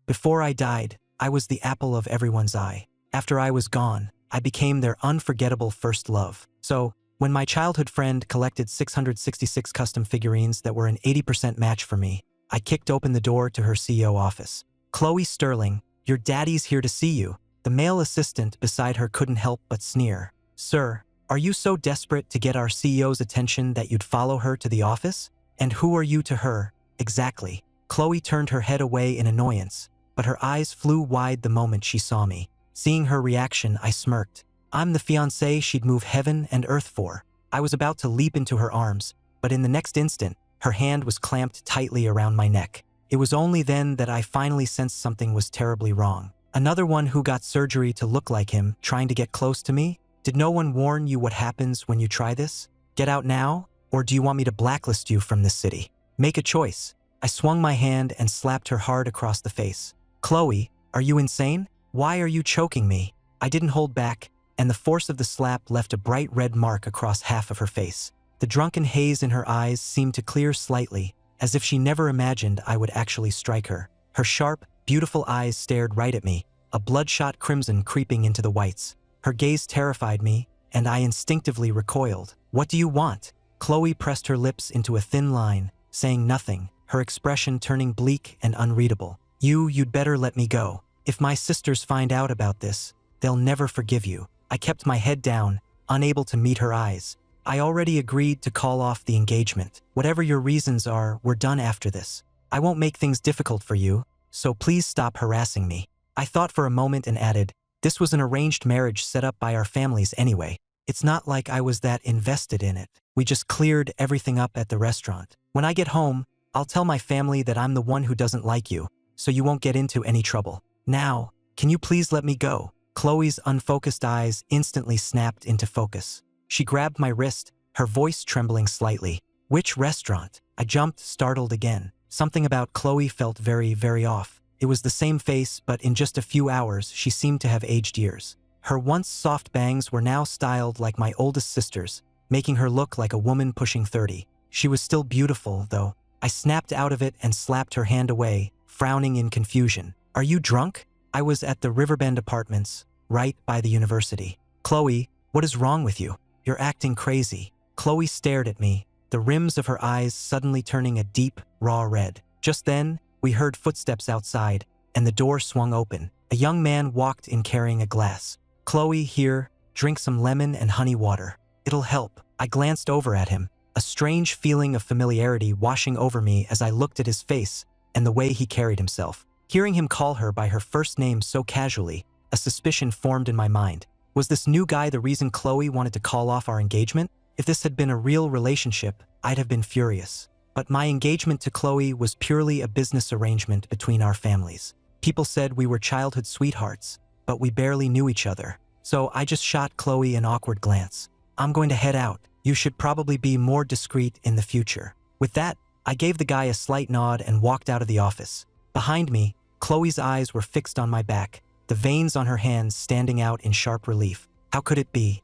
Before I died, I was the apple of everyone's eye. After I was gone, I became their unforgettable first love. So, when my childhood friend collected 666 custom figurines that were an 80% match for me, I kicked open the door to her CEO office. "Chloe Sterling, your daddy's here to see you." The male assistant beside her couldn't help but sneer. "Sir, are you so desperate to get our CEO's attention that you'd follow her to the office? And who are you to her, exactly?" Chloe turned her head away in annoyance, but her eyes flew wide the moment she saw me. Seeing her reaction, I smirked. I'm the fiancé she'd move heaven and earth for. I was about to leap into her arms, but in the next instant, her hand was clamped tightly around my neck. It was only then that I finally sensed something was terribly wrong. Another one who got surgery to look like him, trying to get close to me? Did no one warn you what happens when you try this? Get out now, or do you want me to blacklist you from this city? Make a choice. I swung my hand and slapped her hard across the face. Chloe, are you insane? Why are you choking me? I didn't hold back, and the force of the slap left a bright red mark across half of her face. The drunken haze in her eyes seemed to clear slightly, as if she never imagined I would actually strike her. Her sharp, beautiful eyes stared right at me, a bloodshot crimson creeping into the whites. Her gaze terrified me, and I instinctively recoiled. What do you want? Chloe pressed her lips into a thin line, saying nothing, her expression turning bleak and unreadable. You'd better let me go. If my sisters find out about this, they'll never forgive you. I kept my head down, unable to meet her eyes. I already agreed to call off the engagement. Whatever your reasons are, we're done after this. I won't make things difficult for you, so please stop harassing me. I thought for a moment and added, this was an arranged marriage set up by our families anyway. It's not like I was that invested in it. We just cleared everything up at the restaurant. When I get home, I'll tell my family that I'm the one who doesn't like you, so you won't get into any trouble. Now, can you please let me go? Chloe's unfocused eyes instantly snapped into focus. She grabbed my wrist, her voice trembling slightly. Which restaurant? I jumped, startled again. Something about Chloe felt very, very off. It was the same face, but in just a few hours, she seemed to have aged years. Her once soft bangs were now styled like my oldest sister's, making her look like a woman pushing 30. She was still beautiful, though. I snapped out of it and slapped her hand away, frowning in confusion. Are you drunk? I was at the Riverbend Apartments, right by the university. Chloe, what is wrong with you? You're acting crazy. Chloe stared at me, the rims of her eyes suddenly turning a deep, raw red. Just then, we heard footsteps outside, and the door swung open. A young man walked in carrying a glass. Chloe, here, drink some lemon and honey water. It'll help. I glanced over at him, a strange feeling of familiarity washing over me as I looked at his face and the way he carried himself. Hearing him call her by her first name so casually, a suspicion formed in my mind. Was this new guy the reason Chloe wanted to call off our engagement? If this had been a real relationship, I'd have been furious. But my engagement to Chloe was purely a business arrangement between our families. People said we were childhood sweethearts, but we barely knew each other. So I just shot Chloe an awkward glance. I'm going to head out. You should probably be more discreet in the future. With that, I gave the guy a slight nod and walked out of the office. Behind me, Chloe's eyes were fixed on my back, the veins on her hands standing out in sharp relief. How could it be?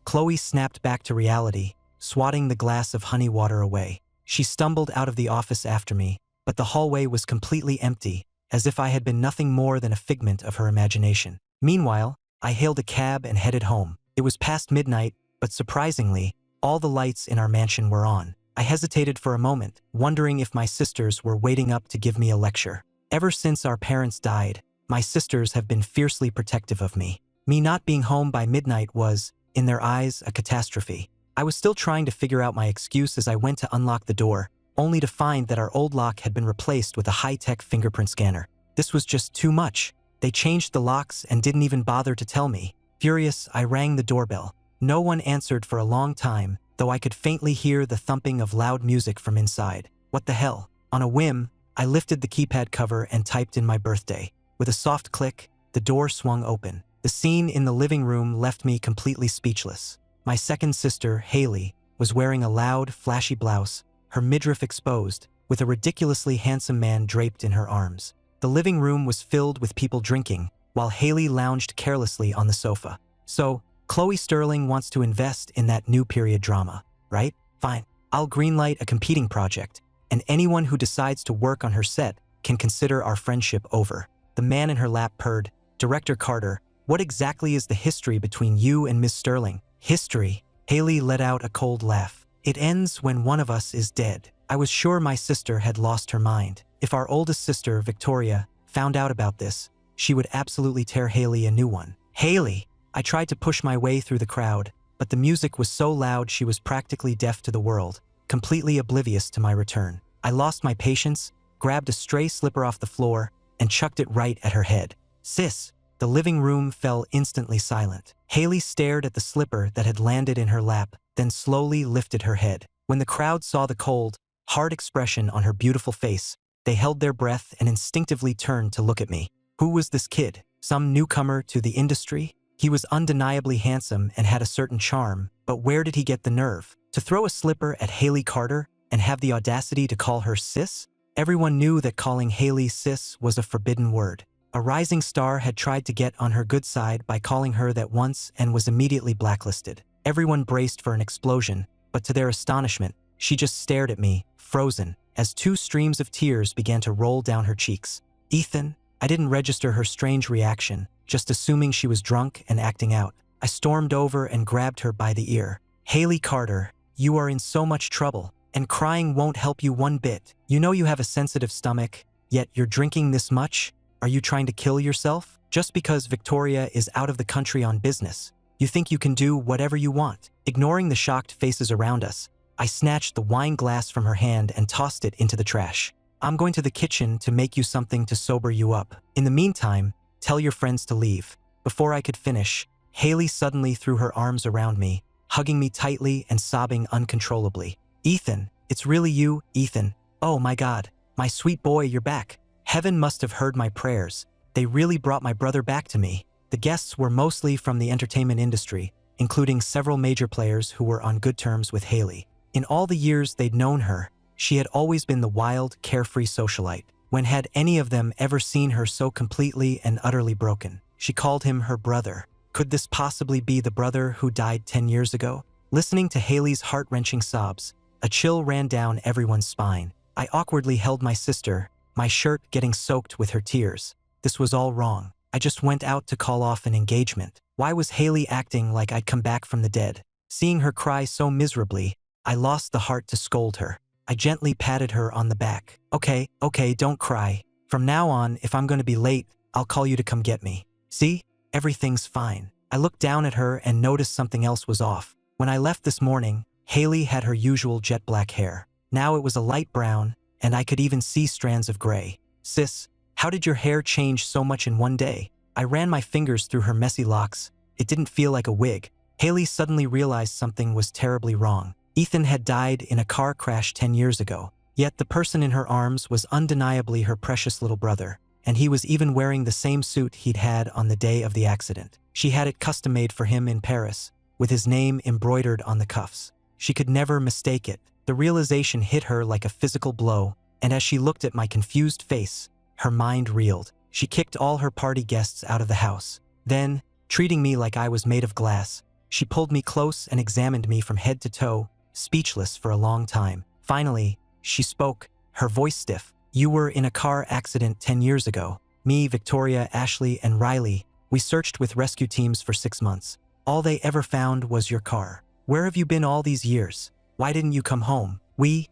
Chloe snapped back to reality, swatting the glass of honey water away. She stumbled out of the office after me, but the hallway was completely empty, as if I had been nothing more than a figment of her imagination. Meanwhile, I hailed a cab and headed home. It was past midnight, but surprisingly, all the lights in our mansion were on. I hesitated for a moment, wondering if my sisters were waiting up to give me a lecture. Ever since our parents died, my sisters have been fiercely protective of me. Me not being home by midnight was, in their eyes, a catastrophe. I was still trying to figure out my excuse as I went to unlock the door, only to find that our old lock had been replaced with a high-tech fingerprint scanner. This was just too much. They changed the locks and didn't even bother to tell me. Furious, I rang the doorbell. No one answered for a long time, though I could faintly hear the thumping of loud music from inside. What the hell? On a whim, I lifted the keypad cover and typed in my birthday. With a soft click, the door swung open. The scene in the living room left me completely speechless. My second sister, Haley, was wearing a loud, flashy blouse, her midriff exposed, with a ridiculously handsome man draped in her arms. The living room was filled with people drinking, while Haley lounged carelessly on the sofa. So, Chloe Sterling wants to invest in that new period drama, right? Fine. I'll greenlight a competing project, and anyone who decides to work on her set can consider our friendship over." The man in her lap purred. "Director Carter, what exactly is the history between you and Miss Sterling?" "History?" Haley let out a cold laugh. "It ends when one of us is dead." I was sure my sister had lost her mind. If our oldest sister, Victoria, found out about this, she would absolutely tear Haley a new one. "Haley!" I tried to push my way through the crowd, but the music was so loud she was practically deaf to the world, completely oblivious to my return. I lost my patience, grabbed a stray slipper off the floor, and chucked it right at her head. "Sis!" The living room fell instantly silent. Haley stared at the slipper that had landed in her lap, then slowly lifted her head. When the crowd saw the cold, hard expression on her beautiful face, they held their breath and instinctively turned to look at me. Who was this kid? Some newcomer to the industry? He was undeniably handsome and had a certain charm, but where did he get the nerve to throw a slipper at Haley Carter and have the audacity to call her sis? Everyone knew that calling Haley sis was a forbidden word. A rising star had tried to get on her good side by calling her that once and was immediately blacklisted. Everyone braced for an explosion, but to their astonishment, she just stared at me, frozen, as two streams of tears began to roll down her cheeks. "Ethan?" I didn't register her strange reaction, just assuming she was drunk and acting out. I stormed over and grabbed her by the ear. "Haley Carter, you are in so much trouble, and crying won't help you one bit. You know you have a sensitive stomach, yet you're drinking this much? Are you trying to kill yourself? Just because Victoria is out of the country on business, you think you can do whatever you want?" Ignoring the shocked faces around us, I snatched the wine glass from her hand and tossed it into the trash. "I'm going to the kitchen to make you something to sober you up. In the meantime, tell your friends to leave." Before I could finish, Haley suddenly threw her arms around me, hugging me tightly and sobbing uncontrollably. "Ethan, it's really you, Ethan. Oh my God, my sweet boy, you're back. Heaven must have heard my prayers. They really brought my brother back to me." The guests were mostly from the entertainment industry, including several major players who were on good terms with Haley. In all the years they'd known her, she had always been the wild, carefree socialite. When had any of them ever seen her so completely and utterly broken? She called him her brother. Could this possibly be the brother who died 10 years ago? Listening to Haley's heart-wrenching sobs, a chill ran down everyone's spine. I awkwardly held my sister, my shirt getting soaked with her tears. This was all wrong. I just went out to call off an engagement. Why was Haley acting like I'd come back from the dead? Seeing her cry so miserably, I lost the heart to scold her. I gently patted her on the back. Okay, don't cry. From now on, if I'm going to be late, I'll call you to come get me. See? Everything's fine." I looked down at her and noticed something else was off. When I left this morning, Haley had her usual jet black hair. Now it was a light brown, and I could even see strands of gray. "Sis, how did your hair change so much in one day?" I ran my fingers through her messy locks. It didn't feel like a wig. Haley suddenly realized something was terribly wrong. Ethan had died in a car crash 10 years ago, yet the person in her arms was undeniably her precious little brother, and he was even wearing the same suit he'd had on the day of the accident. She had it custom-made for him in Paris, with his name embroidered on the cuffs. She could never mistake it. The realization hit her like a physical blow, and as she looked at my confused face, her mind reeled. She kicked all her party guests out of the house. Then, treating me like I was made of glass, she pulled me close and examined me from head to toe, speechless for a long time. Finally, she spoke, her voice stiff. "You were in a car accident 10 years ago. Me, Victoria, Ashley, and Riley, we searched with rescue teams for 6 months. All they ever found was your car. Where have you been all these years? Why didn't you come home?" We.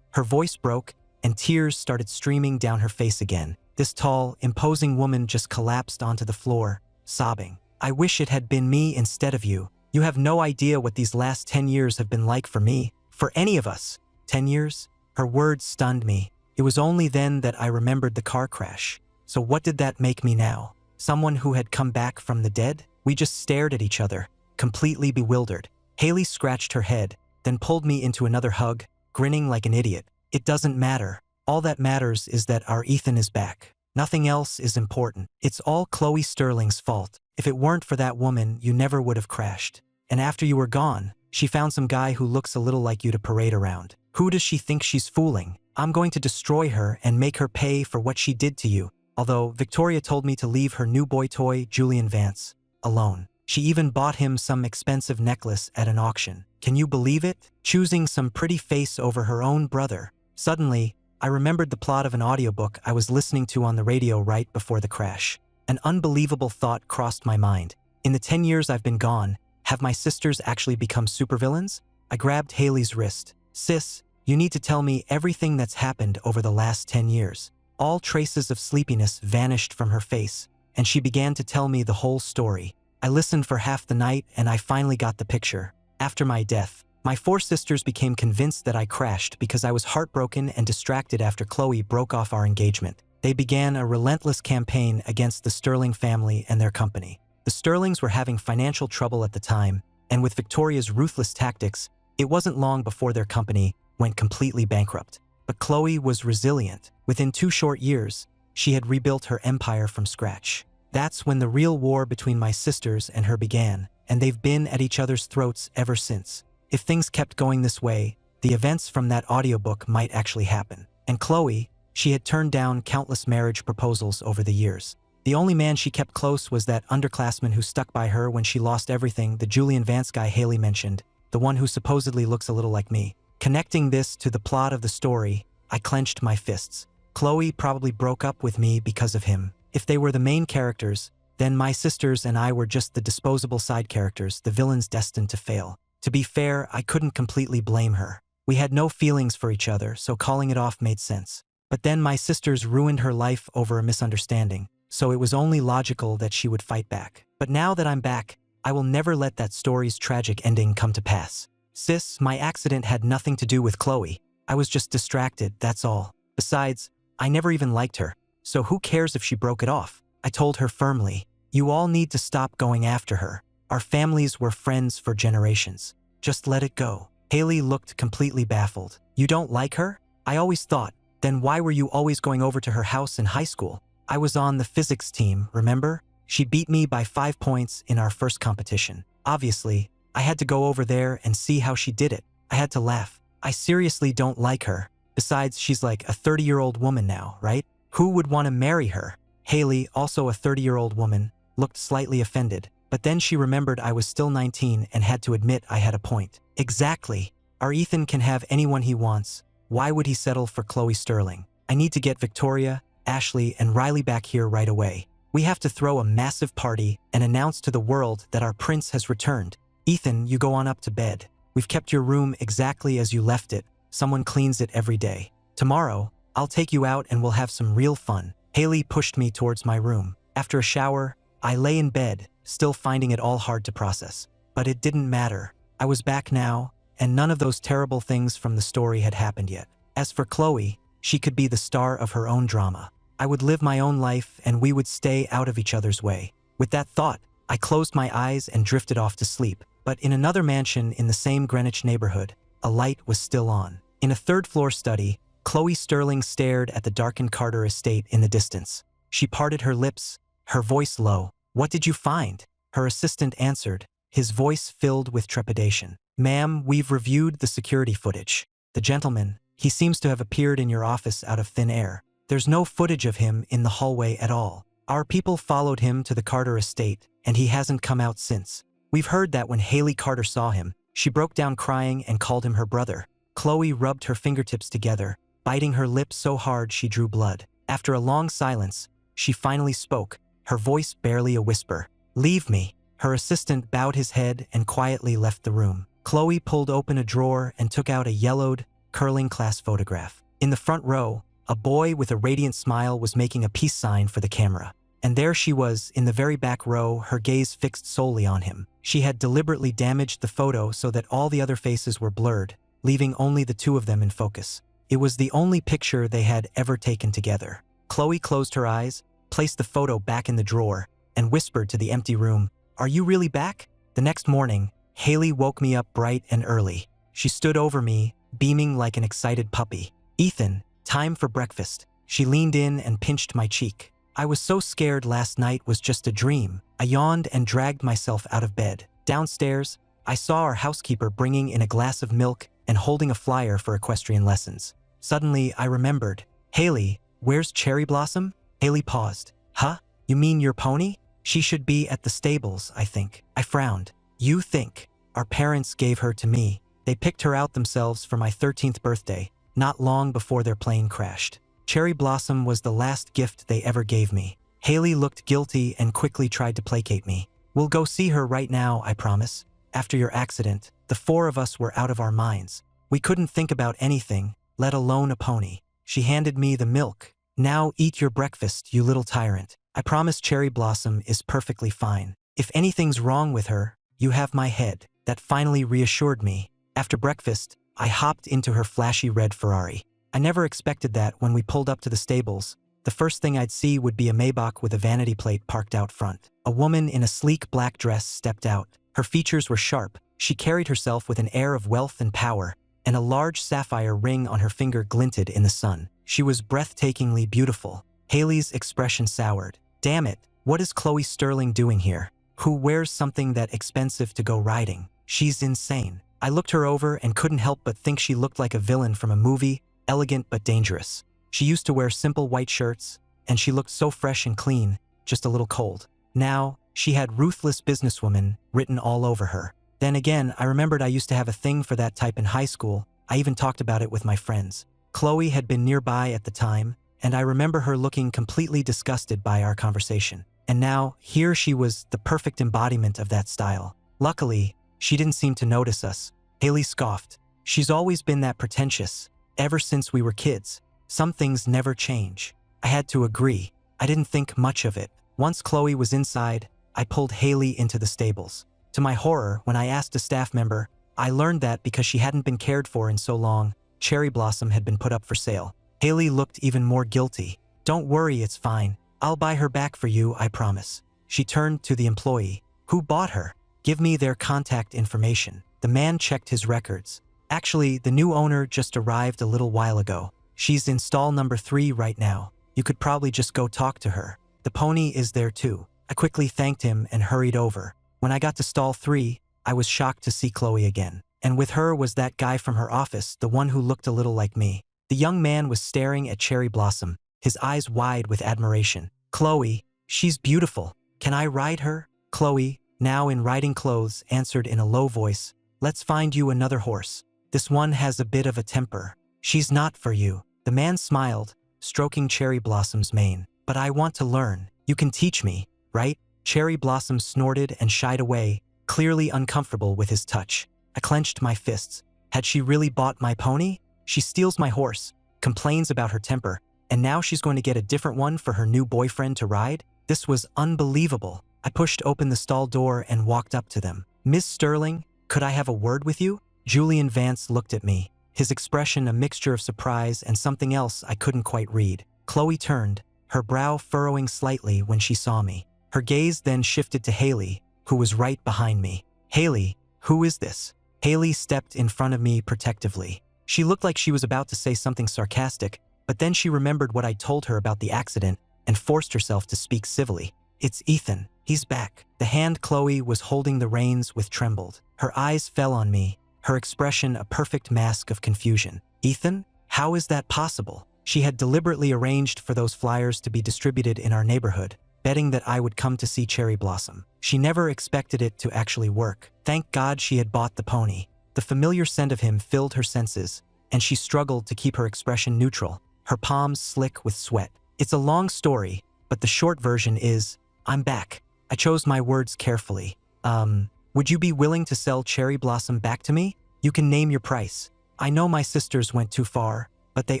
Her voice broke, and tears started streaming down her face again. This tall, imposing woman just collapsed onto the floor, sobbing. "I wish it had been me instead of you. You have no idea what these last 10 years have been like for me, for any of us." 10 years? Her words stunned me. It was only then that I remembered the car crash. So what did that make me now? Someone who had come back from the dead? We just stared at each other, completely bewildered. Haley scratched her head, then pulled me into another hug, grinning like an idiot. "It doesn't matter. All that matters is that our Ethan is back. Nothing else is important. It's all Chloe Sterling's fault. If it weren't for that woman, you never would have crashed. And after you were gone, she found some guy who looks a little like you to parade around. Who does she think she's fooling? I'm going to destroy her and make her pay for what she did to you." Although Victoria told me to leave her new boy toy, Julian Vance, alone. She even bought him some expensive necklace at an auction. Can you believe it? Choosing some pretty face over her own brother. Suddenly, I remembered the plot of an audiobook I was listening to on the radio right before the crash. An unbelievable thought crossed my mind. In the 10 years I've been gone, have my sisters actually become supervillains? I grabbed Haley's wrist. Sis, you need to tell me everything that's happened over the last 10 years. All traces of sleepiness vanished from her face, and she began to tell me the whole story. I listened for half the night and I finally got the picture. After my death, my 4 sisters became convinced that I crashed because I was heartbroken and distracted after Chloe broke off our engagement. They began a relentless campaign against the Sterling family and their company. The Sterlings were having financial trouble at the time, and with Victoria's ruthless tactics, it wasn't long before their company went completely bankrupt. But Chloe was resilient. Within 2 short years, she had rebuilt her empire from scratch. That's when the real war between my sisters and her began, and they've been at each other's throats ever since. If things kept going this way, the events from that audiobook might actually happen. And Chloe, she had turned down countless marriage proposals over the years. The only man she kept close was that underclassman who stuck by her when she lost everything, the Julian Vance guy Haley mentioned, the one who supposedly looks a little like me. Connecting this to the plot of the story, I clenched my fists. Chloe probably broke up with me because of him. If they were the main characters, then my sisters and I were just the disposable side characters, the villains destined to fail. To be fair, I couldn't completely blame her. We had no feelings for each other, so calling it off made sense. But then my sisters ruined her life over a misunderstanding, so it was only logical that she would fight back. But now that I'm back, I will never let that story's tragic ending come to pass. Sis, my accident had nothing to do with Chloe. I was just distracted, that's all. Besides, I never even liked her, so who cares if she broke it off? I told her firmly, you all need to stop going after her. Our families were friends for generations. Just let it go. Haley looked completely baffled. You don't like her? I always thought. Then why were you always going over to her house in high school? I was on the physics team, remember? She beat me by 5 points in our first competition. Obviously, I had to go over there and see how she did it. I had to laugh. I seriously don't like her. Besides, she's like a 30-year-old woman now, right? Who would want to marry her? Haley, also a 30-year-old woman, looked slightly offended, but then she remembered I was still 19 and had to admit I had a point. Exactly. Our Ethan can have anyone he wants. Why would he settle for Chloe Sterling? I need to get Victoria, Ashley, and Riley back here right away. We have to throw a massive party and announce to the world that our prince has returned. Ethan, you go on up to bed. We've kept your room exactly as you left it. Someone cleans it every day. Tomorrow, I'll take you out and we'll have some real fun. Haley pushed me towards my room. After a shower, I lay in bed, still finding it all hard to process. But it didn't matter. I was back now, and none of those terrible things from the story had happened yet. As for Chloe, she could be the star of her own drama. I would live my own life and we would stay out of each other's way. With that thought, I closed my eyes and drifted off to sleep. But in another mansion in the same Greenwich neighborhood, a light was still on. In a third-floor study, Chloe Sterling stared at the darkened Carter estate in the distance. She parted her lips, her voice low. What did you find? Her assistant answered, his voice filled with trepidation. Ma'am, we've reviewed the security footage. The gentleman, he seems to have appeared in your office out of thin air. There's no footage of him in the hallway at all. Our people followed him to the Carter estate, and he hasn't come out since. We've heard that when Haley Carter saw him, she broke down crying and called him her brother. Chloe rubbed her fingertips together, biting her lips so hard she drew blood. After a long silence, she finally spoke, her voice barely a whisper. Leave me. Her assistant bowed his head and quietly left the room. Chloe pulled open a drawer and took out a yellowed, curling class photograph. In the front row, a boy with a radiant smile was making a peace sign for the camera. And there she was, in the very back row, her gaze fixed solely on him. She had deliberately damaged the photo so that all the other faces were blurred, leaving only the two of them in focus. It was the only picture they had ever taken together. Chloe closed her eyes, placed the photo back in the drawer, and whispered to the empty room, "Are you really back?" The next morning, Haley woke me up bright and early. She stood over me, beaming like an excited puppy. "Ethan, time for breakfast." She leaned in and pinched my cheek. I was so scared last night was just a dream. I yawned and dragged myself out of bed. Downstairs, I saw our housekeeper bringing in a glass of milk and holding a flyer for equestrian lessons. Suddenly, I remembered. "Haley, where's Cherry Blossom?" Haley paused. "Huh? You mean your pony? She should be at the stables, I think." I frowned. "You think? Our parents gave her to me. They picked her out themselves for my 13th birthday. not long before their plane crashed. Cherry Blossom was the last gift they ever gave me. Haley looked guilty and quickly tried to placate me. We'll go see her right now, I promise. After your accident, the four of us were out of our minds. We couldn't think about anything, let alone a pony. She handed me the milk. Now eat your breakfast, you little tyrant. I promise Cherry Blossom is perfectly fine. If anything's wrong with her, you have my head. That finally reassured me. After breakfast, I hopped into her flashy red Ferrari. I never expected that when we pulled up to the stables. The first thing I'd see would be a Maybach with a vanity plate parked out front. A woman in a sleek black dress stepped out. Her features were sharp. She carried herself with an air of wealth and power, and a large sapphire ring on her finger glinted in the sun. She was breathtakingly beautiful. Haley's expression soured. Damn it, what is Chloe Sterling doing here? Who wears something that expensive to go riding? She's insane. I looked her over and couldn't help but think she looked like a villain from a movie, elegant but dangerous. She used to wear simple white shirts, and she looked so fresh and clean, just a little cold. Now, she had ruthless businesswoman written all over her. Then again, I remembered I used to have a thing for that type in high school. I even talked about it with my friends. Chloe had been nearby at the time, and I remember her looking completely disgusted by our conversation. And now, here she was, the perfect embodiment of that style. Luckily, she didn't seem to notice us. Haley scoffed. She's always been that pretentious, ever since we were kids. Some things never change. I had to agree. I didn't think much of it. Once Chloe was inside, I pulled Haley into the stables. To my horror, when I asked a staff member, I learned that because she hadn't been cared for in so long, Cherry Blossom had been put up for sale. Haley looked even more guilty. Don't worry, it's fine. I'll buy her back for you, I promise. She turned to the employee. Who bought her? Give me their contact information. The man checked his records. Actually, the new owner just arrived a little while ago. She's in stall number 3 right now. You could probably just go talk to her. The pony is there too. I quickly thanked him and hurried over. When I got to stall 3, I was shocked to see Chloe again. And with her was that guy from her office, the one who looked a little like me. The young man was staring at Cherry Blossom, his eyes wide with admiration. Chloe, she's beautiful. Can I ride her? Chloe, now in riding clothes, answered in a low voice. Let's find you another horse. This one has a bit of a temper. She's not for you. The man smiled, stroking Cherry Blossom's mane. But I want to learn. You can teach me, right? Cherry Blossom snorted and shied away, clearly uncomfortable with his touch. I clenched my fists. Had she really bought my pony? She steals my horse, complains about her temper, and now she's going to get a different one for her new boyfriend to ride? This was unbelievable. I pushed open the stall door and walked up to them. Miss Sterling, could I have a word with you? Julian Vance looked at me, his expression a mixture of surprise and something else I couldn't quite read. Chloe turned, her brow furrowing slightly when she saw me. Her gaze then shifted to Haley, who was right behind me. Haley, who is this? Haley stepped in front of me protectively. She looked like she was about to say something sarcastic, but then she remembered what I told her about the accident and forced herself to speak civilly. It's Ethan. He's back. The hand Chloe was holding the reins with trembled. Her eyes fell on me, her expression a perfect mask of confusion. Ethan? How is that possible? She had deliberately arranged for those flyers to be distributed in our neighborhood, betting that I would come to see Cherry Blossom. She never expected it to actually work. Thank God she had bought the pony. The familiar scent of him filled her senses, and she struggled to keep her expression neutral, her palms slick with sweat. It's a long story, but the short version is, I'm back. I chose my words carefully. Would you be willing to sell Cherry Blossom back to me? You can name your price. I know my sisters went too far, but they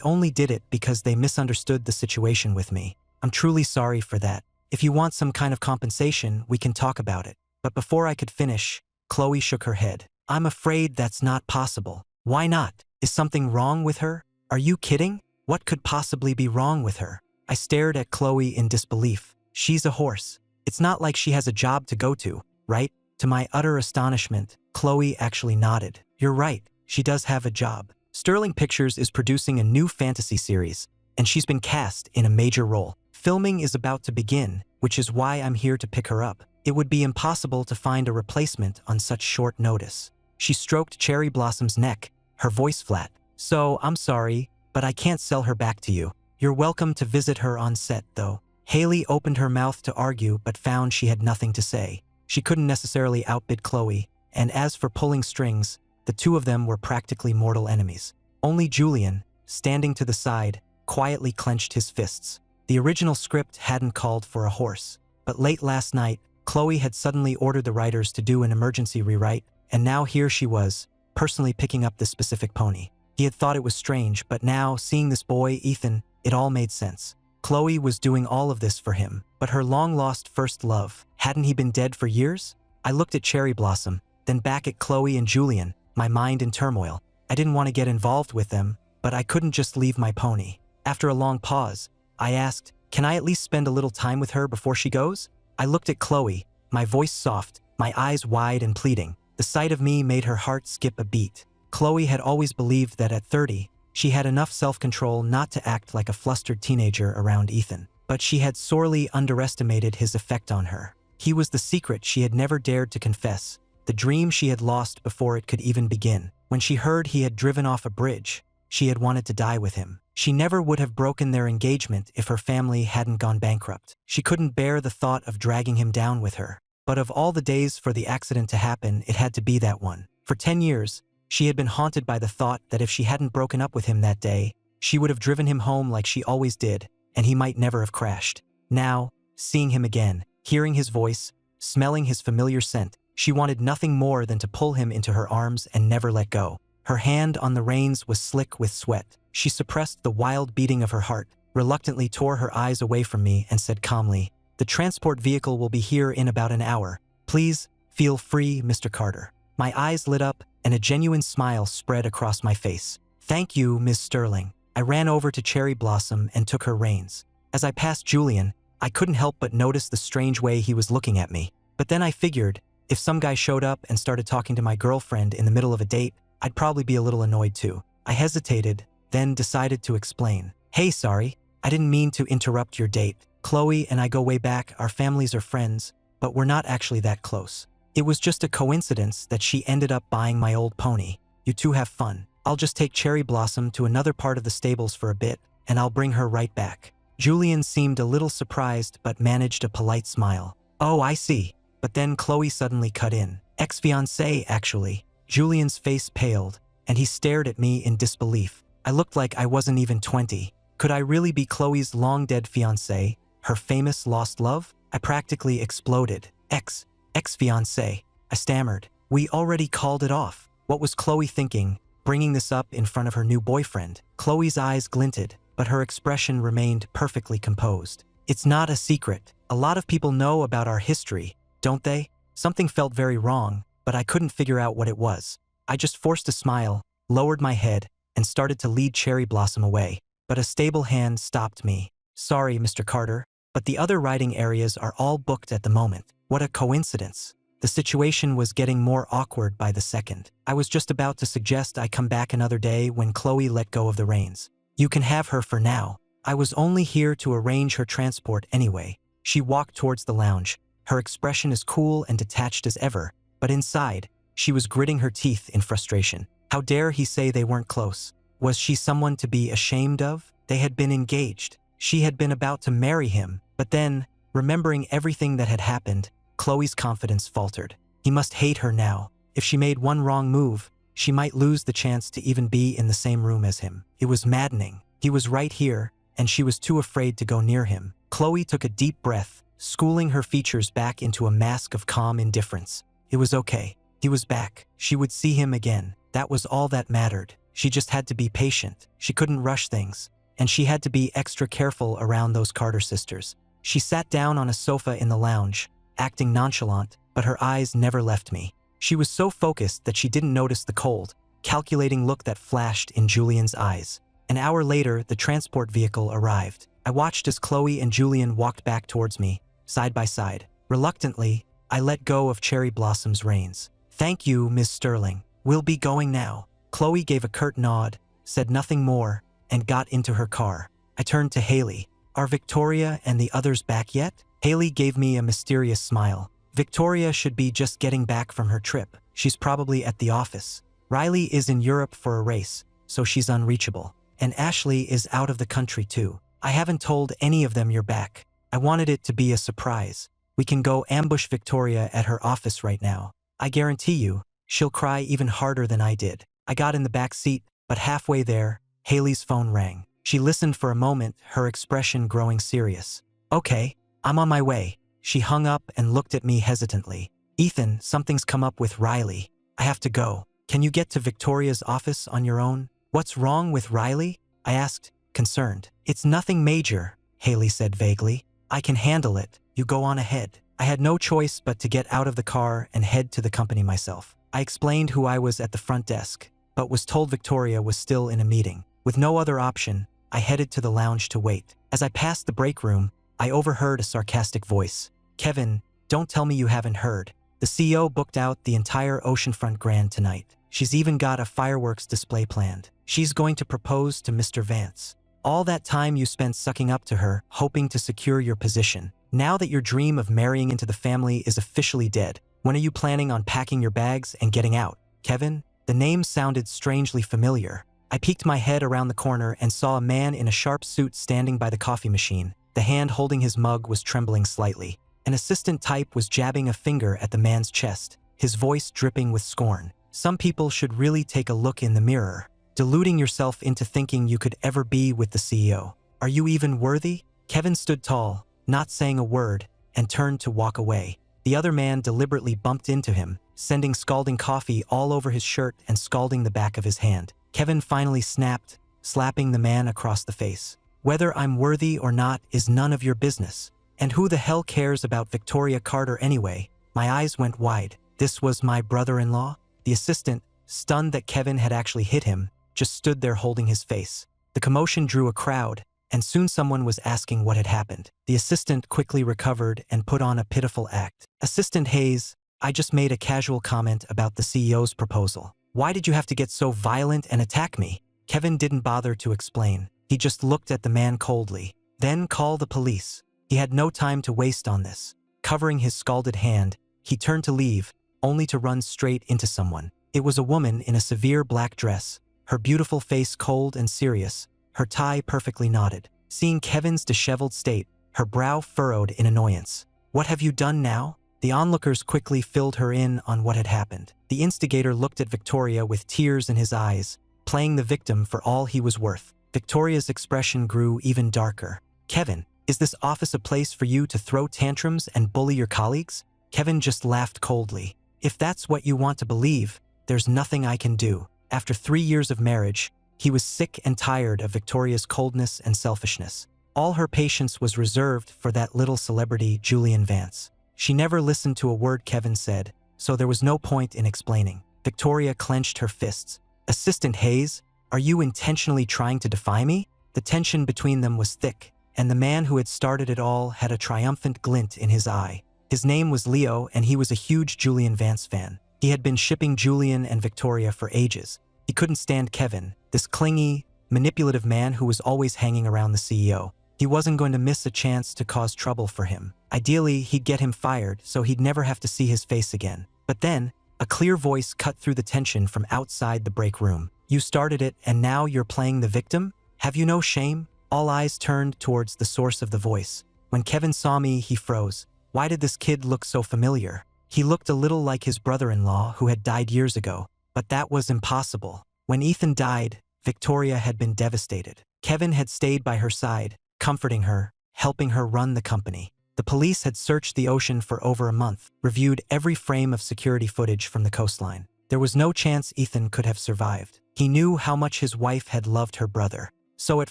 only did it because they misunderstood the situation with me. I'm truly sorry for that. If you want some kind of compensation, we can talk about it. But before I could finish, Chloe shook her head. I'm afraid that's not possible. Why not? Is something wrong with her? Are you kidding? What could possibly be wrong with her? I stared at Chloe in disbelief. She's a horse. It's not like she has a job to go to, right? To my utter astonishment, Chloe actually nodded. You're right, she does have a job. Sterling Pictures is producing a new fantasy series, and she's been cast in a major role. Filming is about to begin, which is why I'm here to pick her up. It would be impossible to find a replacement on such short notice. She stroked Cherry Blossom's neck, her voice flat. So, I'm sorry, but I can't sell her back to you. You're welcome to visit her on set, though. Haley opened her mouth to argue but found she had nothing to say. She couldn't necessarily outbid Chloe, and as for pulling strings, the two of them were practically mortal enemies. Only Julian, standing to the side, quietly clenched his fists. The original script hadn't called for a horse. But late last night, Chloe had suddenly ordered the writers to do an emergency rewrite, and now here she was, personally picking up this specific pony. He had thought it was strange, but now, seeing this boy, Ethan, it all made sense. Chloe was doing all of this for him, but her long-lost first love, hadn't he been dead for years? I looked at Cherry Blossom, then back at Chloe and Julian, my mind in turmoil. I didn't want to get involved with them, but I couldn't just leave my pony. After a long pause, I asked, "Can I at least spend a little time with her before she goes?" I looked at Chloe, my voice soft, my eyes wide and pleading. The sight of me made her heart skip a beat. Chloe had always believed that at 30, she had enough self-control not to act like a flustered teenager around Ethan. But she had sorely underestimated his effect on her. He was the secret she had never dared to confess, the dream she had lost before it could even begin. When she heard he had driven off a bridge, she had wanted to die with him. She never would have broken their engagement if her family hadn't gone bankrupt. She couldn't bear the thought of dragging him down with her. But of all the days for the accident to happen, it had to be that one. For 10 years, she had been haunted by the thought that if she hadn't broken up with him that day, she would have driven him home like she always did, and he might never have crashed. Now, seeing him again, hearing his voice, smelling his familiar scent, she wanted nothing more than to pull him into her arms and never let go. Her hand on the reins was slick with sweat. She suppressed the wild beating of her heart, reluctantly tore her eyes away from me and said calmly, "The transport vehicle will be here in about an hour. Please, feel free, Mr. Carter." My eyes lit up, and a genuine smile spread across my face. "Thank you, Ms. Sterling." I ran over to Cherry Blossom and took her reins. As I passed Julian, I couldn't help but notice the strange way he was looking at me. But then I figured, if some guy showed up and started talking to my girlfriend in the middle of a date, I'd probably be a little annoyed too. I hesitated, then decided to explain. "Hey, sorry, I didn't mean to interrupt your date. Chloe and I go way back, our families are friends, but we're not actually that close. It was just a coincidence that she ended up buying my old pony. You two have fun. I'll just take Cherry Blossom to another part of the stables for a bit, and I'll bring her right back." Julian seemed a little surprised but managed a polite smile. "Oh, I see." But then Chloe suddenly cut in. "Ex-fiancée, actually." Julian's face paled, and he stared at me in disbelief. I looked like I wasn't even 20. Could I really be Chloe's long-dead fiancé, her famous lost love? I practically exploded. Ex-fiancé, I stammered. We already called it off. What was Chloe thinking, bringing this up in front of her new boyfriend? Chloe's eyes glinted, but her expression remained perfectly composed. "It's not a secret. A lot of people know about our history, don't they?" Something felt very wrong, but I couldn't figure out what it was. I just forced a smile, lowered my head, and started to lead Cherry Blossom away. But a stable hand stopped me. "Sorry, Mr. Carter, but the other riding areas are all booked at the moment." What a coincidence. The situation was getting more awkward by the second. I was just about to suggest I come back another day when Chloe let go of the reins. "You can have her for now. I was only here to arrange her transport anyway." She walked towards the lounge, her expression as cool and detached as ever, but inside, she was gritting her teeth in frustration. How dare he say they weren't close? Was she someone to be ashamed of? They had been engaged. She had been about to marry him, but then, remembering everything that had happened, Chloe's confidence faltered. He must hate her now. If she made one wrong move, she might lose the chance to even be in the same room as him. It was maddening. He was right here, and she was too afraid to go near him. Chloe took a deep breath, schooling her features back into a mask of calm indifference. It was okay. He was back. She would see him again. That was all that mattered. She just had to be patient. She couldn't rush things. And she had to be extra careful around those Carter sisters. She sat down on a sofa in the lounge, acting nonchalant, but her eyes never left me. She was so focused that she didn't notice the cold, calculating look that flashed in Julian's eyes. An hour later, the transport vehicle arrived. I watched as Chloe and Julian walked back towards me, side by side. Reluctantly, I let go of Cherry Blossom's reins. "Thank you, Miss Sterling. We'll be going now." Chloe gave a curt nod, said nothing more, and got into her car. I turned to Haley. "Are Victoria and the others back yet?" Haley gave me a mysterious smile. "Victoria should be just getting back from her trip. She's probably at the office. Riley is in Europe for a race, so she's unreachable. And Ashley is out of the country too. I haven't told any of them you're back. I wanted it to be a surprise. We can go ambush Victoria at her office right now. I guarantee you, she'll cry even harder than I did." I got in the back seat, but halfway there, Haley's phone rang. She listened for a moment, her expression growing serious. Okay, I'm on my way. She hung up and looked at me hesitantly. Ethan, something's come up with Riley. I have to go. Can you get to Victoria's office on your own? What's wrong with Riley? I asked, concerned. It's nothing major, Haley said vaguely. I can handle it. You go on ahead. I had no choice but to get out of the car and head to the company myself. I explained who I was at the front desk, but was told Victoria was still in a meeting. With no other option, I headed to the lounge to wait. As I passed the break room, I overheard a sarcastic voice. Kevin, don't tell me you haven't heard. The CEO booked out the entire oceanfront grand tonight. She's even got a fireworks display planned. She's going to propose to Mr. Vance. All that time you spent sucking up to her, hoping to secure your position. Now that your dream of marrying into the family is officially dead, when are you planning on packing your bags and getting out? Kevin? The name sounded strangely familiar. I peeked my head around the corner and saw a man in a sharp suit standing by the coffee machine. The hand holding his mug was trembling slightly. An assistant type was jabbing a finger at the man's chest, his voice dripping with scorn. Some people should really take a look in the mirror, deluding yourself into thinking you could ever be with the CEO. Are you even worthy? Kevin stood tall, not saying a word, and turned to walk away. The other man deliberately bumped into him, sending scalding coffee all over his shirt and scalding the back of his hand. Kevin finally snapped, slapping the man across the face. Whether I'm worthy or not is none of your business. And who the hell cares about Victoria Carter anyway? My eyes went wide. This was my brother-in-law? The assistant, stunned that Kevin had actually hit him, just stood there holding his face. The commotion drew a crowd, and soon someone was asking what had happened. The assistant quickly recovered and put on a pitiful act. Assistant Hayes, I just made a casual comment about the CEO's proposal. Why did you have to get so violent and attack me? Kevin didn't bother to explain. He just looked at the man coldly. Then call the police. He had no time to waste on this. Covering his scalded hand, he turned to leave, only to run straight into someone. It was a woman in a severe black dress, her beautiful face cold and serious, her tie perfectly knotted. Seeing Kevin's disheveled state, her brow furrowed in annoyance. What have you done now? The onlookers quickly filled her in on what had happened. The instigator looked at Victoria with tears in his eyes, playing the victim for all he was worth. Victoria's expression grew even darker. Kevin, is this office a place for you to throw tantrums and bully your colleagues? Kevin just laughed coldly. If that's what you want to believe, there's nothing I can do. After 3 years of marriage, he was sick and tired of Victoria's coldness and selfishness. All her patience was reserved for that little celebrity, Julian Vance. She never listened to a word Kevin said, so there was no point in explaining. Victoria clenched her fists. Assistant Hayes, are you intentionally trying to defy me? The tension between them was thick, and the man who had started it all had a triumphant glint in his eye. His name was Leo, and he was a huge Julian Vance fan. He had been shipping Julian and Victoria for ages. He couldn't stand Kevin, this clingy, manipulative man who was always hanging around the CEO. He wasn't going to miss a chance to cause trouble for him. Ideally, he'd get him fired so he'd never have to see his face again. But then, a clear voice cut through the tension from outside the break room. You started it, and now you're playing the victim? Have you no shame? All eyes turned towards the source of the voice. When Kevin saw me, he froze. Why did this kid look so familiar? He looked a little like his brother-in-law who had died years ago, but that was impossible. When Ethan died, Victoria had been devastated. Kevin had stayed by her side, comforting her, helping her run the company. The police had searched the ocean for over a month, reviewed every frame of security footage from the coastline. There was no chance Ethan could have survived. He knew how much his wife had loved her brother. So at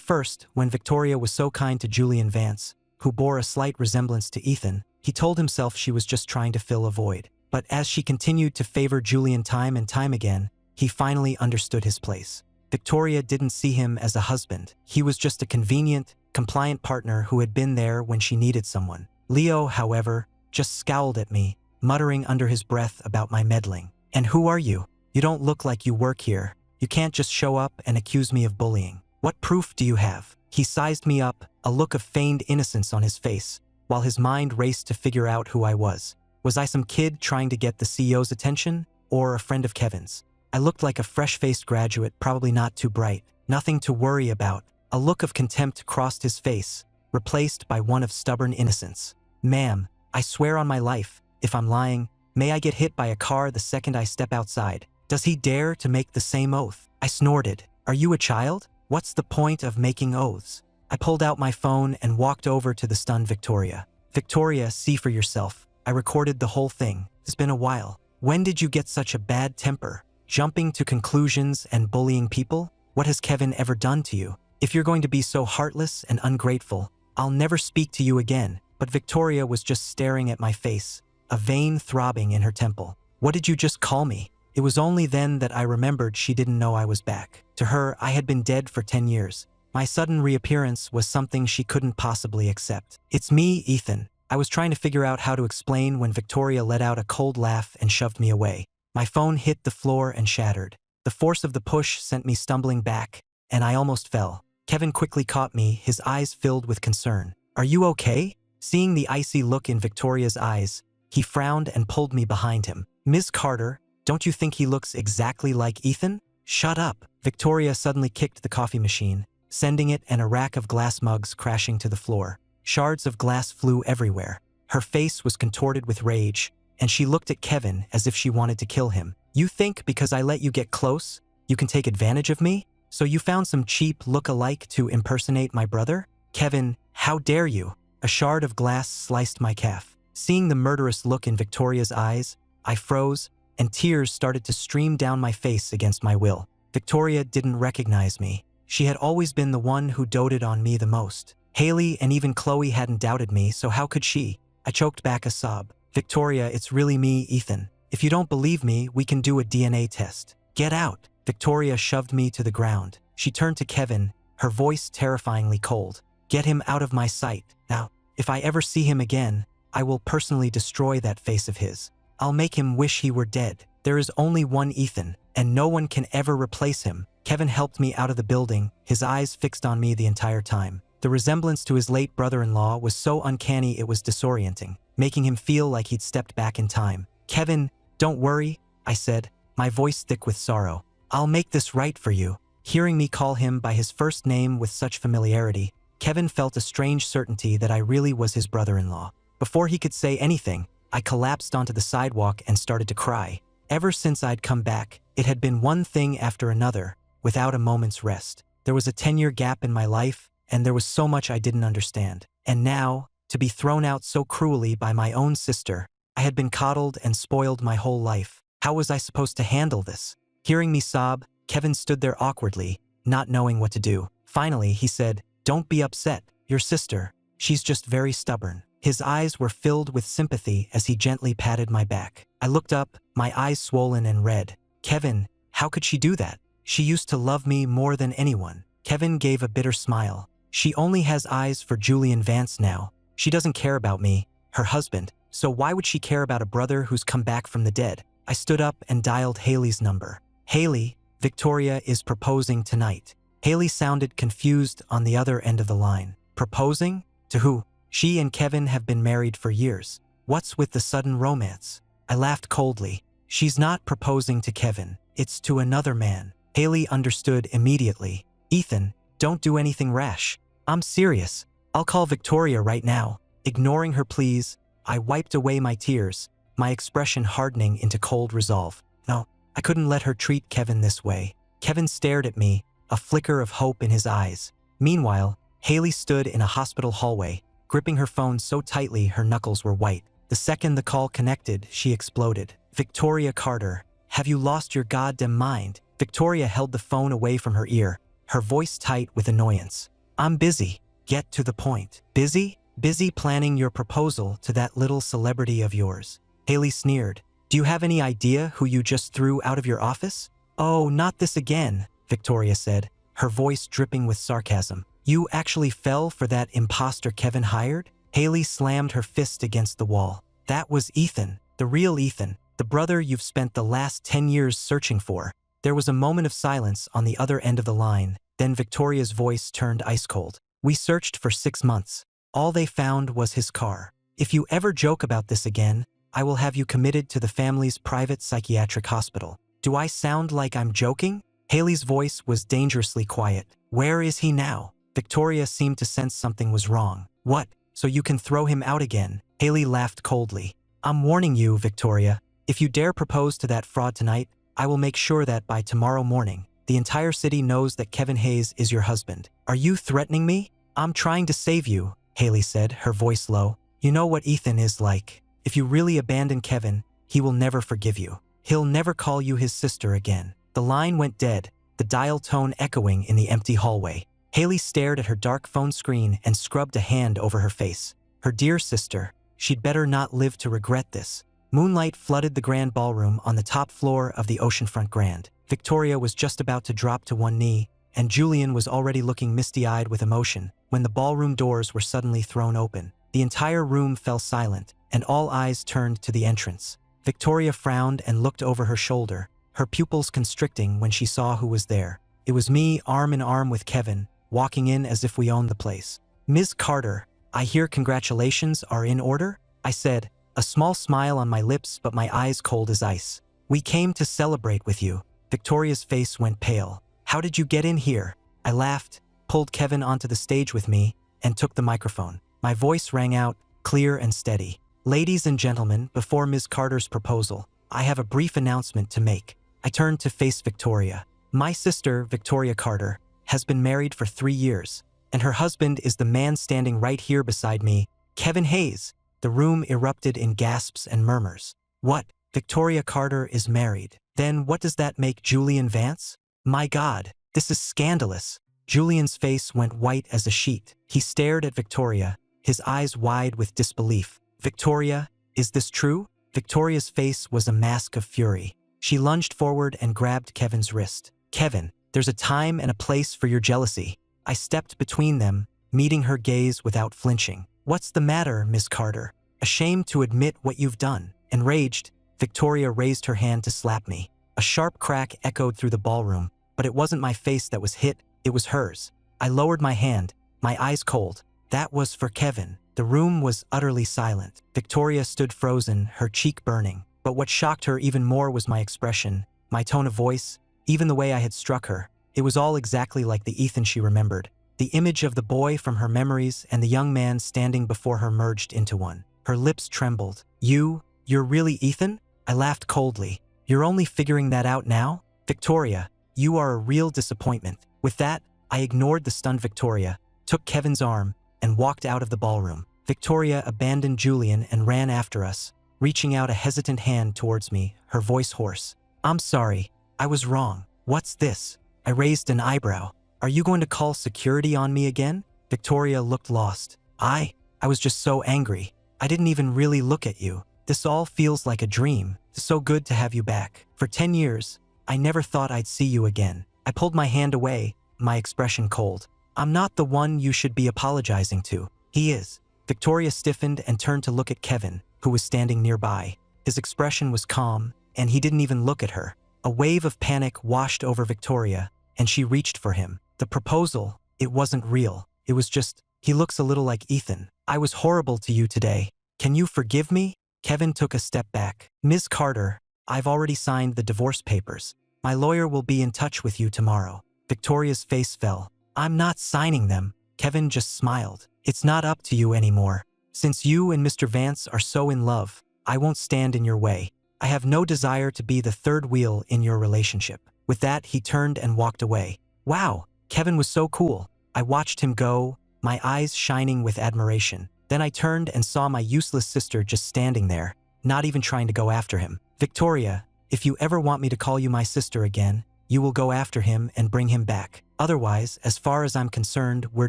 first, when Victoria was so kind to Julian Vance, who bore a slight resemblance to Ethan, he told himself she was just trying to fill a void. But as she continued to favor Julian time and time again, he finally understood his place. Victoria didn't see him as a husband. He was just a convenient, compliant partner who had been there when she needed someone. Leo, however, just scowled at me, muttering under his breath about my meddling. And who are you? You don't look like you work here. You can't just show up and accuse me of bullying. What proof do you have? He sized me up, a look of feigned innocence on his face, while his mind raced to figure out who I was. Was I some kid trying to get the CEO's attention, or a friend of Kevin's? I looked like a fresh-faced graduate, probably not too bright. Nothing to worry about. A look of contempt crossed his face, replaced by one of stubborn innocence. Ma'am, I swear on my life, if I'm lying, may I get hit by a car the second I step outside. Does he dare to make the same oath? I snorted. Are you a child? What's the point of making oaths? I pulled out my phone and walked over to the stunned Victoria. Victoria, see for yourself. I recorded the whole thing. It's been a while. When did you get such a bad temper? Jumping to conclusions and bullying people? What has Kevin ever done to you? If you're going to be so heartless and ungrateful, I'll never speak to you again. But Victoria was just staring at my face, a vein throbbing in her temple. What did you just call me? It was only then that I remembered she didn't know I was back. To her, I had been dead for 10 years. My sudden reappearance was something she couldn't possibly accept. It's me, Ethan. I was trying to figure out how to explain when Victoria let out a cold laugh and shoved me away. My phone hit the floor and shattered. The force of the push sent me stumbling back, and I almost fell. Kevin quickly caught me, his eyes filled with concern. Are you okay? Seeing the icy look in Victoria's eyes, he frowned and pulled me behind him. Ms. Carter, don't you think he looks exactly like Ethan? Shut up. Victoria suddenly kicked the coffee machine, sending it and a rack of glass mugs crashing to the floor. Shards of glass flew everywhere. Her face was contorted with rage, and she looked at Kevin as if she wanted to kill him. You think because I let you get close, you can take advantage of me? So you found some cheap look-alike to impersonate my brother? Kevin, how dare you? A shard of glass sliced my calf. Seeing the murderous look in Victoria's eyes, I froze, and tears started to stream down my face against my will. Victoria didn't recognize me. She had always been the one who doted on me the most. Haley and even Chloe hadn't doubted me, so how could she? I choked back a sob. Victoria, it's really me, Ethan. If you don't believe me, we can do a DNA test. Get out. Victoria shoved me to the ground. She turned to Kevin, her voice terrifyingly cold. Get him out of my sight. Now, if I ever see him again, I will personally destroy that face of his. I'll make him wish he were dead. There is only one Ethan, and no one can ever replace him. Kevin helped me out of the building, his eyes fixed on me the entire time. The resemblance to his late brother-in-law was so uncanny it was disorienting, making him feel like he'd stepped back in time. Kevin, don't worry, I said, my voice thick with sorrow. I'll make this right for you. Hearing me call him by his first name with such familiarity, Kevin felt a strange certainty that I really was his brother-in-law. Before he could say anything, I collapsed onto the sidewalk and started to cry. Ever since I'd come back, it had been one thing after another, without a moment's rest. There was a 10-year gap in my life, and there was so much I didn't understand. And now, to be thrown out so cruelly by my own sister, I had been coddled and spoiled my whole life. How was I supposed to handle this? Hearing me sob, Kevin stood there awkwardly, not knowing what to do. Finally, he said, "Don't be upset. Your sister, she's just very stubborn." His eyes were filled with sympathy as he gently patted my back. I looked up, my eyes swollen and red. Kevin, how could she do that? She used to love me more than anyone. Kevin gave a bitter smile. She only has eyes for Julian Vance now. She doesn't care about me, her husband, so why would she care about a brother who's come back from the dead? I stood up and dialed Haley's number. Haley, Victoria is proposing tonight. Haley sounded confused on the other end of the line. Proposing? To who? She and Kevin have been married for years. What's with the sudden romance? I laughed coldly. She's not proposing to Kevin. It's to another man. Haley understood immediately. Ethan, don't do anything rash. I'm serious. I'll call Victoria right now. Ignoring her pleas, I wiped away my tears, my expression hardening into cold resolve. No, I couldn't let her treat Kevin this way. Kevin stared at me, a flicker of hope in his eyes. Meanwhile, Haley stood in a hospital hallway, gripping her phone so tightly her knuckles were white. The second the call connected, she exploded. Victoria Carter, have you lost your goddamn mind? Victoria held the phone away from her ear, her voice tight with annoyance. I'm busy. Get to the point. Busy? Busy planning your proposal to that little celebrity of yours. Haley sneered. Do you have any idea who you just threw out of your office? Oh, not this again, Victoria said, her voice dripping with sarcasm. You actually fell for that imposter Kevin hired? Haley slammed her fist against the wall. That was Ethan, the real Ethan, the brother you've spent the last 10 years searching for. There was a moment of silence on the other end of the line, then Victoria's voice turned ice cold. We searched for 6 months. All they found was his car. If you ever joke about this again, I will have you committed to the family's private psychiatric hospital. Do I sound like I'm joking? Haley's voice was dangerously quiet. Where is he now? Victoria seemed to sense something was wrong. What? So you can throw him out again? Haley laughed coldly. I'm warning you, Victoria. If you dare propose to that fraud tonight, I will make sure that by tomorrow morning, The entire city knows that Kevin Hayes is your husband. Are you threatening me? I'm trying to save you, Haley said, her voice low. You know what Ethan is like. If you really abandon Kevin, he will never forgive you. He'll never call you his sister again. The line went dead, the dial tone echoing in the empty hallway. Haley stared at her dark phone screen and scrubbed a hand over her face. Her dear sister. She'd better not live to regret this. Moonlight flooded the grand ballroom on the top floor of the Oceanfront Grand. Victoria was just about to drop to one knee, and Julian was already looking misty-eyed with emotion when the ballroom doors were suddenly thrown open. The entire room fell silent, and all eyes turned to the entrance. Victoria frowned and looked over her shoulder, her pupils constricting when she saw who was there. It was me, arm in arm with Kevin, walking in as if we owned the place. Ms. Carter, I hear congratulations are in order? I said, a small smile on my lips but my eyes cold as ice. We came to celebrate with you. Victoria's face went pale. How did you get in here? I laughed, pulled Kevin onto the stage with me, and took the microphone. My voice rang out, clear and steady. Ladies and gentlemen, before Ms. Carter's proposal, I have a brief announcement to make. I turned to face Victoria. My sister, Victoria Carter, has been married for 3 years, and her husband is the man standing right here beside me, Kevin Hayes. The room erupted in gasps and murmurs. What? Victoria Carter is married. Then what does that make Julian Vance? My God, this is scandalous. Julian's face went white as a sheet. He stared at Victoria, his eyes wide with disbelief. Victoria, is this true? Victoria's face was a mask of fury. She lunged forward and grabbed Kevin's wrist. Kevin, there's a time and a place for your jealousy. I stepped between them, meeting her gaze without flinching. What's the matter, Miss Carter? Ashamed to admit what you've done. Enraged, Victoria raised her hand to slap me. A sharp crack echoed through the ballroom, but it wasn't my face that was hit, it was hers. I lowered my hand, my eyes cold. That was for Kevin. The room was utterly silent. Victoria stood frozen, her cheek burning. But what shocked her even more was my expression, my tone of voice, even the way I had struck her. It was all exactly like the Ethan she remembered. The image of the boy from her memories and the young man standing before her merged into one. Her lips trembled. You're really Ethan? I laughed coldly. You're only figuring that out now? Victoria, you are a real disappointment. With that, I ignored the stunned Victoria, took Kevin's arm, and walked out of the ballroom. Victoria abandoned Julian and ran after us, reaching out a hesitant hand towards me, her voice hoarse. I'm sorry, I was wrong. What's this? I raised an eyebrow. Are you going to call security on me again? Victoria looked lost. I was just so angry. I didn't even really look at you. This all feels like a dream. It's so good to have you back. For 10 years, I never thought I'd see you again. I pulled my hand away, my expression cold. I'm not the one you should be apologizing to. He is. Victoria stiffened and turned to look at Kevin, who was standing nearby. His expression was calm, and he didn't even look at her. A wave of panic washed over Victoria, and she reached for him. The proposal, it wasn't real. It was just, he looks a little like Ethan. I was horrible to you today. Can you forgive me? Kevin took a step back. Ms. Carter, I've already signed the divorce papers. My lawyer will be in touch with you tomorrow. Victoria's face fell. I'm not signing them. Kevin just smiled. It's not up to you anymore. Since you and Mr. Vance are so in love, I won't stand in your way. I have no desire to be the third wheel in your relationship. With that, he turned and walked away. Wow, Kevin was so cool. I watched him go, my eyes shining with admiration. Then I turned and saw my useless sister just standing there, not even trying to go after him. Victoria, if you ever want me to call you my sister again, you will go after him and bring him back. Otherwise, as far as I'm concerned, we're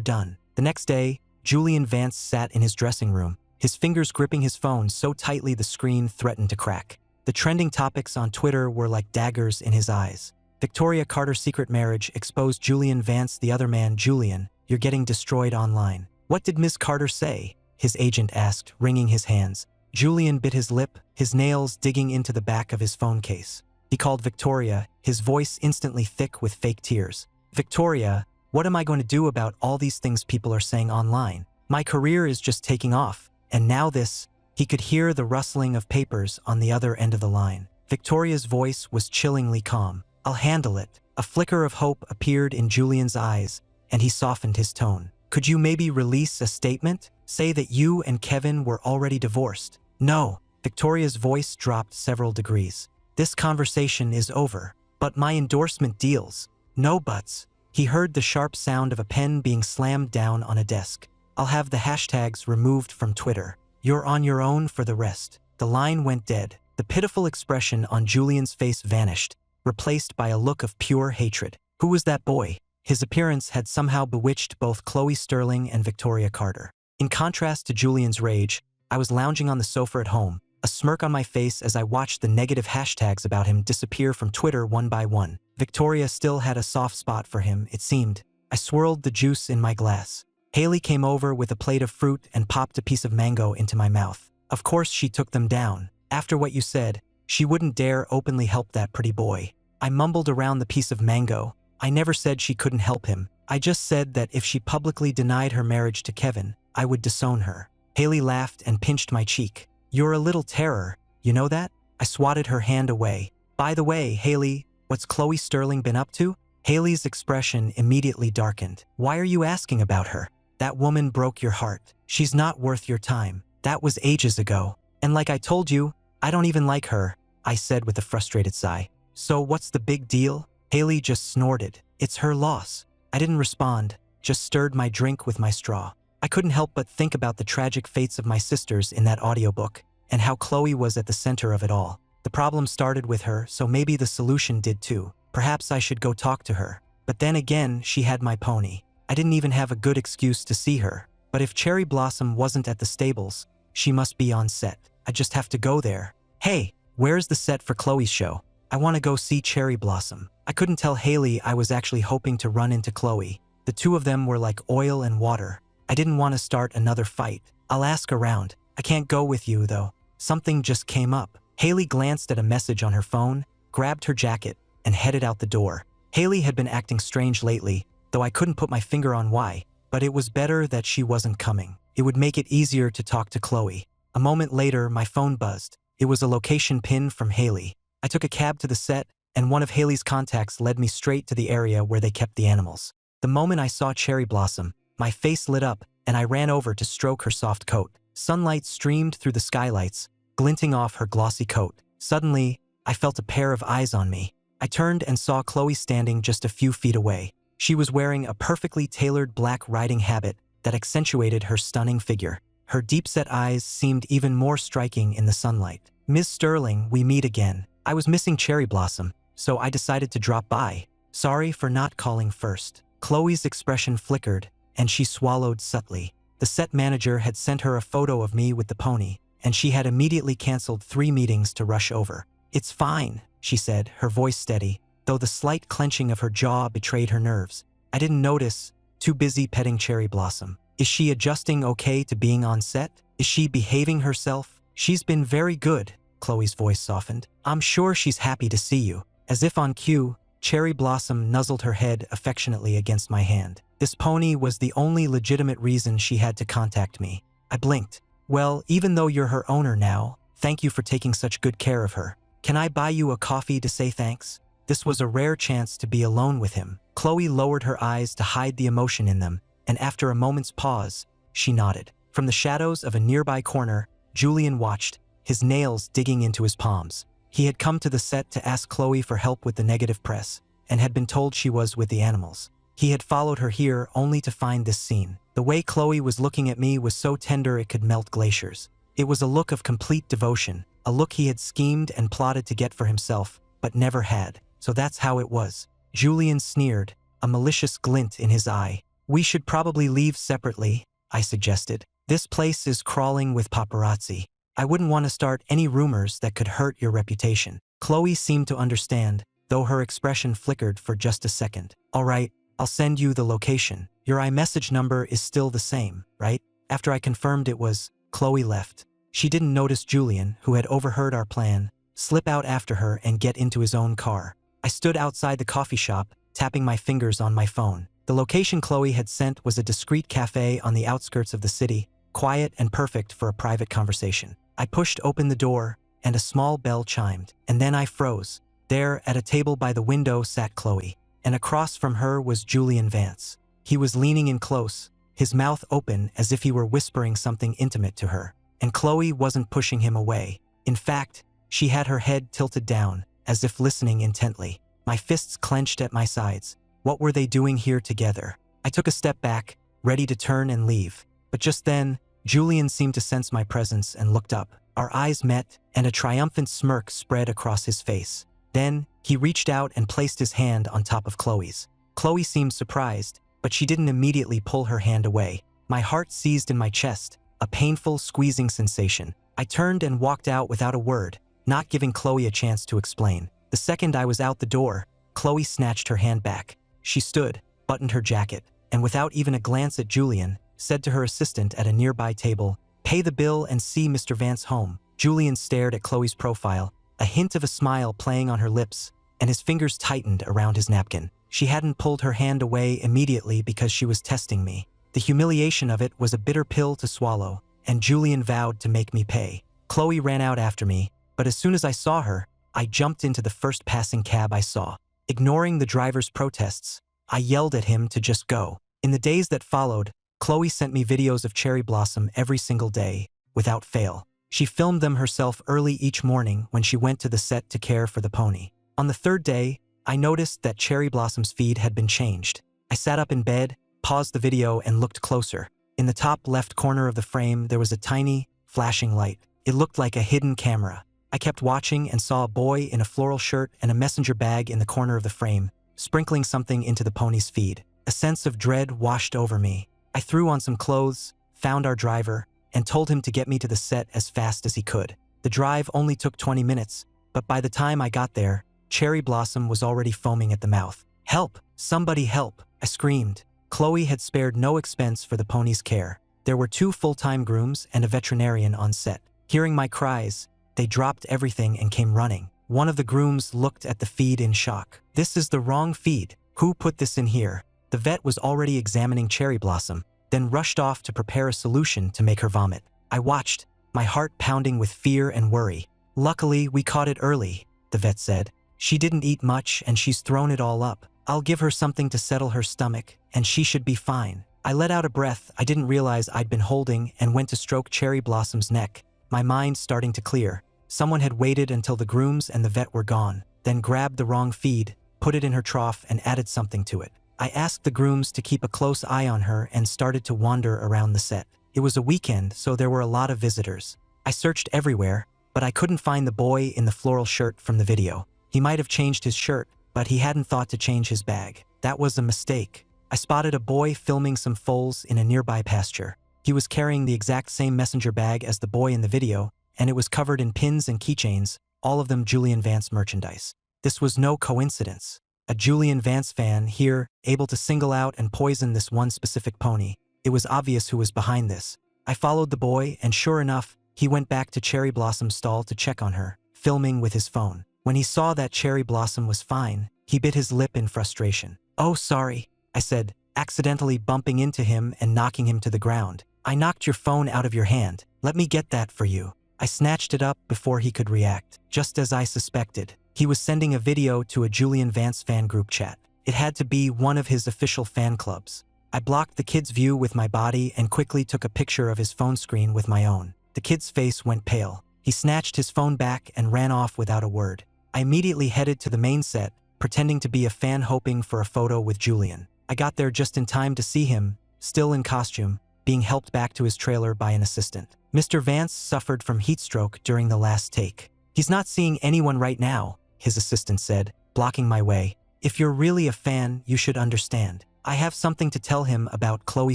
done. The next day, Julian Vance sat in his dressing room, his fingers gripping his phone so tightly the screen threatened to crack. The trending topics on Twitter were like daggers in his eyes. Victoria Carter's secret marriage exposed Julian Vance, the other man, Julian. You're getting destroyed online. What did Ms. Carter say? His agent asked, wringing his hands. Julian bit his lip, his nails digging into the back of his phone case. He called Victoria, his voice instantly thick with fake tears. Victoria, what am I going to do about all these things people are saying online? My career is just taking off, and now this. He could hear the rustling of papers on the other end of the line. Victoria's voice was chillingly calm. I'll handle it. A flicker of hope appeared in Julian's eyes, and he softened his tone. Could you maybe release a statement? Say that you and Kevin were already divorced. No. Victoria's voice dropped several degrees. This conversation is over. But my endorsement deals. No buts. He heard the sharp sound of a pen being slammed down on a desk. I'll have the hashtags removed from Twitter. You're on your own for the rest. The line went dead. The pitiful expression on Julian's face vanished, replaced by a look of pure hatred. Who was that boy? His appearance had somehow bewitched both Chloe Sterling and Victoria Carter. In contrast to Julian's rage, I was lounging on the sofa at home, a smirk on my face as I watched the negative hashtags about him disappear from Twitter one by one. Victoria still had a soft spot for him, it seemed. I swirled the juice in my glass. Haley came over with a plate of fruit and popped a piece of mango into my mouth. Of course she took them down. After what you said, she wouldn't dare openly help that pretty boy. I mumbled around the piece of mango. I never said she couldn't help him. I just said that if she publicly denied her marriage to Kevin, I would disown her. Haley laughed and pinched my cheek. You're a little terror, you know that? I swatted her hand away. By the way, Haley, what's Chloe Sterling been up to? Haley's expression immediately darkened. Why are you asking about her? That woman broke your heart. She's not worth your time. That was ages ago. And like I told you, I don't even like her, I said with a frustrated sigh. So what's the big deal? Haley just snorted. It's her loss. I didn't respond, just stirred my drink with my straw. I couldn't help but think about the tragic fates of my sisters in that audiobook, and how Chloe was at the center of it all. The problem started with her, so maybe the solution did too. Perhaps I should go talk to her. But then again, she had my pony. I didn't even have a good excuse to see her. But if Cherry Blossom wasn't at the stables, she must be on set. I just have to go there. Hey, where's the set for Chloe's show? I want to go see Cherry Blossom. I couldn't tell Haley I was actually hoping to run into Chloe. The two of them were like oil and water. I didn't want to start another fight. I'll ask around. I can't go with you, though. Something just came up. Haley glanced at a message on her phone, grabbed her jacket, and headed out the door. Haley had been acting strange lately, though I couldn't put my finger on why. But it was better that she wasn't coming. It would make it easier to talk to Chloe. A moment later, my phone buzzed. It was a location pin from Haley. I took a cab to the set, and one of Haley's contacts led me straight to the area where they kept the animals. The moment I saw Cherry Blossom, my face lit up, and I ran over to stroke her soft coat. Sunlight streamed through the skylights, glinting off her glossy coat. Suddenly, I felt a pair of eyes on me. I turned and saw Chloe standing just a few feet away. She was wearing a perfectly tailored black riding habit that accentuated her stunning figure. Her deep-set eyes seemed even more striking in the sunlight. Ms. Sterling, we meet again. I was missing Cherry Blossom, so I decided to drop by. Sorry for not calling first. Chloe's expression flickered, and she swallowed subtly. The set manager had sent her a photo of me with the pony, and she had immediately canceled 3 meetings to rush over. It's fine, she said, her voice steady, though the slight clenching of her jaw betrayed her nerves. I didn't notice, too busy petting Cherry Blossom. Is she adjusting okay to being on set? Is she behaving herself? She's been very good, Chloe's voice softened. I'm sure she's happy to see you. As if on cue, Cherry Blossom nuzzled her head affectionately against my hand. This pony was the only legitimate reason she had to contact me. I blinked. Well, even though you're her owner now, thank you for taking such good care of her. Can I buy you a coffee to say thanks? This was a rare chance to be alone with him. Chloe lowered her eyes to hide the emotion in them, and after a moment's pause, she nodded. From the shadows of a nearby corner, Julian watched, his nails digging into his palms. He had come to the set to ask Chloe for help with the negative press, and had been told she was with the animals. He had followed her here only to find this scene. The way Chloe was looking at me was so tender it could melt glaciers. It was a look of complete devotion, a look he had schemed and plotted to get for himself, but never had. So that's how it was. Julian sneered, a malicious glint in his eye. We should probably leave separately, I suggested. This place is crawling with paparazzi. I wouldn't want to start any rumors that could hurt your reputation. Chloe seemed to understand, though her expression flickered for just a second. All right, I'll send you the location. Your iMessage number is still the same, right? After I confirmed it was, Chloe left. She didn't notice Julian, who had overheard our plan, slip out after her and get into his own car. I stood outside the coffee shop, tapping my fingers on my phone. The location Chloe had sent was a discreet cafe on the outskirts of the city, quiet and perfect for a private conversation. I pushed open the door, and a small bell chimed, and then I froze. There, at a table by the window, sat Chloe, and across from her was Julian Vance. He was leaning in close, his mouth open as if he were whispering something intimate to her. And Chloe wasn't pushing him away. In fact, she had her head tilted down, as if listening intently. My fists clenched at my sides. What were they doing here together? I took a step back, ready to turn and leave. But just then, Julian seemed to sense my presence and looked up. Our eyes met, and a triumphant smirk spread across his face. Then, he reached out and placed his hand on top of Chloe's. Chloe seemed surprised, but she didn't immediately pull her hand away. My heart seized in my chest, a painful, squeezing sensation. I turned and walked out without a word, not giving Chloe a chance to explain. The second I was out the door, Chloe snatched her hand back. She stood, buttoned her jacket, and without even a glance at Julian, said to her assistant at a nearby table, "Pay the bill and see Mr. Vance home." Julian stared at Chloe's profile, a hint of a smile playing on her lips, and his fingers tightened around his napkin. She hadn't pulled her hand away immediately because she was testing me. The humiliation of it was a bitter pill to swallow, and Julian vowed to make me pay. Chloe ran out after me, but as soon as I saw her, I jumped into the first passing cab I saw. Ignoring the driver's protests, I yelled at him to just go. In the days that followed, Chloe sent me videos of Cherry Blossom every single day, without fail. She filmed them herself early each morning when she went to the set to care for the pony. On the third day, I noticed that Cherry Blossom's feed had been changed. I sat up in bed, paused the video, and looked closer. In the top left corner of the frame, there was a tiny, flashing light. It looked like a hidden camera. I kept watching and saw a boy in a floral shirt and a messenger bag in the corner of the frame, sprinkling something into the pony's feed. A sense of dread washed over me. I threw on some clothes, found our driver, and told him to get me to the set as fast as he could. The drive only took 20 minutes, but by the time I got there, Cherry Blossom was already foaming at the mouth. "Help! Somebody help!" I screamed. Chloe had spared no expense for the pony's care. There were 2 full-time grooms and a veterinarian on set. Hearing my cries, they dropped everything and came running. One of the grooms looked at the feed in shock. "This is the wrong feed. Who put this in here?" The vet was already examining Cherry Blossom, then rushed off to prepare a solution to make her vomit. I watched, my heart pounding with fear and worry. "Luckily, we caught it early," the vet said. "She didn't eat much and she's thrown it all up. I'll give her something to settle her stomach, and she should be fine." I let out a breath I didn't realize I'd been holding and went to stroke Cherry Blossom's neck, my mind starting to clear. Someone had waited until the grooms and the vet were gone, then grabbed the wrong feed, put it in her trough, and added something to it. I asked the grooms to keep a close eye on her and started to wander around the set. It was a weekend, so there were a lot of visitors. I searched everywhere, but I couldn't find the boy in the floral shirt from the video. He might have changed his shirt, but he hadn't thought to change his bag. That was a mistake. I spotted a boy filming some foals in a nearby pasture. He was carrying the exact same messenger bag as the boy in the video, and it was covered in pins and keychains, all of them Julian Vance merchandise. This was no coincidence. A Julian Vance fan here, able to single out and poison this one specific pony. It was obvious who was behind this. I followed the boy, and sure enough, he went back to Cherry Blossom's stall to check on her, filming with his phone. When he saw that Cherry Blossom was fine, he bit his lip in frustration. "Oh, sorry," I said, accidentally bumping into him and knocking him to the ground. "I knocked your phone out of your hand. Let me get that for you." I snatched it up before he could react. Just as I suspected, he was sending a video to a Julian Vance fan group chat. It had to be one of his official fan clubs. I blocked the kid's view with my body and quickly took a picture of his phone screen with my own. The kid's face went pale. He snatched his phone back and ran off without a word. I immediately headed to the main set, pretending to be a fan hoping for a photo with Julian. I got there just in time to see him, still in costume, being helped back to his trailer by an assistant. Mr. Vance suffered from heat stroke during the last take. "He's not seeing anyone right now," his assistant said, blocking my way. "If you're really a fan, you should understand. I have something to tell him about Chloe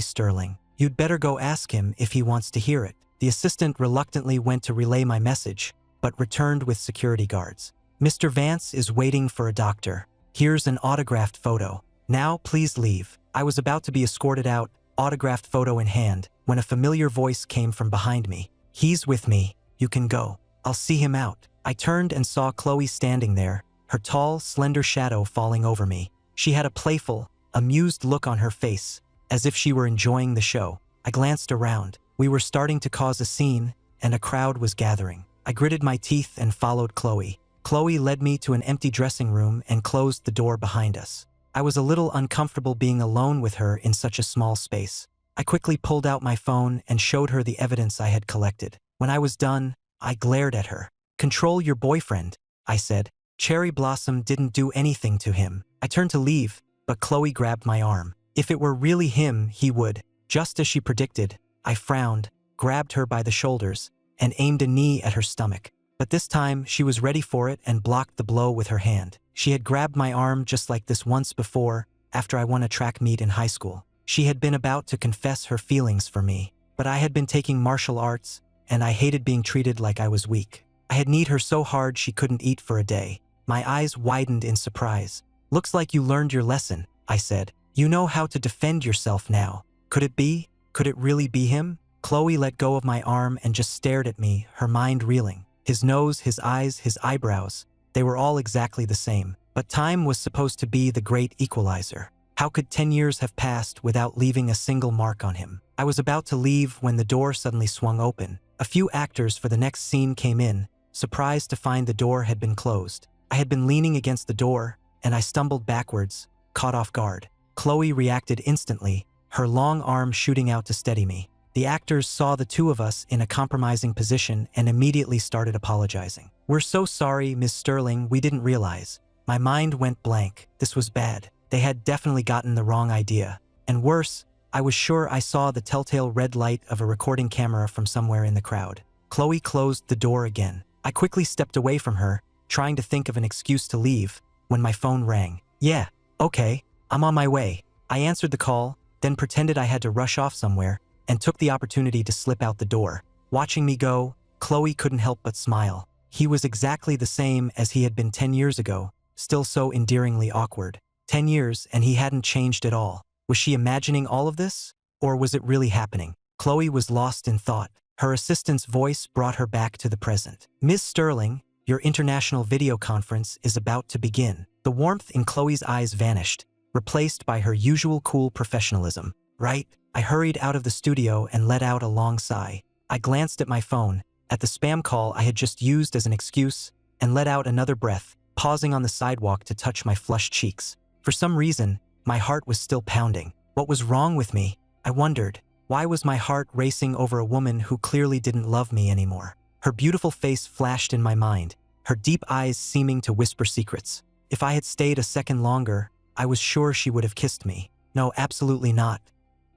Sterling. You'd better go ask him if he wants to hear it." The assistant reluctantly went to relay my message, but returned with security guards. "Mr. Vance is waiting for a doctor. Here's an autographed photo. Now please leave." I was about to be escorted out, autographed photo in hand, when a familiar voice came from behind me. "He's with me. You can go. I'll see him out." I turned and saw Chloe standing there, her tall, slender shadow falling over me. She had a playful, amused look on her face, as if she were enjoying the show. I glanced around. We were starting to cause a scene, and a crowd was gathering. I gritted my teeth and followed Chloe. Chloe led me to an empty dressing room and closed the door behind us. I was a little uncomfortable being alone with her in such a small space. I quickly pulled out my phone and showed her the evidence I had collected. When I was done, I glared at her. "Control your boyfriend," I said. "Cherry Blossom didn't do anything to him." I turned to leave, but Chloe grabbed my arm. If it were really him, he would. Just as she predicted, I frowned, grabbed her by the shoulders, and aimed a knee at her stomach. But this time, she was ready for it and blocked the blow with her hand. She had grabbed my arm just like this once before, after I won a track meet in high school. She had been about to confess her feelings for me, but I had been taking martial arts, and I hated being treated like I was weak. I had kneed her so hard she couldn't eat for a day. My eyes widened in surprise. "Looks like you learned your lesson," I said. "You know how to defend yourself now." Could it be? Could it really be him? Chloe let go of my arm and just stared at me, her mind reeling. His nose, his eyes, his eyebrows. They were all exactly the same. But time was supposed to be the great equalizer. How could 10 years have passed without leaving a single mark on him? I was about to leave when the door suddenly swung open. A few actors for the next scene came in, surprised to find the door had been closed. I had been leaning against the door, and I stumbled backwards, caught off guard. Chloe reacted instantly, her long arm shooting out to steady me. The actors saw the two of us in a compromising position and immediately started apologizing. "We're so sorry, Miss Sterling, we didn't realize." My mind went blank. This was bad. They had definitely gotten the wrong idea. And worse, I was sure I saw the telltale red light of a recording camera from somewhere in the crowd. Chloe closed the door again. I quickly stepped away from her, trying to think of an excuse to leave, when my phone rang. "Yeah, okay, I'm on my way." I answered the call, then pretended I had to rush off somewhere, and took the opportunity to slip out the door. Watching me go, Chloe couldn't help but smile. He was exactly the same as he had been 10 years ago, still so endearingly awkward. 10 years and he hadn't changed at all. Was she imagining all of this? Or was it really happening? Chloe was lost in thought. Her assistant's voice brought her back to the present. "Ms. Sterling, your international video conference is about to begin." The warmth in Chloe's eyes vanished, replaced by her usual cool professionalism. "Right?" I hurried out of the studio and let out a long sigh. I glanced at my phone, at the spam call I had just used as an excuse, and let out another breath, pausing on the sidewalk to touch my flushed cheeks. For some reason, my heart was still pounding. What was wrong with me? I wondered. Why was my heart racing over a woman who clearly didn't love me anymore? Her beautiful face flashed in my mind, her deep eyes seeming to whisper secrets. If I had stayed a second longer, I was sure she would have kissed me. No, absolutely not.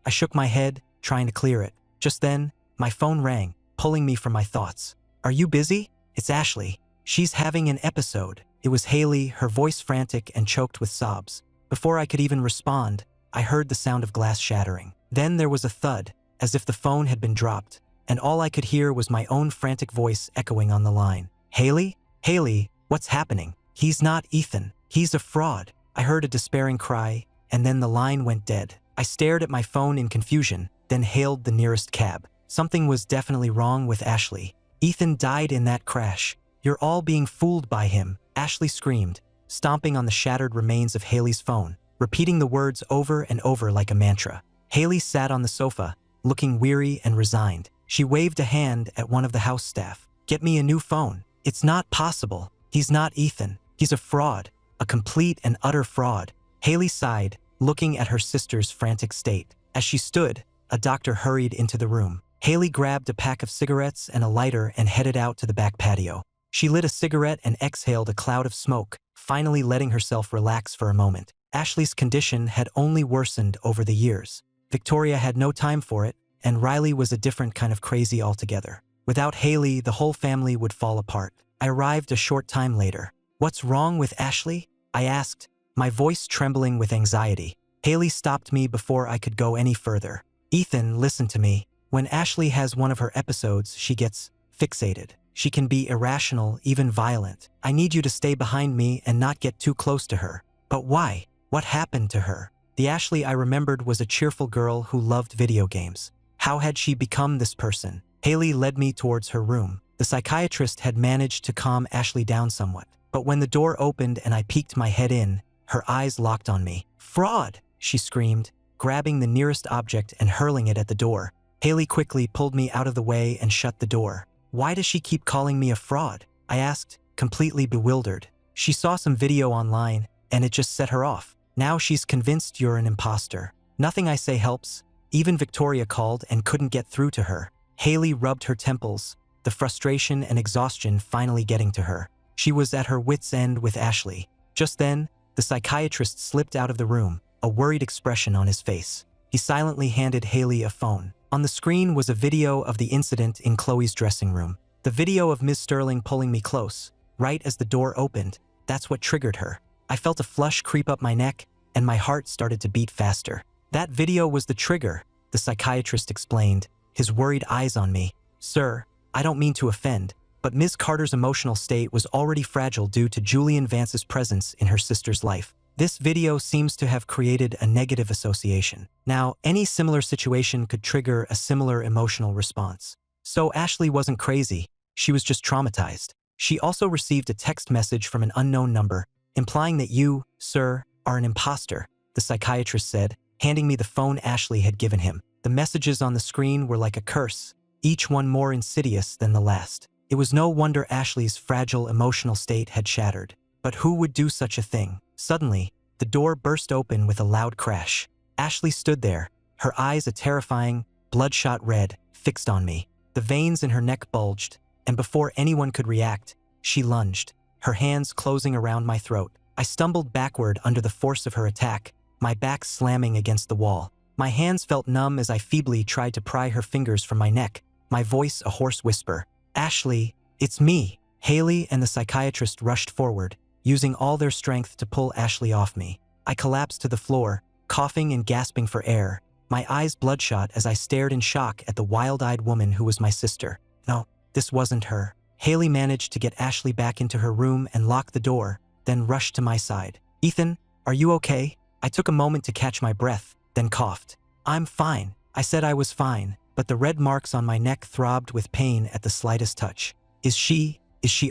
I shook my head, trying to clear it. Just then, my phone rang, pulling me from my thoughts. "Are you busy?" "It's Ashley. She's having an episode." It was Haley, her voice frantic and choked with sobs. Before I could even respond, I heard the sound of glass shattering. Then there was a thud, as if the phone had been dropped, and all I could hear was my own frantic voice echoing on the line. "Haley? Haley, what's happening? He's not Ethan. He's a fraud." I heard a despairing cry, and then the line went dead. I stared at my phone in confusion, then hailed the nearest cab. Something was definitely wrong with Ashley. "Ethan died in that crash. You're all being fooled by him," Ashley screamed, stomping on the shattered remains of Haley's phone, repeating the words over and over like a mantra. Haley sat on the sofa, looking weary and resigned. She waved a hand at one of the house staff. "Get me a new phone." "It's not possible. He's not Ethan. He's a fraud. A complete and utter fraud." Haley sighed, looking at her sister's frantic state. As she stood, a doctor hurried into the room. Haley grabbed a pack of cigarettes and a lighter and headed out to the back patio. She lit a cigarette and exhaled a cloud of smoke, finally letting herself relax for a moment. Ashley's condition had only worsened over the years. Victoria had no time for it, and Riley was a different kind of crazy altogether. Without Haley, the whole family would fall apart. I arrived a short time later. "What's wrong with Ashley?" I asked, my voice trembling with anxiety. Haley stopped me before I could go any further. "Ethan, listen to me. When Ashley has one of her episodes, she gets fixated. She can be irrational, even violent. I need you to stay behind me and not get too close to her." "But why? What happened to her?" The Ashley I remembered was a cheerful girl who loved video games. How had she become this person? Haley led me towards her room. The psychiatrist had managed to calm Ashley down somewhat. But when the door opened and I peeked my head in, her eyes locked on me. "Fraud!" she screamed, grabbing the nearest object and hurling it at the door. Haley quickly pulled me out of the way and shut the door. "Why does she keep calling me a fraud?" I asked, completely bewildered. "She saw some video online, and it just set her off. Now she's convinced you're an imposter. Nothing I say helps. Even Victoria called and couldn't get through to her." Haley rubbed her temples, the frustration and exhaustion finally getting to her. She was at her wits' end with Ashley. Just then, The psychiatrist slipped out of the room, a worried expression on his face. He silently handed Haley a phone. On the screen was a video of the incident in Chloe's dressing room. The video of Ms. Sterling pulling me close, right as the door opened. That's what triggered her. I felt a flush creep up my neck, and my heart started to beat faster. That video was the trigger, the psychiatrist explained, his worried eyes on me. Sir, I don't mean to offend, but Ms. Carter's emotional state was already fragile due to Julian Vance's presence in her sister's life. This video seems to have created a negative association. Now, any similar situation could trigger a similar emotional response. So Ashley wasn't crazy, she was just traumatized. She also received a text message from an unknown number, implying that you, sir, are an imposter, the psychiatrist said, handing me the phone Ashley had given him. The messages on the screen were like a curse, each one more insidious than the last. It was no wonder Ashley's fragile emotional state had shattered. But who would do such a thing? Suddenly, the door burst open with a loud crash. Ashley stood there, her eyes a terrifying, bloodshot red, fixed on me. The veins in her neck bulged, and before anyone could react, she lunged, her hands closing around my throat. I stumbled backward under the force of her attack, my back slamming against the wall. My hands felt numb as I feebly tried to pry her fingers from my neck, my voice a hoarse whisper. Ashley, it's me. Haley and the psychiatrist rushed forward, using all their strength to pull Ashley off me. I collapsed to the floor, coughing and gasping for air, my eyes bloodshot as I stared in shock at the wild-eyed woman who was my sister. No, this wasn't her. Haley managed to get Ashley back into her room and lock the door, then rushed to my side. Ethan, are you okay? I took a moment to catch my breath, then coughed. I'm fine. I said I was fine, but the red marks on my neck throbbed with pain at the slightest touch. Is she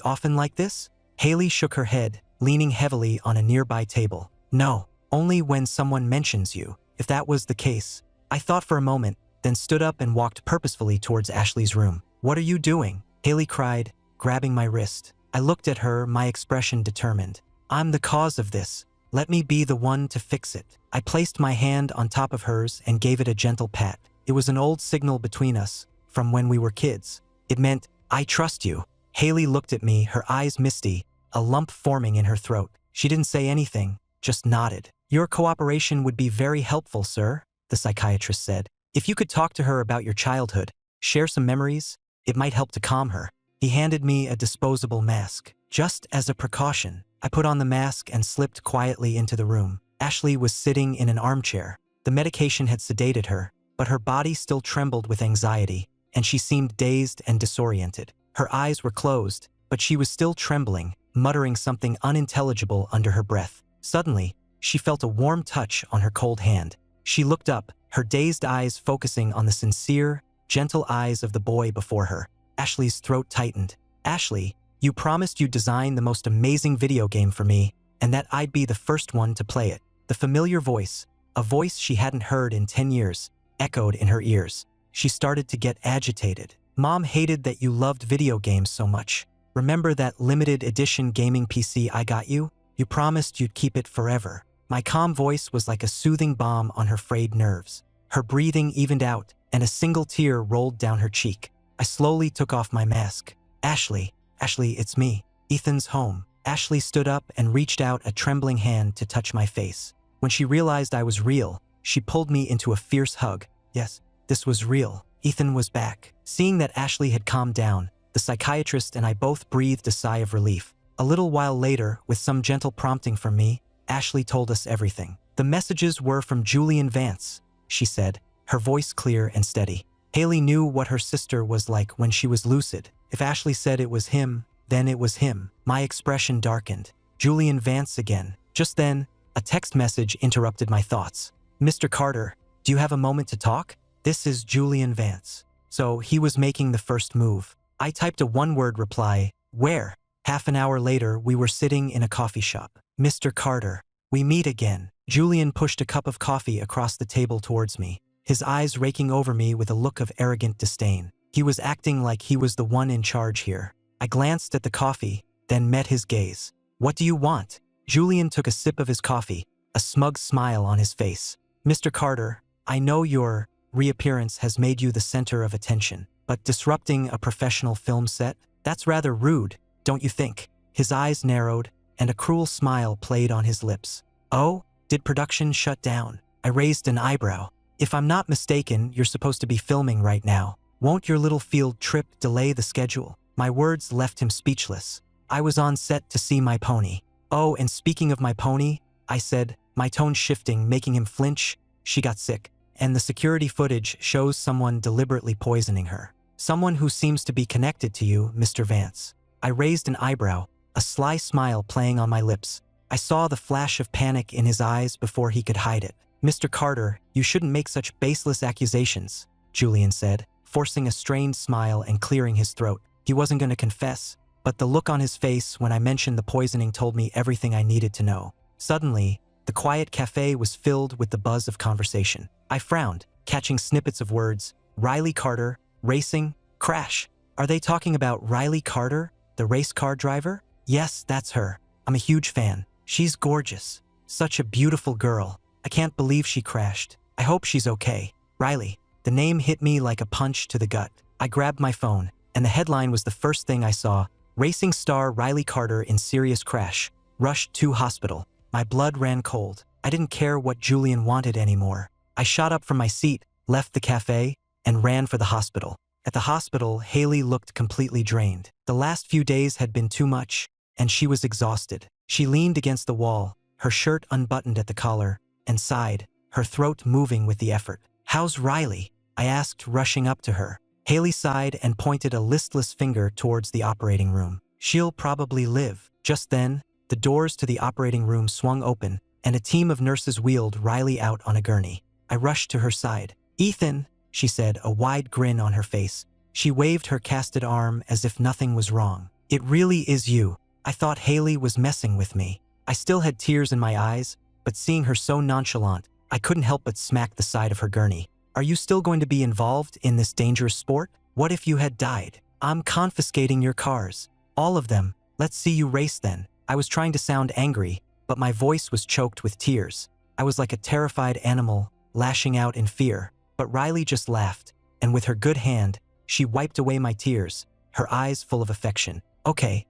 often like this? Haley shook her head, leaning heavily on a nearby table. No, only when someone mentions you. If that was the case. I thought for a moment, then stood up and walked purposefully towards Ashley's room. What are you doing? Haley cried, grabbing my wrist. I looked at her, my expression determined. I'm the cause of this. Let me be the one to fix it. I placed my hand on top of hers and gave it a gentle pat. It was an old signal between us, from when we were kids. It meant, I trust you. Haley looked at me, her eyes misty, a lump forming in her throat. She didn't say anything, just nodded. Your cooperation would be very helpful, sir, the psychiatrist said. If you could talk to her about your childhood, share some memories, it might help to calm her. He handed me a disposable mask. Just as a precaution, I put on the mask and slipped quietly into the room. Ashley was sitting in an armchair. The medication had sedated her, but her body still trembled with anxiety, and she seemed dazed and disoriented. Her eyes were closed, but she was still trembling, muttering something unintelligible under her breath. Suddenly, she felt a warm touch on her cold hand. She looked up, her dazed eyes focusing on the sincere, gentle eyes of the boy before her. Ashley's throat tightened. Ashley, you promised you'd design the most amazing video game for me, and that I'd be the first one to play it. The familiar voice, a voice she hadn't heard in 10 years, echoed in her ears. She started to get agitated. Mom hated that you loved video games so much. Remember that limited edition gaming PC I got you? You promised you'd keep it forever. My calm voice was like a soothing balm on her frayed nerves. Her breathing evened out, and a single tear rolled down her cheek. I slowly took off my mask. Ashley, it's me. Ethan's home. Ashley stood up and reached out a trembling hand to touch my face. When she realized I was real, she pulled me into a fierce hug. Yes, this was real. Ethan was back. Seeing that Ashley had calmed down, the psychiatrist and I both breathed a sigh of relief. A little while later, with some gentle prompting from me, Ashley told us everything. The messages were from Julian Vance, she said, her voice clear and steady. Haley knew what her sister was like when she was lucid. If Ashley said it was him, then it was him. My expression darkened. Julian Vance again. Just then, a text message interrupted my thoughts. Mr. Carter, do you have a moment to talk? This is Julian Vance. So he was making the first move. I typed a one-word reply, where? Half an hour later, we were sitting in a coffee shop. Mr. Carter, we meet again. Julian pushed a cup of coffee across the table towards me, his eyes raking over me with a look of arrogant disdain. He was acting like he was the one in charge here. I glanced at the coffee, then met his gaze. What do you want? Julian took a sip of his coffee, a smug smile on his face. Mr. Carter, I know your reappearance has made you the center of attention, but disrupting a professional film set? That's rather rude, don't you think? His eyes narrowed, and a cruel smile played on his lips. "Oh, did production shut down?" I raised an eyebrow. "If I'm not mistaken, you're supposed to be filming right now. Won't your little field trip delay the schedule?" My words left him speechless. "I was on set to see my pony." "Oh, and speaking of my pony," I said, my tone shifting, making him flinch, "she got sick. And the security footage shows someone deliberately poisoning her. Someone who seems to be connected to you, Mr. Vance." I raised an eyebrow, a sly smile playing on my lips. I saw the flash of panic in his eyes before he could hide it. "Mr. Carter, you shouldn't make such baseless accusations," Julian said, forcing a strained smile and clearing his throat. He wasn't going to confess, but the look on his face when I mentioned the poisoning told me everything I needed to know. Suddenly, the quiet cafe was filled with the buzz of conversation. I frowned, catching snippets of words. "Riley Carter, racing, crash. Are they talking about Riley Carter, the race car driver?" "Yes, that's her. I'm a huge fan. She's gorgeous. Such a beautiful girl. I can't believe she crashed. I hope she's okay." Riley. The name hit me like a punch to the gut. I grabbed my phone, and the headline was the first thing I saw. "Racing star Riley Carter in serious crash. Rushed to hospital." My blood ran cold. I didn't care what Julian wanted anymore. I shot up from my seat, left the cafe, and ran for the hospital. At the hospital, Haley looked completely drained. The last few days had been too much, and she was exhausted. She leaned against the wall, her shirt unbuttoned at the collar, and sighed, her throat moving with the effort. "How's Riley?" I asked, rushing up to her. Haley sighed and pointed a listless finger towards the operating room. "She'll probably live." Just then, the doors to the operating room swung open, and a team of nurses wheeled Riley out on a gurney. I rushed to her side. "Ethan," she said, a wide grin on her face. She waved her casted arm as if nothing was wrong. "It really is you." I thought Haley was messing with me. I still had tears in my eyes, but seeing her so nonchalant, I couldn't help but smack the side of her gurney. "Are you still going to be involved in this dangerous sport? What if you had died? I'm confiscating your cars. All of them. Let's see you race then." I was trying to sound angry, but my voice was choked with tears. I was like a terrified animal, lashing out in fear. But Riley just laughed, and with her good hand, she wiped away my tears, her eyes full of affection. Okay,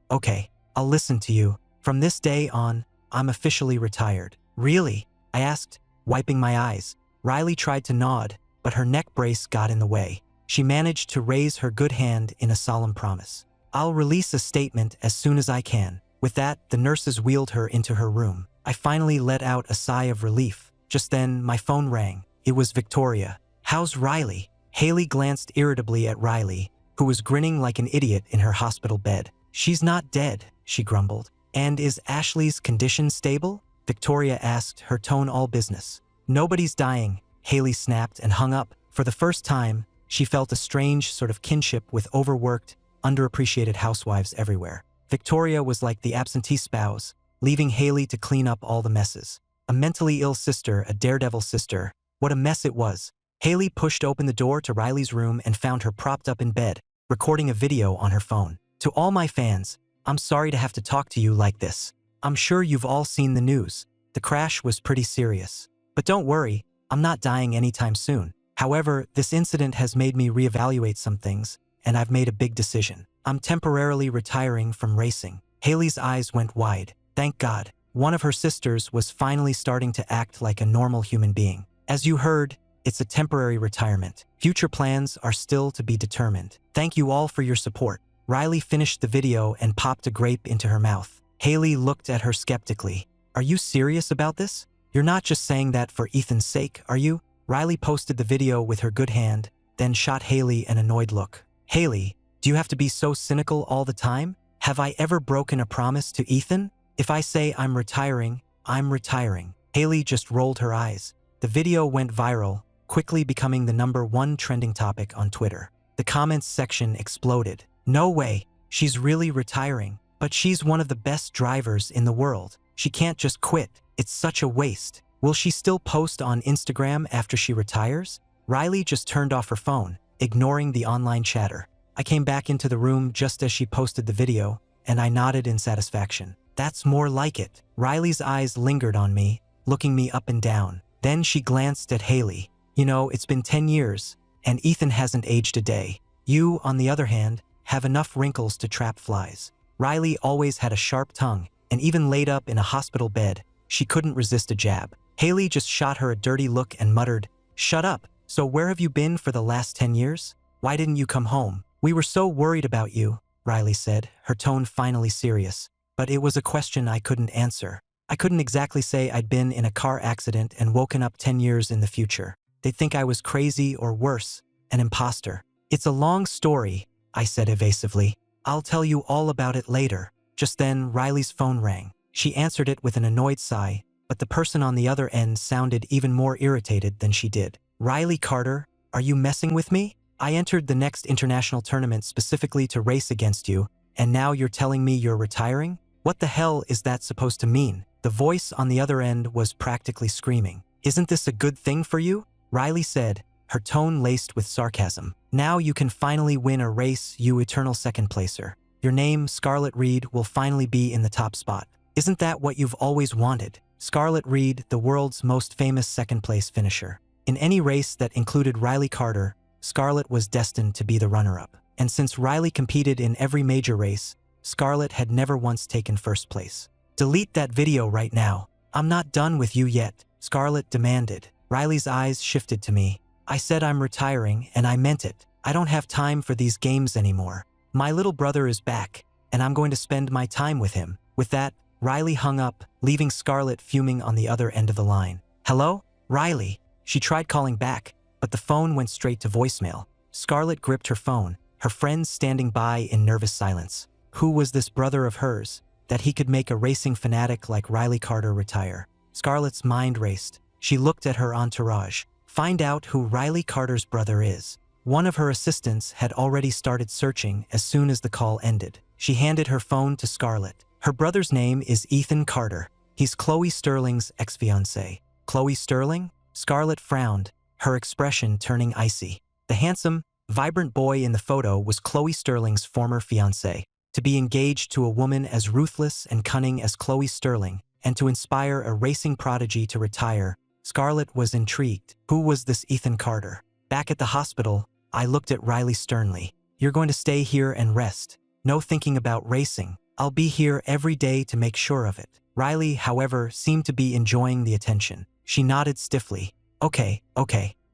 I'll listen to you. From this day on, I'm officially retired." "Really?" I asked, wiping my eyes. Riley tried to nod, but her neck brace got in the way. She managed to raise her good hand in a solemn promise. "I'll release a statement as soon as I can." With that, the nurses wheeled her into her room. I finally let out a sigh of relief. Just then, my phone rang. It was Victoria. "How's Riley?" Haley glanced irritably at Riley, who was grinning like an idiot in her hospital bed. "She's not dead," she grumbled. "And is Ashley's condition stable?" Victoria asked, her tone all business. "Nobody's dying," Haley snapped and hung up. For the first time, she felt a strange sort of kinship with overworked, underappreciated housewives everywhere. Victoria was like the absentee spouse, leaving Haley to clean up all the messes. A mentally ill sister, a daredevil sister. What a mess it was. Haley pushed open the door to Riley's room and found her propped up in bed, recording a video on her phone. "To all my fans, I'm sorry to have to talk to you like this. I'm sure you've all seen the news. The crash was pretty serious. But don't worry, I'm not dying anytime soon. However, this incident has made me reevaluate some things, and I've made a big decision. I'm temporarily retiring from racing." Haley's eyes went wide. Thank God. One of her sisters was finally starting to act like a normal human being. "As you heard, it's a temporary retirement. Future plans are still to be determined. Thank you all for your support." Riley finished the video and popped a grape into her mouth. Haley looked at her skeptically. "Are you serious about this? You're not just saying that for Ethan's sake, are you?" Riley posted the video with her good hand, then shot Haley an annoyed look. "Haley, do you have to be so cynical all the time? Have I ever broken a promise to Ethan? If I say I'm retiring, I'm retiring." Haley just rolled her eyes. The video went viral, quickly becoming the #1 trending topic on Twitter. The comments section exploded. "No way, she's really retiring. But she's one of the best drivers in the world. She can't just quit. It's such a waste. Will she still post on Instagram after she retires?" Riley just turned off her phone, ignoring the online chatter. I came back into the room just as she posted the video, and I nodded in satisfaction. "That's more like it." Riley's eyes lingered on me, looking me up and down. Then she glanced at Haley. "You know, it's been 10 years, and Ethan hasn't aged a day. You, on the other hand, have enough wrinkles to trap flies." Riley always had a sharp tongue, and even laid up in a hospital bed, she couldn't resist a jab. Haley just shot her a dirty look and muttered, "Shut up. So where have you been for the last 10 years? Why didn't you come home? We were so worried about you," Riley said, her tone finally serious. But it was a question I couldn't answer. I couldn't exactly say I'd been in a car accident and woken up 10 years in the future. They'd think I was crazy or worse, an imposter. "It's a long story," I said evasively. "I'll tell you all about it later." Just then, Riley's phone rang. She answered it with an annoyed sigh, but the person on the other end sounded even more irritated than she did. "Riley Carter, are you messing with me? I entered the next international tournament specifically to race against you, and now you're telling me you're retiring? What the hell is that supposed to mean?" The voice on the other end was practically screaming. "Isn't this a good thing for you?" Riley said, her tone laced with sarcasm. "Now you can finally win a race, you eternal second placer. Your name, Scarlet Reed, will finally be in the top spot. Isn't that what you've always wanted?" Scarlet Reed, the world's most famous second-place finisher. In any race that included Riley Carter, Scarlet was destined to be the runner-up. And since Riley competed in every major race, Scarlet had never once taken first place. "Delete that video right now. I'm not done with you yet," Scarlet demanded. Riley's eyes shifted to me. "I said I'm retiring, and I meant it. I don't have time for these games anymore. My little brother is back, and I'm going to spend my time with him." With that, Riley hung up, leaving Scarlet fuming on the other end of the line. "Hello? Riley?" She tried calling back, but the phone went straight to voicemail. Scarlet gripped her phone, her friends standing by in nervous silence. Who was this brother of hers, that he could make a racing fanatic like Riley Carter retire? Scarlet's mind raced. She looked at her entourage. Find out who Riley Carter's brother is. One of her assistants had already started searching as soon as the call ended. She handed her phone to Scarlet. "Her brother's name is Ethan Carter. He's Chloe Sterling's ex-fiancé." "Chloe Sterling?" Scarlet frowned, her expression turning icy. The handsome, vibrant boy in the photo was Chloe Sterling's former fiancé. To be engaged to a woman as ruthless and cunning as Chloe Sterling, and to inspire a racing prodigy to retire, Scarlet was intrigued. Who was this Ethan Carter? Back at the hospital, I looked at Riley sternly. "You're going to stay here and rest. No thinking about racing. I'll be here every day to make sure of it." Riley, however, seemed to be enjoying the attention. She nodded stiffly. Okay,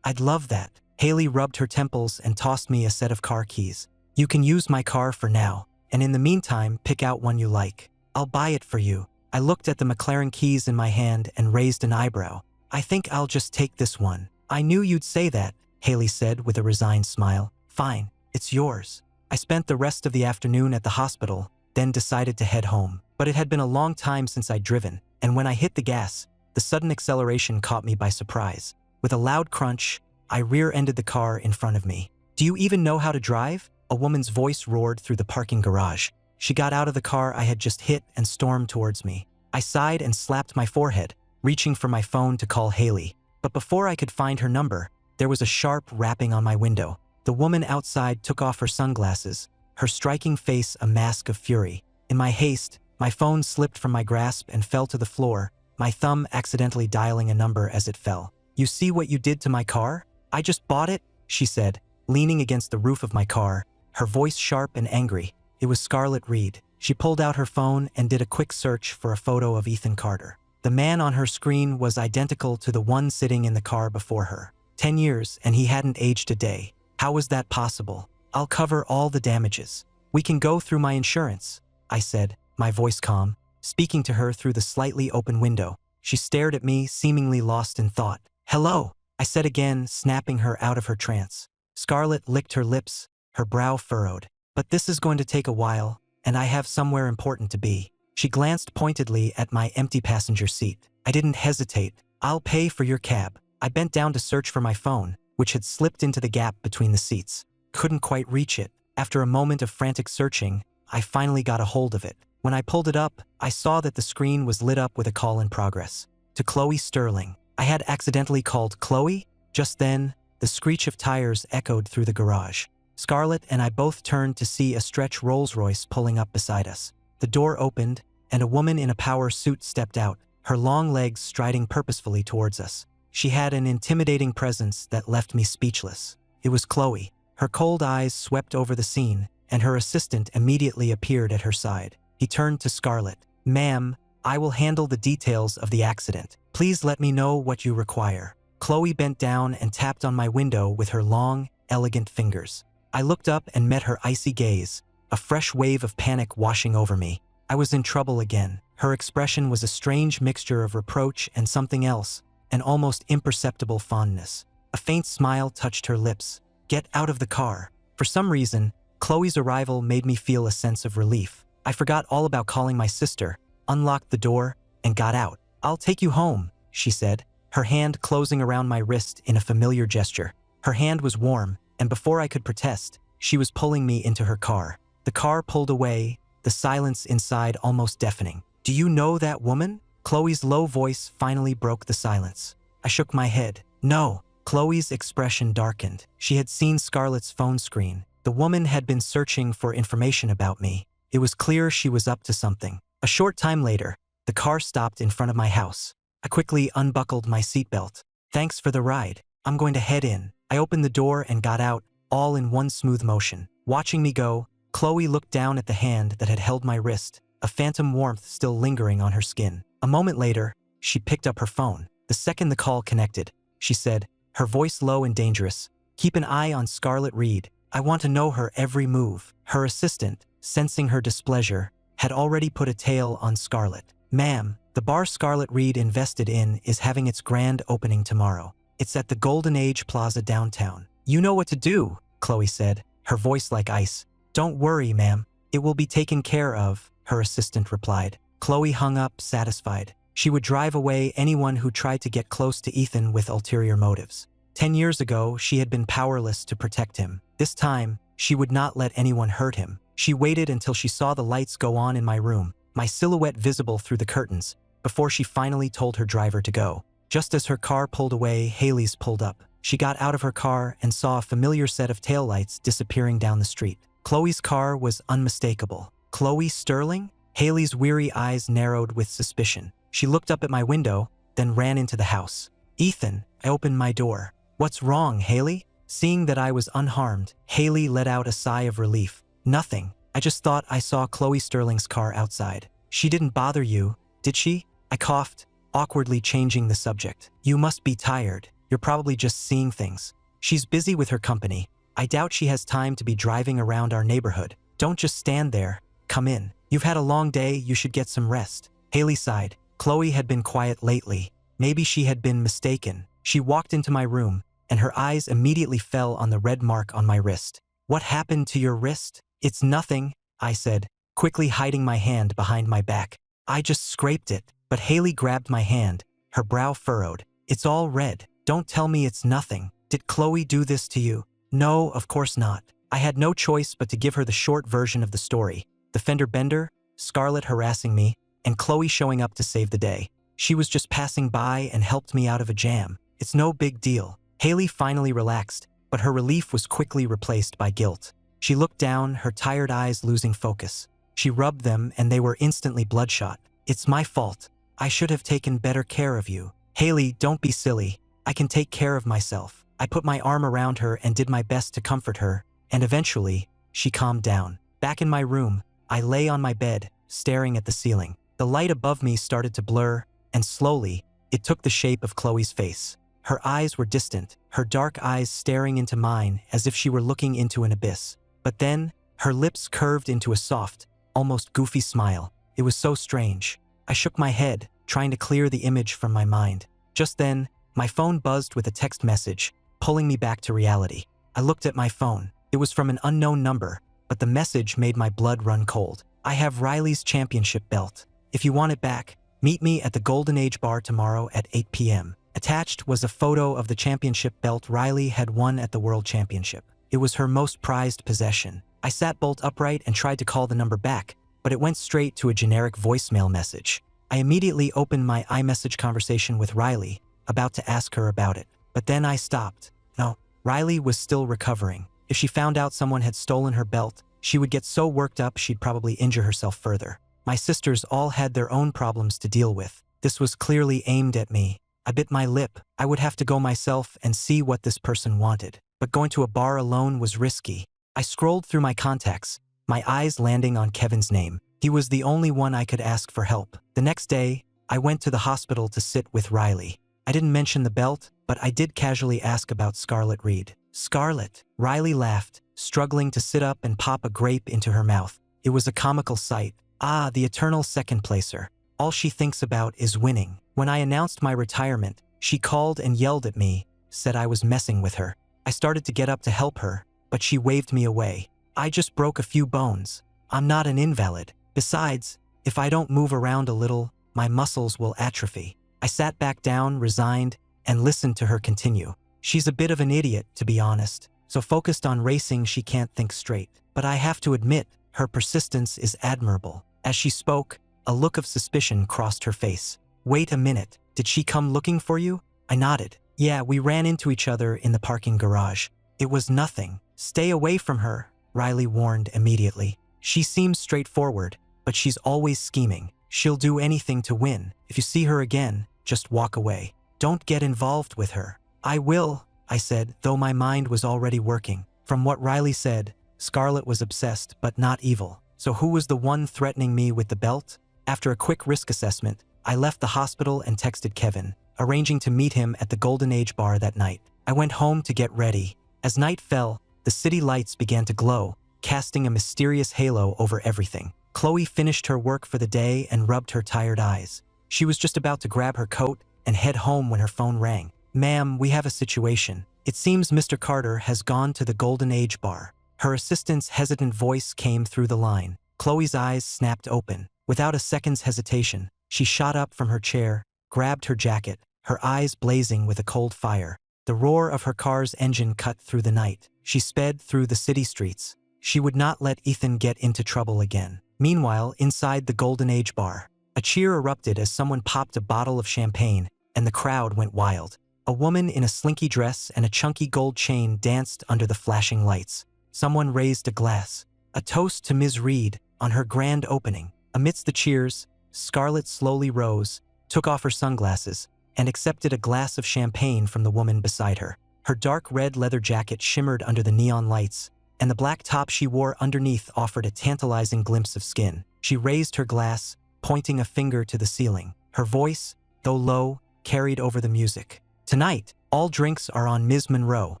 I'd love that." Haley rubbed her temples and tossed me a set of car keys. "You can use my car for now, and in the meantime, pick out one you like. I'll buy it for you." I looked at the McLaren keys in my hand and raised an eyebrow. "I think I'll just take this one." "I knew you'd say that," Haley said with a resigned smile. "Fine, it's yours." I spent the rest of the afternoon at the hospital, then decided to head home. But it had been a long time since I'd driven, and when I hit the gas, the sudden acceleration caught me by surprise. With a loud crunch, I rear-ended the car in front of me. "Do you even know how to drive?" A woman's voice roared through the parking garage. She got out of the car I had just hit and stormed towards me. I sighed and slapped my forehead, reaching for my phone to call Haley. But before I could find her number, there was a sharp rapping on my window. The woman outside took off her sunglasses, her striking face a mask of fury. In my haste, my phone slipped from my grasp and fell to the floor, my thumb accidentally dialing a number as it fell. "You see what you did to my car? I just bought it," she said, leaning against the roof of my car, her voice sharp and angry. It was Scarlet Reed. She pulled out her phone and did a quick search for a photo of Ethan Carter. The man on her screen was identical to the one sitting in the car before her. 10 years, and he hadn't aged a day. How was that possible? "I'll cover all the damages. We can go through my insurance," I said, my voice calm, speaking to her through the slightly open window. She stared at me, seemingly lost in thought. "Hello," I said again, snapping her out of her trance. Scarlet licked her lips, her brow furrowed. "But this is going to take a while, and I have somewhere important to be." She glanced pointedly at my empty passenger seat. I didn't hesitate. "I'll pay for your cab." I bent down to search for my phone, which had slipped into the gap between the seats. Couldn't quite reach it. After a moment of frantic searching, I finally got a hold of it. When I pulled it up, I saw that the screen was lit up with a call in progress. To Chloe Sterling. I had accidentally called Chloe? Just then, the screech of tires echoed through the garage. Scarlet and I both turned to see a stretch Rolls-Royce pulling up beside us. The door opened, and a woman in a power suit stepped out, her long legs striding purposefully towards us. She had an intimidating presence that left me speechless. It was Chloe. Her cold eyes swept over the scene, and her assistant immediately appeared at her side. He turned to Scarlet. "Ma'am, I will handle the details of the accident. Please let me know what you require." Chloe bent down and tapped on my window with her long, elegant fingers. I looked up and met her icy gaze, a fresh wave of panic washing over me. I was in trouble again. Her expression was a strange mixture of reproach and something else, an almost imperceptible fondness. A faint smile touched her lips. "Get out of the car." For some reason, Chloe's arrival made me feel a sense of relief. I forgot all about calling my sister, unlocked the door, and got out. "I'll take you home," she said, her hand closing around my wrist in a familiar gesture. Her hand was warm, and before I could protest, she was pulling me into her car. The car pulled away, the silence inside almost deafening. "Do you know that woman?" Chloe's low voice finally broke the silence. I shook my head. "No." Chloe's expression darkened. She had seen Scarlet's phone screen. The woman had been searching for information about me. It was clear she was up to something. A short time later, the car stopped in front of my house. I quickly unbuckled my seatbelt. "Thanks for the ride. I'm going to head in." I opened the door and got out, all in one smooth motion. Watching me go, Chloe looked down at the hand that had held my wrist, a phantom warmth still lingering on her skin. A moment later, she picked up her phone. The second the call connected, she said, her voice low and dangerous, "Keep an eye on Scarlet Reed. I want to know her every move." Her assistant, sensing her displeasure, had already put a tail on Scarlet. "Ma'am, the bar Scarlet Reed invested in is having its grand opening tomorrow. It's at the Golden Age Plaza downtown." "You know what to do," Chloe said, her voice like ice. "Don't worry, ma'am. It will be taken care of," her assistant replied. Chloe hung up, satisfied. She would drive away anyone who tried to get close to Ethan with ulterior motives. 10 years ago, she had been powerless to protect him. This time, she would not let anyone hurt him. She waited until she saw the lights go on in my room, my silhouette visible through the curtains, before she finally told her driver to go. Just as her car pulled away, Haley's pulled up. She got out of her car and saw a familiar set of taillights disappearing down the street. Chloe's car was unmistakable. "Chloe Sterling?" Haley's weary eyes narrowed with suspicion. She looked up at my window, then ran into the house. "Ethan," I opened my door. "What's wrong, Haley?" Seeing that I was unharmed, Haley let out a sigh of relief. "Nothing. I just thought I saw Chloe Sterling's car outside." "She didn't bother you, did she?" I coughed, awkwardly changing the subject. "You must be tired. You're probably just seeing things. She's busy with her company. I doubt she has time to be driving around our neighborhood. Don't just stand there. Come in. You've had a long day, you should get some rest." Haley sighed. Chloe had been quiet lately. Maybe she had been mistaken. She walked into my room, and her eyes immediately fell on the red mark on my wrist. "What happened to your wrist?" "It's nothing," I said, quickly hiding my hand behind my back. "I just scraped it." But Haley grabbed my hand, her brow furrowed. "It's all red. Don't tell me it's nothing. Did Chloe do this to you?" "No, of course not." I had no choice but to give her the short version of the story. The fender bender, Scarlet harassing me, and Chloe showing up to save the day. "She was just passing by and helped me out of a jam. It's no big deal." Haley finally relaxed, but her relief was quickly replaced by guilt. She looked down, her tired eyes losing focus. She rubbed them and they were instantly bloodshot. "It's my fault. I should have taken better care of you." "Haley, don't be silly. I can take care of myself." I put my arm around her and did my best to comfort her, and eventually, she calmed down. Back in my room, I lay on my bed, staring at the ceiling. The light above me started to blur, and slowly, it took the shape of Chloe's face. Her eyes were distant, her dark eyes staring into mine as if she were looking into an abyss. But then, her lips curved into a soft, almost goofy smile. It was so strange. I shook my head, trying to clear the image from my mind. Just then, my phone buzzed with a text message, pulling me back to reality. I looked at my phone. It was from an unknown number, but the message made my blood run cold. "I have Riley's championship belt. If you want it back, meet me at the Golden Age Bar tomorrow at 8 p.m. Attached was a photo of the championship belt Riley had won at the World Championship. It was her most prized possession. I sat bolt upright and tried to call the number back, but it went straight to a generic voicemail message. I immediately opened my iMessage conversation with Riley, about to ask her about it. But then I stopped. No, Riley was still recovering. If she found out someone had stolen her belt, she would get so worked up she'd probably injure herself further. My sisters all had their own problems to deal with. This was clearly aimed at me. I bit my lip. I would have to go myself and see what this person wanted. But going to a bar alone was risky. I scrolled through my contacts, my eyes landing on Kevin's name. He was the only one I could ask for help. The next day, I went to the hospital to sit with Riley. I didn't mention the belt, but I did casually ask about Scarlet Reed. Scarlet, Riley laughed, struggling to sit up and pop a grape into her mouth. It was a comical sight. Ah, the eternal second placer. All she thinks about is winning. When I announced my retirement, she called and yelled at me, said I was messing with her. I started to get up to help her, but she waved me away. I just broke a few bones. I'm not an invalid. Besides, if I don't move around a little, my muscles will atrophy. I sat back down, resigned, and listened to her continue. She's a bit of an idiot, to be honest, so focused on racing she can't think straight. But I have to admit, her persistence is admirable. As she spoke, a look of suspicion crossed her face. Wait a minute, did she come looking for you? I nodded. Yeah, we ran into each other in the parking garage. It was nothing. Stay away from her, Riley warned immediately. She seems straightforward, but she's always scheming. She'll do anything to win. If you see her again, just walk away. Don't get involved with her. I will, I said, though my mind was already working. From what Riley said, Scarlet was obsessed but not evil. So who was the one threatening me with the belt? After a quick risk assessment, I left the hospital and texted Kevin, arranging to meet him at the Golden Age bar that night. I went home to get ready. As night fell, the city lights began to glow, casting a mysterious halo over everything. Chloe finished her work for the day and rubbed her tired eyes. She was just about to grab her coat and head home when her phone rang. Ma'am, we have a situation. It seems Mr. Carter has gone to the Golden Age bar. Her assistant's hesitant voice came through the line. Chloe's eyes snapped open. Without a second's hesitation, she shot up from her chair, grabbed her jacket, her eyes blazing with a cold fire. The roar of her car's engine cut through the night. She sped through the city streets. She would not let Ethan get into trouble again. Meanwhile, inside the Golden Age bar, a cheer erupted as someone popped a bottle of champagne, and the crowd went wild. A woman in a slinky dress and a chunky gold chain danced under the flashing lights. Someone raised a glass, a toast to Ms. Reed on her grand opening. Amidst the cheers, Scarlet slowly rose, took off her sunglasses, and accepted a glass of champagne from the woman beside her. Her dark red leather jacket shimmered under the neon lights, and the black top she wore underneath offered a tantalizing glimpse of skin. She raised her glass, pointing a finger to the ceiling. Her voice, though low, carried over the music. Tonight, all drinks are on Ms. Monroe.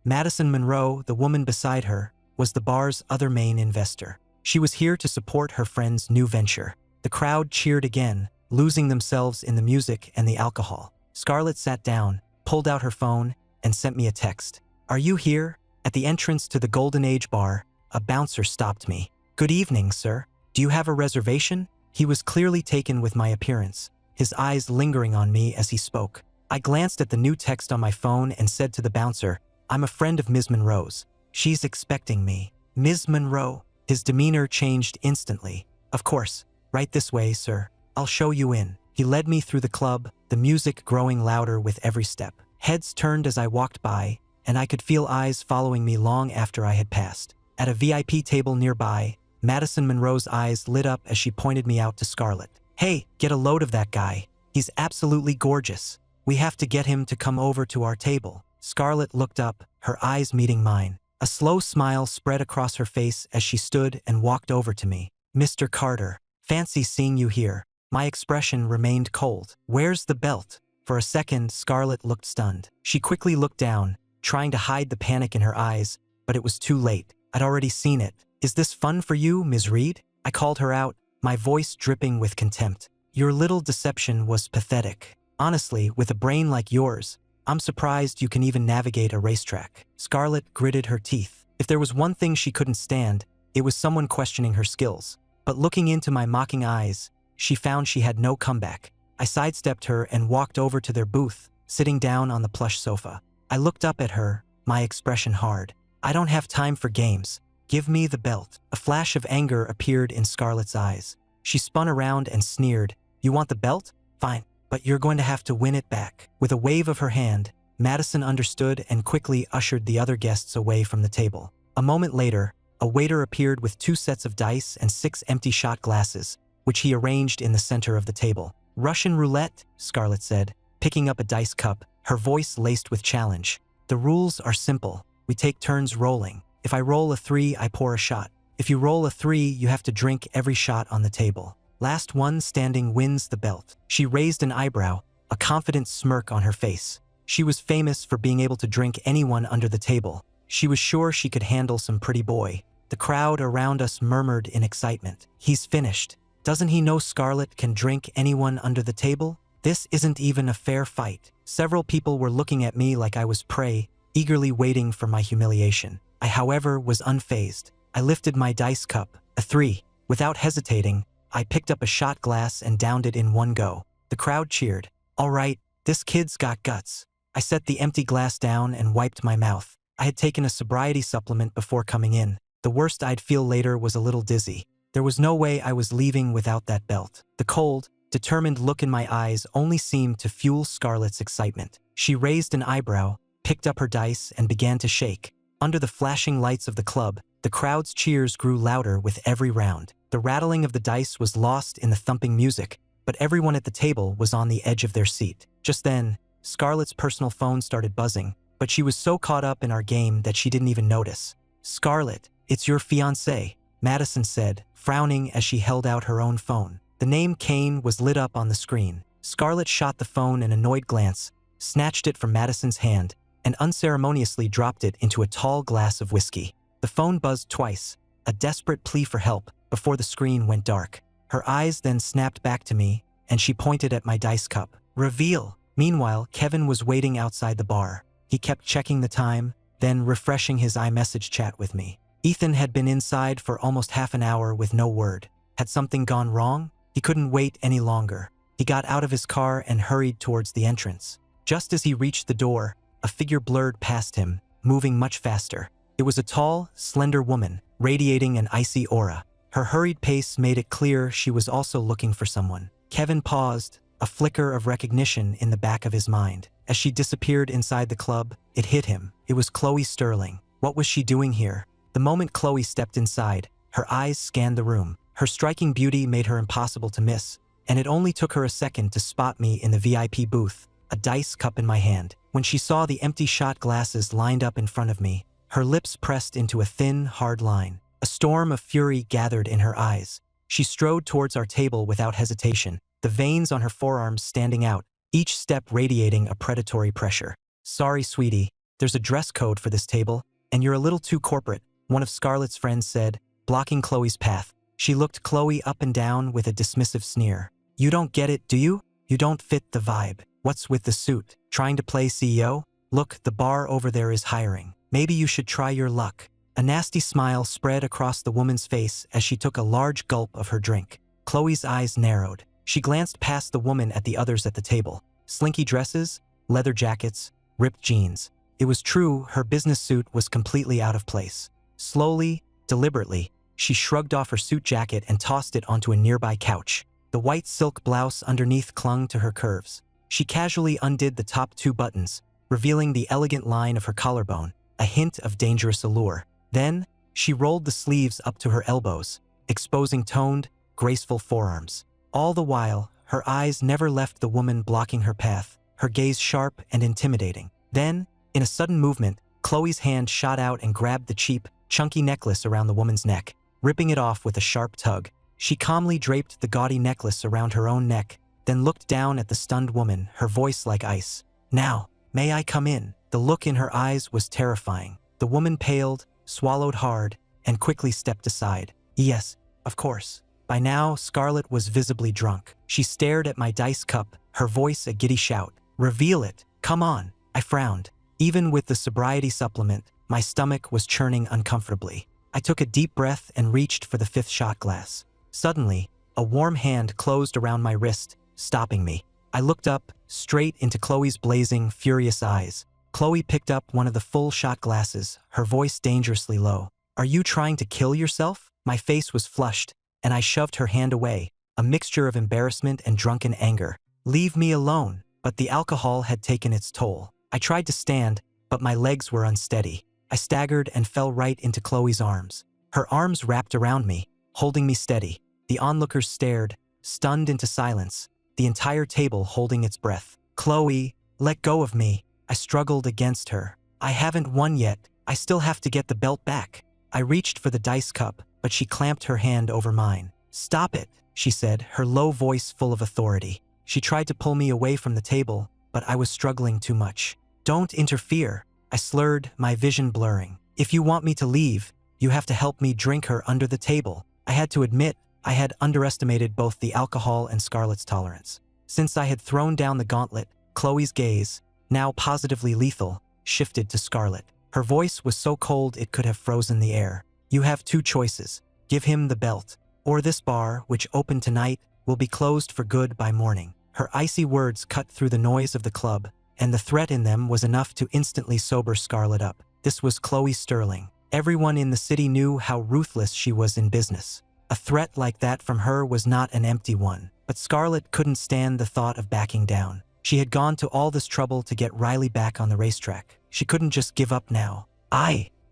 Madison Monroe, the woman beside her, was the bar's other main investor. She was here to support her friend's new venture. The crowd cheered again, losing themselves in the music and the alcohol. Scarlet sat down, pulled out her phone, and sent me a text. Are you here? At the entrance to the Golden Age bar, a bouncer stopped me. Good evening, sir. Do you have a reservation? He was clearly taken with my appearance, his eyes lingering on me as he spoke. I glanced at the new text on my phone and said to the bouncer, I'm a friend of Ms. Monroe's. She's expecting me. Ms. Monroe. His demeanor changed instantly. Of course. Right this way, sir. I'll show you in. He led me through the club, the music growing louder with every step. Heads turned as I walked by, and I could feel eyes following me long after I had passed. At a VIP table nearby, Madison Monroe's eyes lit up as she pointed me out to Scarlet. Hey, get a load of that guy. He's absolutely gorgeous. We have to get him to come over to our table. Scarlet looked up, her eyes meeting mine. A slow smile spread across her face as she stood and walked over to me. Mr. Carter, fancy seeing you here. My expression remained cold. Where's the belt? For a second, Scarlet looked stunned. She quickly looked down, trying to hide the panic in her eyes, but it was too late. I'd already seen it. Is this fun for you, Ms. Reed? I called her out, my voice dripping with contempt. Your little deception was pathetic. Honestly, with a brain like yours, I'm surprised you can even navigate a racetrack. Scarlet gritted her teeth. If there was one thing she couldn't stand, it was someone questioning her skills. But looking into my mocking eyes, she found she had no comeback. I sidestepped her and walked over to their booth, sitting down on the plush sofa. I looked up at her, my expression hard. I don't have time for games. Give me the belt. A flash of anger appeared in Scarlet's eyes. She spun around and sneered. You want the belt? Fine, but you're going to have to win it back. With a wave of her hand, Madison understood and quickly ushered the other guests away from the table. A moment later, a waiter appeared with 2 sets of dice and 6 empty shot glasses, which he arranged in the center of the table. Russian roulette, Scarlet said, picking up a dice cup, her voice laced with challenge. The rules are simple. We take turns rolling. If I roll a 3, I pour a shot. If you roll a 3, you have to drink every shot on the table. Last one standing wins the belt. She raised an eyebrow, a confident smirk on her face. She was famous for being able to drink anyone under the table. She was sure she could handle some pretty boy. The crowd around us murmured in excitement. He's finished. Doesn't he know Scarlet can drink anyone under the table? This isn't even a fair fight. Several people were looking at me like I was prey, eagerly waiting for my humiliation. I, however, was unfazed. I lifted my dice cup, a 3. Without hesitating, I picked up a shot glass and downed it in one go. The crowd cheered. All right, this kid's got guts. I set the empty glass down and wiped my mouth. I had taken a sobriety supplement before coming in. The worst I'd feel later was a little dizzy. There was no way I was leaving without that belt. The cold, determined look in my eyes only seemed to fuel Scarlet's excitement. She raised an eyebrow, picked up her dice, and began to shake. Under the flashing lights of the club, the crowd's cheers grew louder with every round. The rattling of the dice was lost in the thumping music, but everyone at the table was on the edge of their seat. Just then, Scarlet's personal phone started buzzing, but she was so caught up in our game that she didn't even notice. "Scarlet, it's your fiancé," Madison said, frowning as she held out her own phone. The name Kane was lit up on the screen. Scarlet shot the phone an annoyed glance, snatched it from Madison's hand, and unceremoniously dropped it into a tall glass of whiskey. The phone buzzed twice, a desperate plea for help, before the screen went dark. Her eyes then snapped back to me, and she pointed at my dice cup. "Reveal." Meanwhile, Kevin was waiting outside the bar. He kept checking the time, then refreshing his iMessage chat with me. Ethan had been inside for almost half an hour with no word. Had something gone wrong? He couldn't wait any longer. He got out of his car and hurried towards the entrance. Just as he reached the door, a figure blurred past him, moving much faster. It was a tall, slender woman, radiating an icy aura. Her hurried pace made it clear she was also looking for someone. Kevin paused, a flicker of recognition in the back of his mind. As she disappeared inside the club, it hit him. It was Chloe Sterling. What was she doing here? The moment Chloe stepped inside, her eyes scanned the room. Her striking beauty made her impossible to miss, and it only took her a second to spot me in the VIP booth, a dice cup in my hand. When she saw the empty shot glasses lined up in front of me, her lips pressed into a thin, hard line. A storm of fury gathered in her eyes. She strode towards our table without hesitation, the veins on her forearms standing out, each step radiating a predatory pressure. "Sorry, sweetie, there's a dress code for this table, and you're a little too corporate," one of Scarlet's friends said, blocking Chloe's path. She looked Chloe up and down with a dismissive sneer. "You don't get it, do you? You don't fit the vibe. What's with the suit? Trying to play CEO? Look, the bar over there is hiring. Maybe you should try your luck." A nasty smile spread across the woman's face as she took a large gulp of her drink. Chloe's eyes narrowed. She glanced past the woman at the others at the table. Slinky dresses, leather jackets, ripped jeans. It was true, her business suit was completely out of place. Slowly, deliberately, she shrugged off her suit jacket and tossed it onto a nearby couch. The white silk blouse underneath clung to her curves. She casually undid the top 2 buttons, revealing the elegant line of her collarbone, a hint of dangerous allure. Then, she rolled the sleeves up to her elbows, exposing toned, graceful forearms. All the while, her eyes never left the woman blocking her path, her gaze sharp and intimidating. Then, in a sudden movement, Chloe's hand shot out and grabbed the cheap, chunky necklace around the woman's neck, ripping it off with a sharp tug. She calmly draped the gaudy necklace around her own neck, then looked down at the stunned woman, her voice like ice. "Now, may I come in?" The look in her eyes was terrifying. The woman paled, swallowed hard, and quickly stepped aside. "Yes, of course." By now, Scarlet was visibly drunk. She stared at my dice cup, her voice a giddy shout. "Reveal it! Come on!" I frowned. Even with the sobriety supplement, my stomach was churning uncomfortably. I took a deep breath and reached for the 5th shot glass. Suddenly, a warm hand closed around my wrist, stopping me. I looked up, straight into Chloe's blazing, furious eyes. Chloe picked up one of the full shot glasses, her voice dangerously low. "Are you trying to kill yourself?" My face was flushed, and I shoved her hand away, a mixture of embarrassment and drunken anger. "Leave me alone." But the alcohol had taken its toll. I tried to stand, but my legs were unsteady. I staggered and fell right into Chloe's arms. Her arms wrapped around me, holding me steady. The onlookers stared, stunned into silence, the entire table holding its breath. "Chloe, let go of me." I struggled against her. "I haven't won yet. I still have to get the belt back." I reached for the dice cup, but she clamped her hand over mine. "Stop it," she said, her low voice full of authority. She tried to pull me away from the table, but I was struggling too much. "Don't interfere," I slurred, my vision blurring. "If you want me to leave, you have to help me drink her under the table." I had to admit, I had underestimated both the alcohol and Scarlet's tolerance. Since I had thrown down the gauntlet, Chloe's gaze, now positively lethal, shifted to Scarlet. Her voice was so cold it could have frozen the air. "You have two choices. Give him the belt, or this bar, which opened tonight, will be closed for good by morning." Her icy words cut through the noise of the club, and the threat in them was enough to instantly sober Scarlet up. This was Chloe Sterling. Everyone in the city knew how ruthless she was in business. A threat like that from her was not an empty one. But Scarlet couldn't stand the thought of backing down. She had gone to all this trouble to get Riley back on the racetrack. She couldn't just give up now.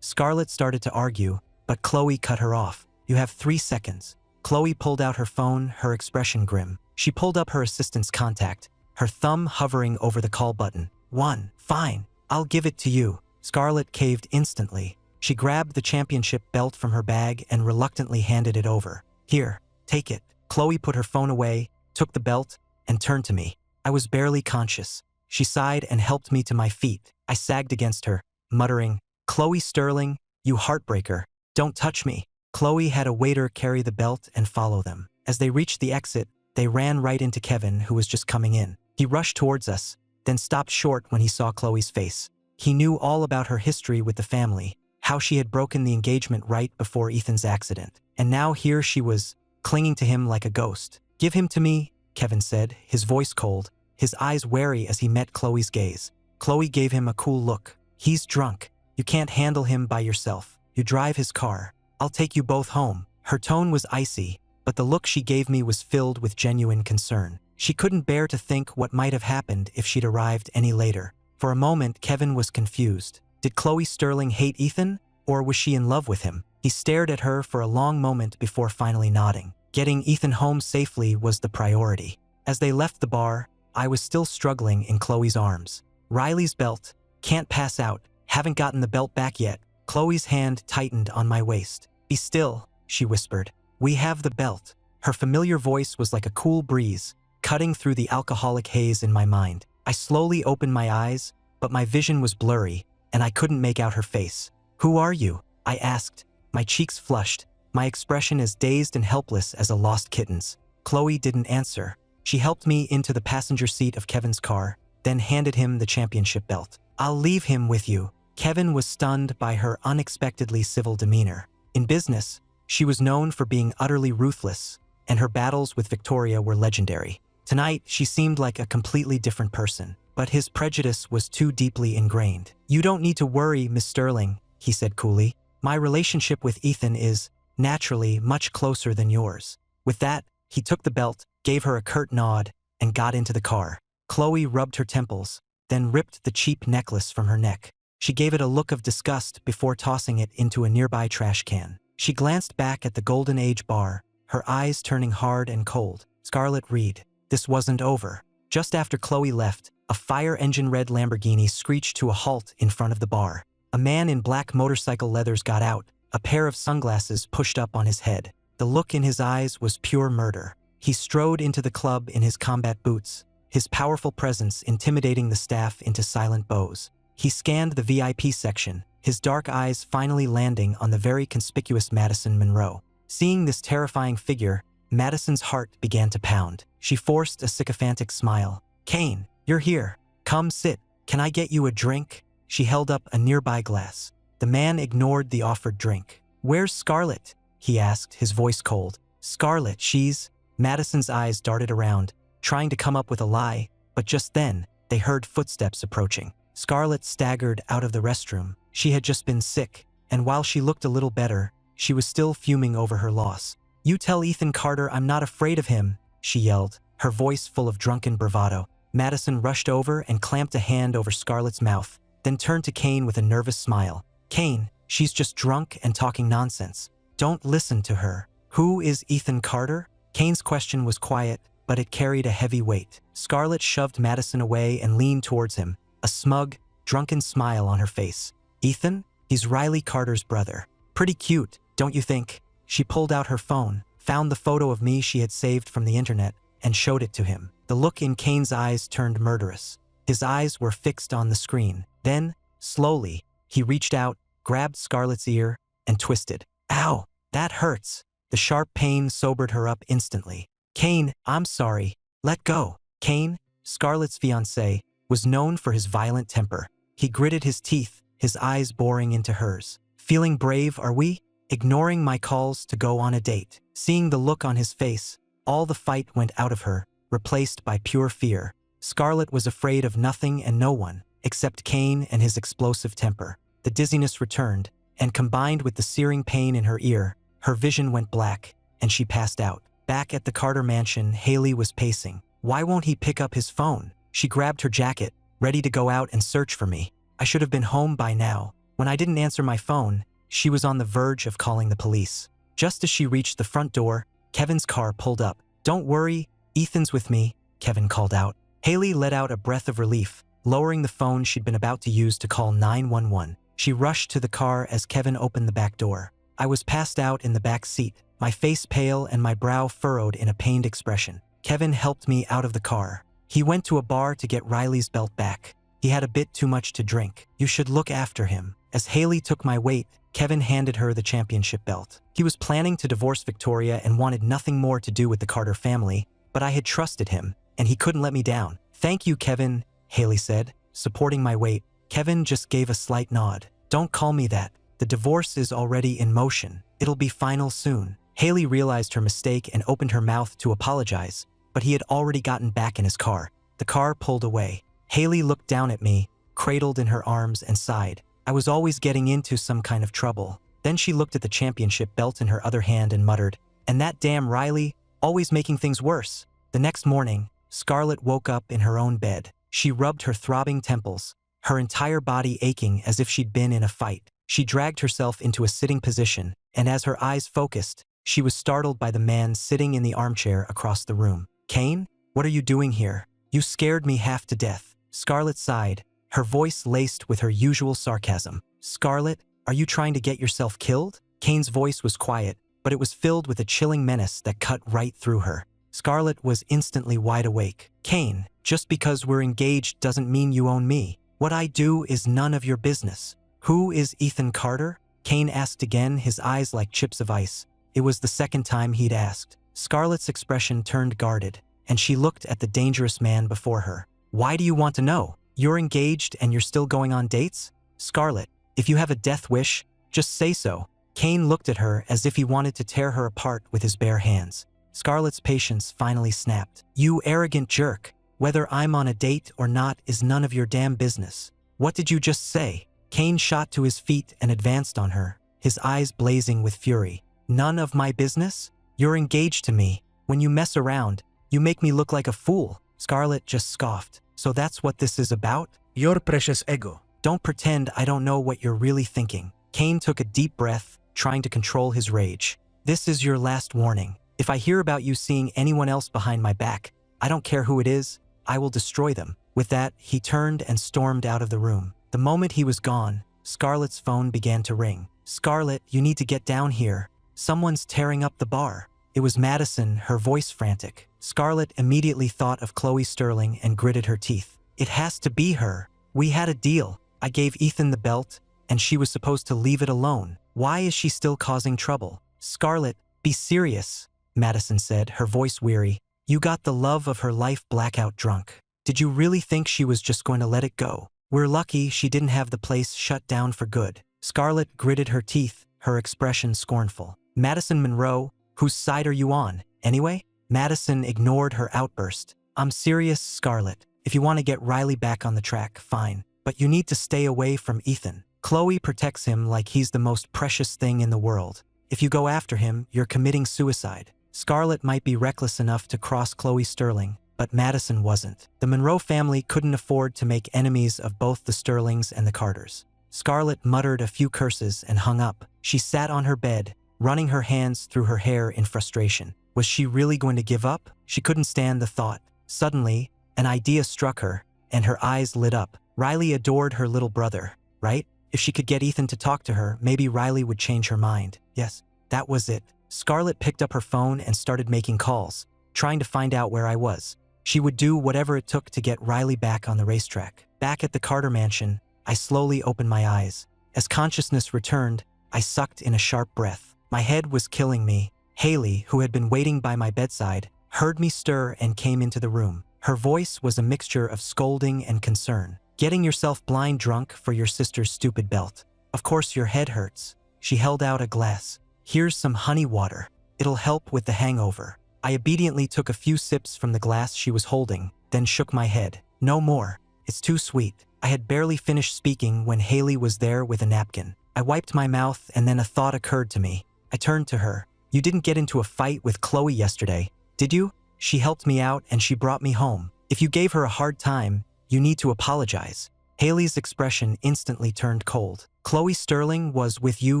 Scarlet started to argue, but Chloe cut her off. "You have 3 seconds. Chloe pulled out her phone, her expression grim. She pulled up her assistant's contact, her thumb hovering over the call button. "1. Fine, I'll give it to you." Scarlet caved instantly. She grabbed the championship belt from her bag and reluctantly handed it over. "Here, take it." Chloe put her phone away, took the belt, and turned to me. I was barely conscious. She sighed and helped me to my feet. I sagged against her, muttering, "Chloe Sterling, you heartbreaker, don't touch me." Chloe had a waiter carry the belt and follow them. As they reached the exit, they ran right into Kevin, who was just coming in. He rushed towards us, then stopped short when he saw Chloe's face. He knew all about her history with the family, how she had broken the engagement right before Ethan's accident. And now here she was, clinging to him like a ghost. "Give him to me," Kevin said, his voice cold, his eyes wary as he met Chloe's gaze. Chloe gave him a cool look. "He's drunk. You can't handle him by yourself. You drive his car. I'll take you both home." Her tone was icy, but the look she gave me was filled with genuine concern. She couldn't bear to think what might have happened if she'd arrived any later. For a moment, Kevin was confused. Did Chloe Sterling hate Ethan, or was she in love with him? He stared at her for a long moment before finally nodding. Getting Ethan home safely was the priority. As they left the bar, I was still struggling in Chloe's arms. "Riley's belt. Can't pass out. Haven't gotten the belt back yet." Chloe's hand tightened on my waist. "Be still," she whispered. "We have the belt." Her familiar voice was like a cool breeze, cutting through the alcoholic haze in my mind. I slowly opened my eyes, but my vision was blurry, and I couldn't make out her face. "Who are you?" I asked, my cheeks flushed, my expression as dazed and helpless as a lost kitten's. Chloe didn't answer. She helped me into the passenger seat of Kevin's car, then handed him the championship belt. "I'll leave him with you." Kevin was stunned by her unexpectedly civil demeanor. In business, she was known for being utterly ruthless, and her battles with Victoria were legendary. Tonight, she seemed like a completely different person, but his prejudice was too deeply ingrained. "You don't need to worry, Miss Sterling," he said coolly. "My relationship with Ethan is, naturally, much closer than yours." With that, he took the belt, gave her a curt nod, and got into the car. Chloe rubbed her temples, then ripped the cheap necklace from her neck. She gave it a look of disgust before tossing it into a nearby trash can. She glanced back at the Golden Age bar, her eyes turning hard and cold. Scarlet Reed. This wasn't over. Just after Chloe left, a fire engine-red Lamborghini screeched to a halt in front of the bar. A man in black motorcycle leathers got out, a pair of sunglasses pushed up on his head. The look in his eyes was pure murder. He strode into the club in his combat boots, his powerful presence intimidating the staff into silent bows. He scanned the VIP section, his dark eyes finally landing on the very conspicuous Madison Monroe. Seeing this terrifying figure, Madison's heart began to pound. She forced a sycophantic smile. "Kane, you're here. Come sit. Can I get you a drink?" She held up a nearby glass. The man ignored the offered drink. "Where's Scarlet?" he asked, his voice cold. "Scarlet, she's..." Madison's eyes darted around, trying to come up with a lie, but just then, they heard footsteps approaching. Scarlet staggered out of the restroom. She had just been sick, and while she looked a little better, she was still fuming over her loss. "You tell Ethan Carter I'm not afraid of him," she yelled, her voice full of drunken bravado. Madison rushed over and clamped a hand over Scarlet's mouth, then turned to Kane with a nervous smile. "Kane, she's just drunk and talking nonsense. Don't listen to her." "Who is Ethan Carter?" Kane's question was quiet, but it carried a heavy weight. Scarlet shoved Madison away and leaned towards him, a smug, drunken smile on her face. "Ethan? He's Riley Carter's brother. Pretty cute, don't you think?" She pulled out her phone, found the photo of me she had saved from the internet, and showed it to him. The look in Kane's eyes turned murderous. His eyes were fixed on the screen. Then, slowly, he reached out, grabbed Scarlet's ear, and twisted. Ow! That hurts. The sharp pain sobered her up instantly. Kane, I'm sorry. Let go. Kane, Scarlet's fiancé, was known for his violent temper. He gritted his teeth, his eyes boring into hers. Feeling brave, are we? Ignoring my calls to go on a date. Seeing the look on his face, all the fight went out of her, replaced by pure fear. Scarlet was afraid of nothing and no one, except Kane and his explosive temper. The dizziness returned, and combined with the searing pain in her ear, her vision went black, and she passed out. Back at the Carter mansion, Haley was pacing. Why won't he pick up his phone? She grabbed her jacket, ready to go out and search for me. I should have been home by now. When I didn't answer my phone, she was on the verge of calling the police. Just as she reached the front door, Kevin's car pulled up. Don't worry, Ethan's with me, Kevin called out. Haley let out a breath of relief, lowering the phone she'd been about to use to call 911. She rushed to the car as Kevin opened the back door. I was passed out in the back seat, my face pale and my brow furrowed in a pained expression. Kevin helped me out of the car. He went to a bar to get Riley's belt back. He had a bit too much to drink. You should look after him. As Haley took my weight, Kevin handed her the championship belt. He was planning to divorce Victoria and wanted nothing more to do with the Carter family, but I had trusted him, and he couldn't let me down. Thank you, Kevin, Haley said, supporting my weight. Kevin just gave a slight nod. Don't call me that. The divorce is already in motion. It'll be final soon. Haley realized her mistake and opened her mouth to apologize, but he had already gotten back in his car. The car pulled away. Haley looked down at me, cradled in her arms, and sighed. I was always getting into some kind of trouble. Then she looked at the championship belt in her other hand and muttered, and that damn Riley, always making things worse. The next morning, Scarlet woke up in her own bed. She rubbed her throbbing temples, her entire body aching as if she'd been in a fight. She dragged herself into a sitting position, and as her eyes focused, she was startled by the man sitting in the armchair across the room. Kane, what are you doing here? You scared me half to death. Scarlet sighed, her voice laced with her usual sarcasm. Scarlet, are you trying to get yourself killed? Kane's voice was quiet, but it was filled with a chilling menace that cut right through her. Scarlet was instantly wide awake. Kane, just because we're engaged doesn't mean you own me. What I do is none of your business. Who is Ethan Carter? Kane asked again, his eyes like chips of ice. It was the second time he'd asked. Scarlet's expression turned guarded, and she looked at the dangerous man before her. Why do you want to know? You're engaged and you're still going on dates? Scarlet, if you have a death wish, just say so. Kane looked at her as if he wanted to tear her apart with his bare hands. Scarlet's patience finally snapped. You arrogant jerk. Whether I'm on a date or not is none of your damn business. What did you just say? Kane shot to his feet and advanced on her, his eyes blazing with fury. None of my business? You're engaged to me. When you mess around, you make me look like a fool. Scarlet just scoffed. So that's what this is about? Your precious ego. Don't pretend I don't know what you're really thinking. Kane took a deep breath, trying to control his rage. This is your last warning. If I hear about you seeing anyone else behind my back, I don't care who it is, I will destroy them. With that, he turned and stormed out of the room. The moment he was gone, Scarlet's phone began to ring. Scarlet, you need to get down here. Someone's tearing up the bar. It was Madison, her voice frantic. Scarlet immediately thought of Chloe Sterling and gritted her teeth. It has to be her. We had a deal. I gave Ethan the belt, and she was supposed to leave it alone. Why is she still causing trouble? Scarlet, be serious, Madison said, her voice weary. You got the love of her life blackout drunk. Did you really think she was just going to let it go? We're lucky she didn't have the place shut down for good. Scarlet gritted her teeth, her expression scornful. Madison Monroe, whose side are you on, anyway? Madison ignored her outburst. I'm serious, Scarlet. If you want to get Riley back on the track, fine. But you need to stay away from Ethan. Chloe protects him like he's the most precious thing in the world. If you go after him, you're committing suicide. Scarlet might be reckless enough to cross Chloe Sterling, but Madison wasn't. The Monroe family couldn't afford to make enemies of both the Sterlings and the Carters. Scarlet muttered a few curses and hung up. She sat on her bed, running her hands through her hair in frustration. Was she really going to give up? She couldn't stand the thought. Suddenly, an idea struck her, and her eyes lit up. Riley adored her little brother, right? If she could get Ethan to talk to her, maybe Riley would change her mind. Yes, that was it. Scarlet picked up her phone and started making calls, trying to find out where I was. She would do whatever it took to get Riley back on the racetrack. Back at the Carter mansion, I slowly opened my eyes. As consciousness returned, I sucked in a sharp breath. My head was killing me. Haley, who had been waiting by my bedside, heard me stir and came into the room. Her voice was a mixture of scolding and concern. "Getting yourself blind drunk for your sister's stupid belt. Of course your head hurts." She held out a glass. "Here's some honey water. It'll help with the hangover." I obediently took a few sips from the glass she was holding, then shook my head. "No more. It's too sweet." I had barely finished speaking when Haley was there with a napkin. I wiped my mouth and then a thought occurred to me. I turned to her. "You didn't get into a fight with Chloe yesterday, did you? She helped me out and she brought me home. If you gave her a hard time, you need to apologize." Haley's expression instantly turned cold. "Chloe Sterling was with you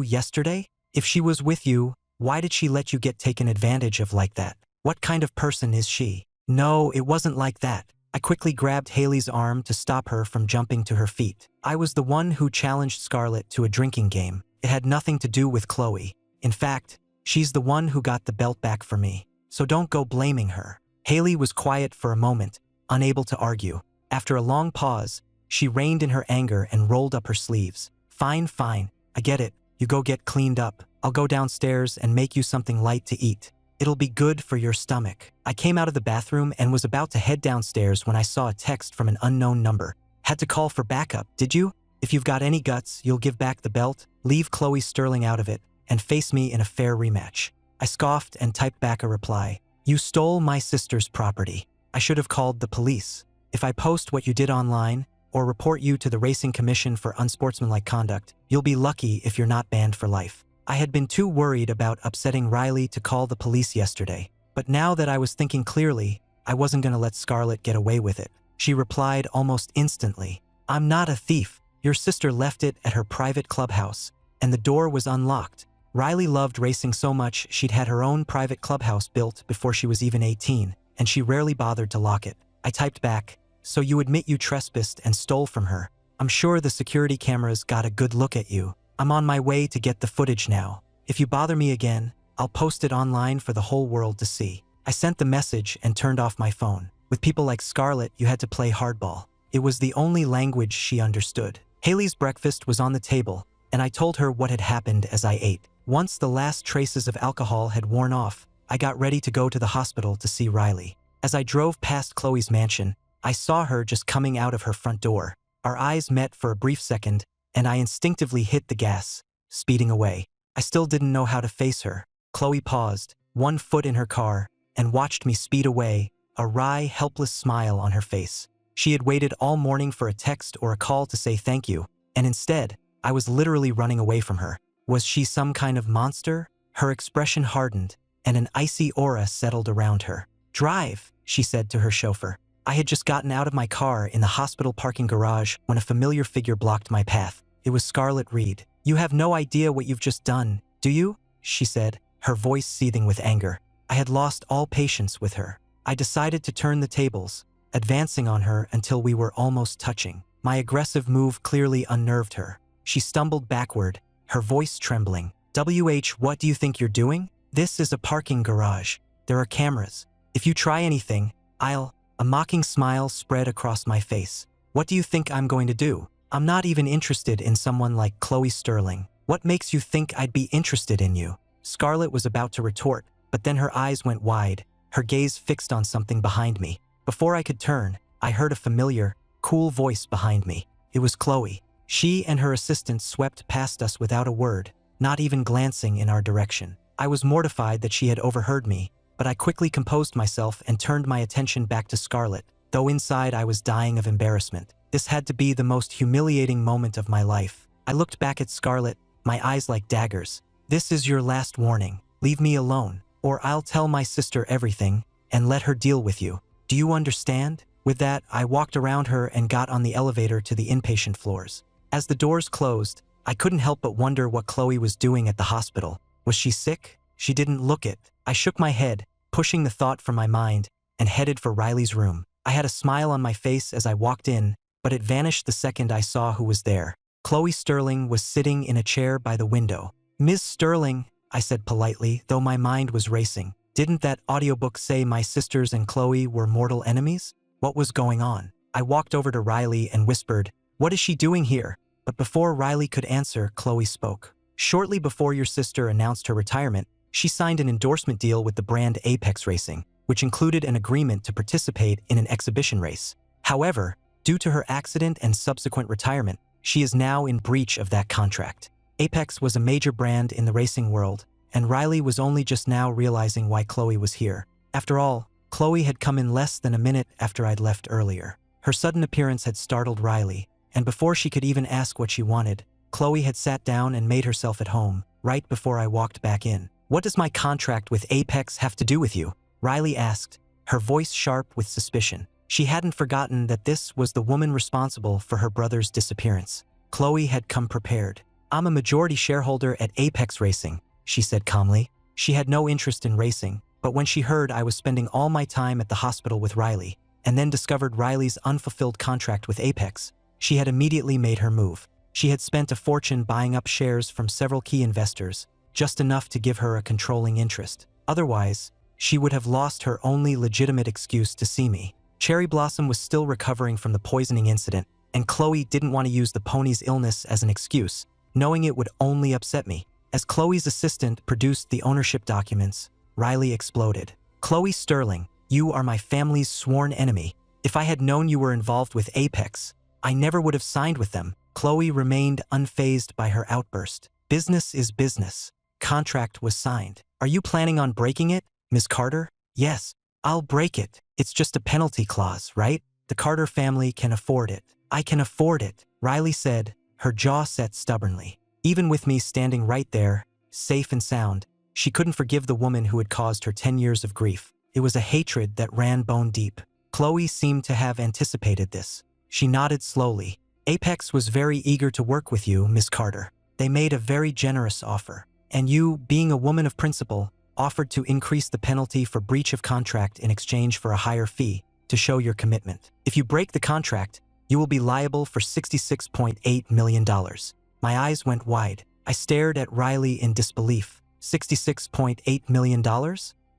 yesterday? If she was with you, why did she let you get taken advantage of like that? What kind of person is she?" "No, it wasn't like that." I quickly grabbed Haley's arm to stop her from jumping to her feet. "I was the one who challenged Scarlet to a drinking game. It had nothing to do with Chloe. In fact, she's the one who got the belt back for me. So don't go blaming her." Haley was quiet for a moment, unable to argue. After a long pause, she reined in her anger and rolled up her sleeves. Fine, I get it. You go get cleaned up. I'll go downstairs and make you something light to eat. It'll be good for your stomach." I came out of the bathroom and was about to head downstairs when I saw a text from an unknown number. "Had to call for backup, did you? If you've got any guts, you'll give back the belt, leave Chloe Sterling out of it, and face me in a fair rematch." I scoffed and typed back a reply. "You stole my sister's property. I should have called the police. If I post what you did online, or report you to the Racing Commission for unsportsmanlike conduct, you'll be lucky if you're not banned for life." I had been too worried about upsetting Riley to call the police yesterday, but now that I was thinking clearly, I wasn't going to let Scarlet get away with it. She replied almost instantly, "I'm not a thief. Your sister left it at her private clubhouse, and the door was unlocked. Riley loved racing so much she'd had her own private clubhouse built before she was even 18, and she rarely bothered to lock it." I typed back, "So you admit you trespassed and stole from her? I'm sure the security cameras got a good look at you. I'm on my way to get the footage now. If you bother me again, I'll post it online for the whole world to see." I sent the message and turned off my phone. With people like Scarlet, you had to play hardball. It was the only language she understood. Haley's breakfast was on the table, and I told her what had happened as I ate. Once the last traces of alcohol had worn off, I got ready to go to the hospital to see Riley. As I drove past Chloe's mansion, I saw her just coming out of her front door. Our eyes met for a brief second, and I instinctively hit the gas, speeding away. I still didn't know how to face her. Chloe paused, one foot in her car, and watched me speed away, a wry, helpless smile on her face. She had waited all morning for a text or a call to say thank you, and instead, I was literally running away from her. Was she some kind of monster? Her expression hardened, and an icy aura settled around her. "Drive," she said to her chauffeur. I had just gotten out of my car in the hospital parking garage when a familiar figure blocked my path. It was Scarlet Reed. "You have no idea what you've just done, do you?" she said, her voice seething with anger. I had lost all patience with her. I decided to turn the tables, advancing on her until we were almost touching. My aggressive move clearly unnerved her. She stumbled backward, her voice trembling. What do you think you're doing? This is a parking garage. There are cameras. If you try anything, I'll..." A mocking smile spread across my face. "What do you think I'm going to do? I'm not even interested in someone like Chloe Sterling. What makes you think I'd be interested in you?" Scarlet was about to retort, but then her eyes went wide, her gaze fixed on something behind me. Before I could turn, I heard a familiar, cool voice behind me. It was Chloe. She and her assistant swept past us without a word, not even glancing in our direction. I was mortified that she had overheard me, but I quickly composed myself and turned my attention back to Scarlet, though inside I was dying of embarrassment. This had to be the most humiliating moment of my life. I looked back at Scarlet, my eyes like daggers. "This is your last warning. Leave me alone, or I'll tell my sister everything and let her deal with you. Do you understand?" With that, I walked around her and got on the elevator to the inpatient floors. As the doors closed, I couldn't help but wonder what Chloe was doing at the hospital. Was she sick? She didn't look it. I shook my head, pushing the thought from my mind, and headed for Riley's room. I had a smile on my face as I walked in, but it vanished the second I saw who was there. Chloe Sterling was sitting in a chair by the window. "Ms. Sterling," I said politely, though my mind was racing. Didn't that audiobook say my sisters and Chloe were mortal enemies? What was going on? I walked over to Riley and whispered, "What is she doing here?" But before Riley could answer, Chloe spoke. "Shortly before your sister announced her retirement, she signed an endorsement deal with the brand Apex Racing, which included an agreement to participate in an exhibition race. However, due to her accident and subsequent retirement, she is now in breach of that contract." Apex was a major brand in the racing world, and Riley was only just now realizing why Chloe was here. After all, Chloe had come in less than a minute after I'd left earlier. Her sudden appearance had startled Riley, and before she could even ask what she wanted, Chloe had sat down and made herself at home, right before I walked back in. "What does my contract with Apex have to do with you?" Riley asked, her voice sharp with suspicion. She hadn't forgotten that this was the woman responsible for her brother's disappearance. Chloe had come prepared. "I'm a majority shareholder at Apex Racing," she said calmly. She had no interest in racing, but when she heard I was spending all my time at the hospital with Riley, and then discovered Riley's unfulfilled contract with Apex, she had immediately made her move. She had spent a fortune buying up shares from several key investors, just enough to give her a controlling interest. Otherwise, she would have lost her only legitimate excuse to see me. Cherry Blossom was still recovering from the poisoning incident, and Chloe didn't want to use the pony's illness as an excuse, knowing it would only upset me. As Chloe's assistant produced the ownership documents, Riley exploded. "Chloe Sterling, you are my family's sworn enemy. If I had known you were involved with Apex, I never would have signed with them." Chloe remained unfazed by her outburst. "Business is business. Contract was signed. Are you planning on breaking it, Ms. Carter?" "Yes, I'll break it. It's just a penalty clause, right? The Carter family can afford it." "I can afford it," Riley said, her jaw set stubbornly. Even with me standing right there, safe and sound, she couldn't forgive the woman who had caused her 10 years of grief. It was a hatred that ran bone deep. Chloe seemed to have anticipated this. She nodded slowly. "Apex was very eager to work with you, Miss Carter. They made a very generous offer. And you, being a woman of principle, offered to increase the penalty for breach of contract in exchange for a higher fee to show your commitment. If you break the contract, you will be liable for $66.8 million. My eyes went wide. I stared at Riley in disbelief. $66.8 million?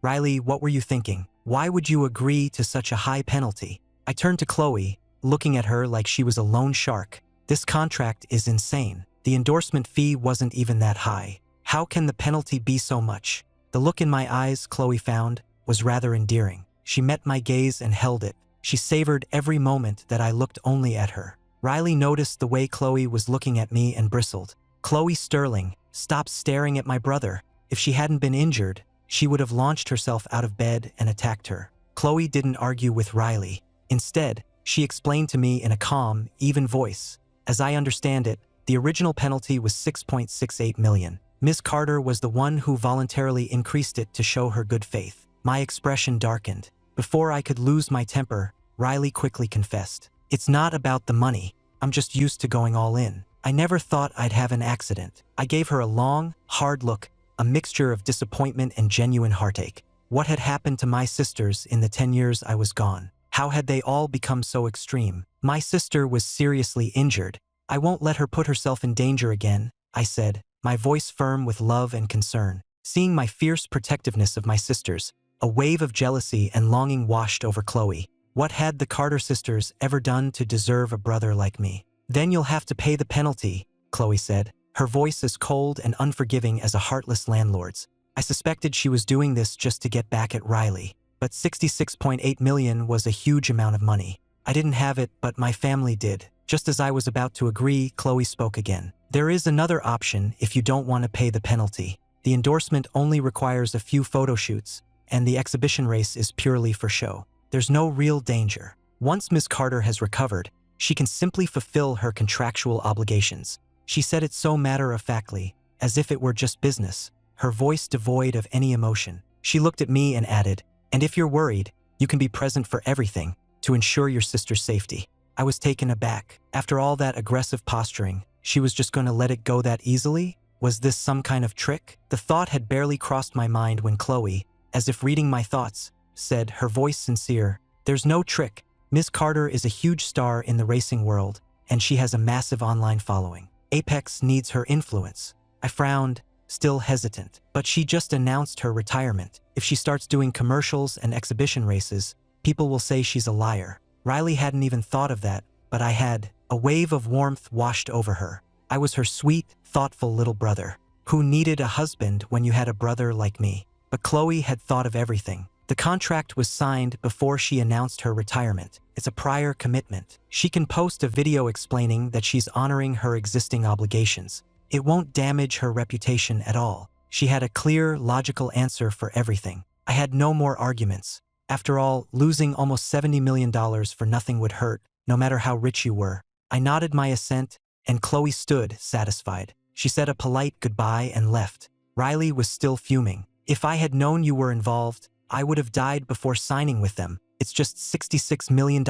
Riley, what were you thinking? Why would you agree to such a high penalty? I turned to Chloe, looking at her like she was a lone shark. This contract is insane. The endorsement fee wasn't even that high. How can the penalty be so much? The look in my eyes, Chloe found, was rather endearing. She met my gaze and held it. She savored every moment that I looked only at her. Riley noticed the way Chloe was looking at me and bristled. "Chloe Sterling, stop staring at my brother." If she hadn't been injured, she would have launched herself out of bed and attacked her. Chloe didn't argue with Riley. Instead, she explained to me in a calm, even voice. "As I understand it, the original penalty was $6.68 million. Ms. Carter was the one who voluntarily increased it to show her good faith." My expression darkened. Before I could lose my temper, Riley quickly confessed. "It's not about the money. I'm just used to going all in. I never thought I'd have an accident." I gave her a long, hard look, a mixture of disappointment and genuine heartache. What had happened to my sisters in the 10 years I was gone? How had they all become so extreme? "My sister was seriously injured. I won't let her put herself in danger again," I said, my voice firm with love and concern. Seeing my fierce protectiveness of my sisters, a wave of jealousy and longing washed over Chloe. What had the Carter sisters ever done to deserve a brother like me? "Then you'll have to pay the penalty," Chloe said, her voice as cold and unforgiving as a heartless landlord's. I suspected she was doing this just to get back at Riley, but $66.8 million was a huge amount of money. I didn't have it, but my family did. Just as I was about to agree, Chloe spoke again. "There is another option if you don't want to pay the penalty. The endorsement only requires a few photo shoots, and the exhibition race is purely for show. There's no real danger. Once Ms. Carter has recovered, she can simply fulfill her contractual obligations." She said it so matter-of-factly, as if it were just business, her voice devoid of any emotion. She looked at me and added, "And if you're worried, you can be present for everything, to ensure your sister's safety." I was taken aback. After all that aggressive posturing, she was just going to let it go that easily? Was this some kind of trick? The thought had barely crossed my mind when Chloe, as if reading my thoughts, said, her voice sincere, "There's no trick. Ms. Carter is a huge star in the racing world, and she has a massive online following. Apex needs her influence." I frowned, still hesitant. But she just announced her retirement. If she starts doing commercials and exhibition races, people will say she's a liar. Riley hadn't even thought of that, but I had. A wave of warmth washed over her. I was her sweet, thoughtful little brother. Who needed a husband when you had a brother like me? But Chloe had thought of everything. The contract was signed before she announced her retirement. It's a prior commitment. She can post a video explaining that she's honoring her existing obligations. It won't damage her reputation at all. She had a clear, logical answer for everything. I had no more arguments. After all, losing almost $70 million for nothing would hurt, no matter how rich you were. I nodded my assent, and Chloe stood, satisfied. She said a polite goodbye and left. Riley was still fuming. If I had known you were involved, I would have died before signing with them. It's just $66 million.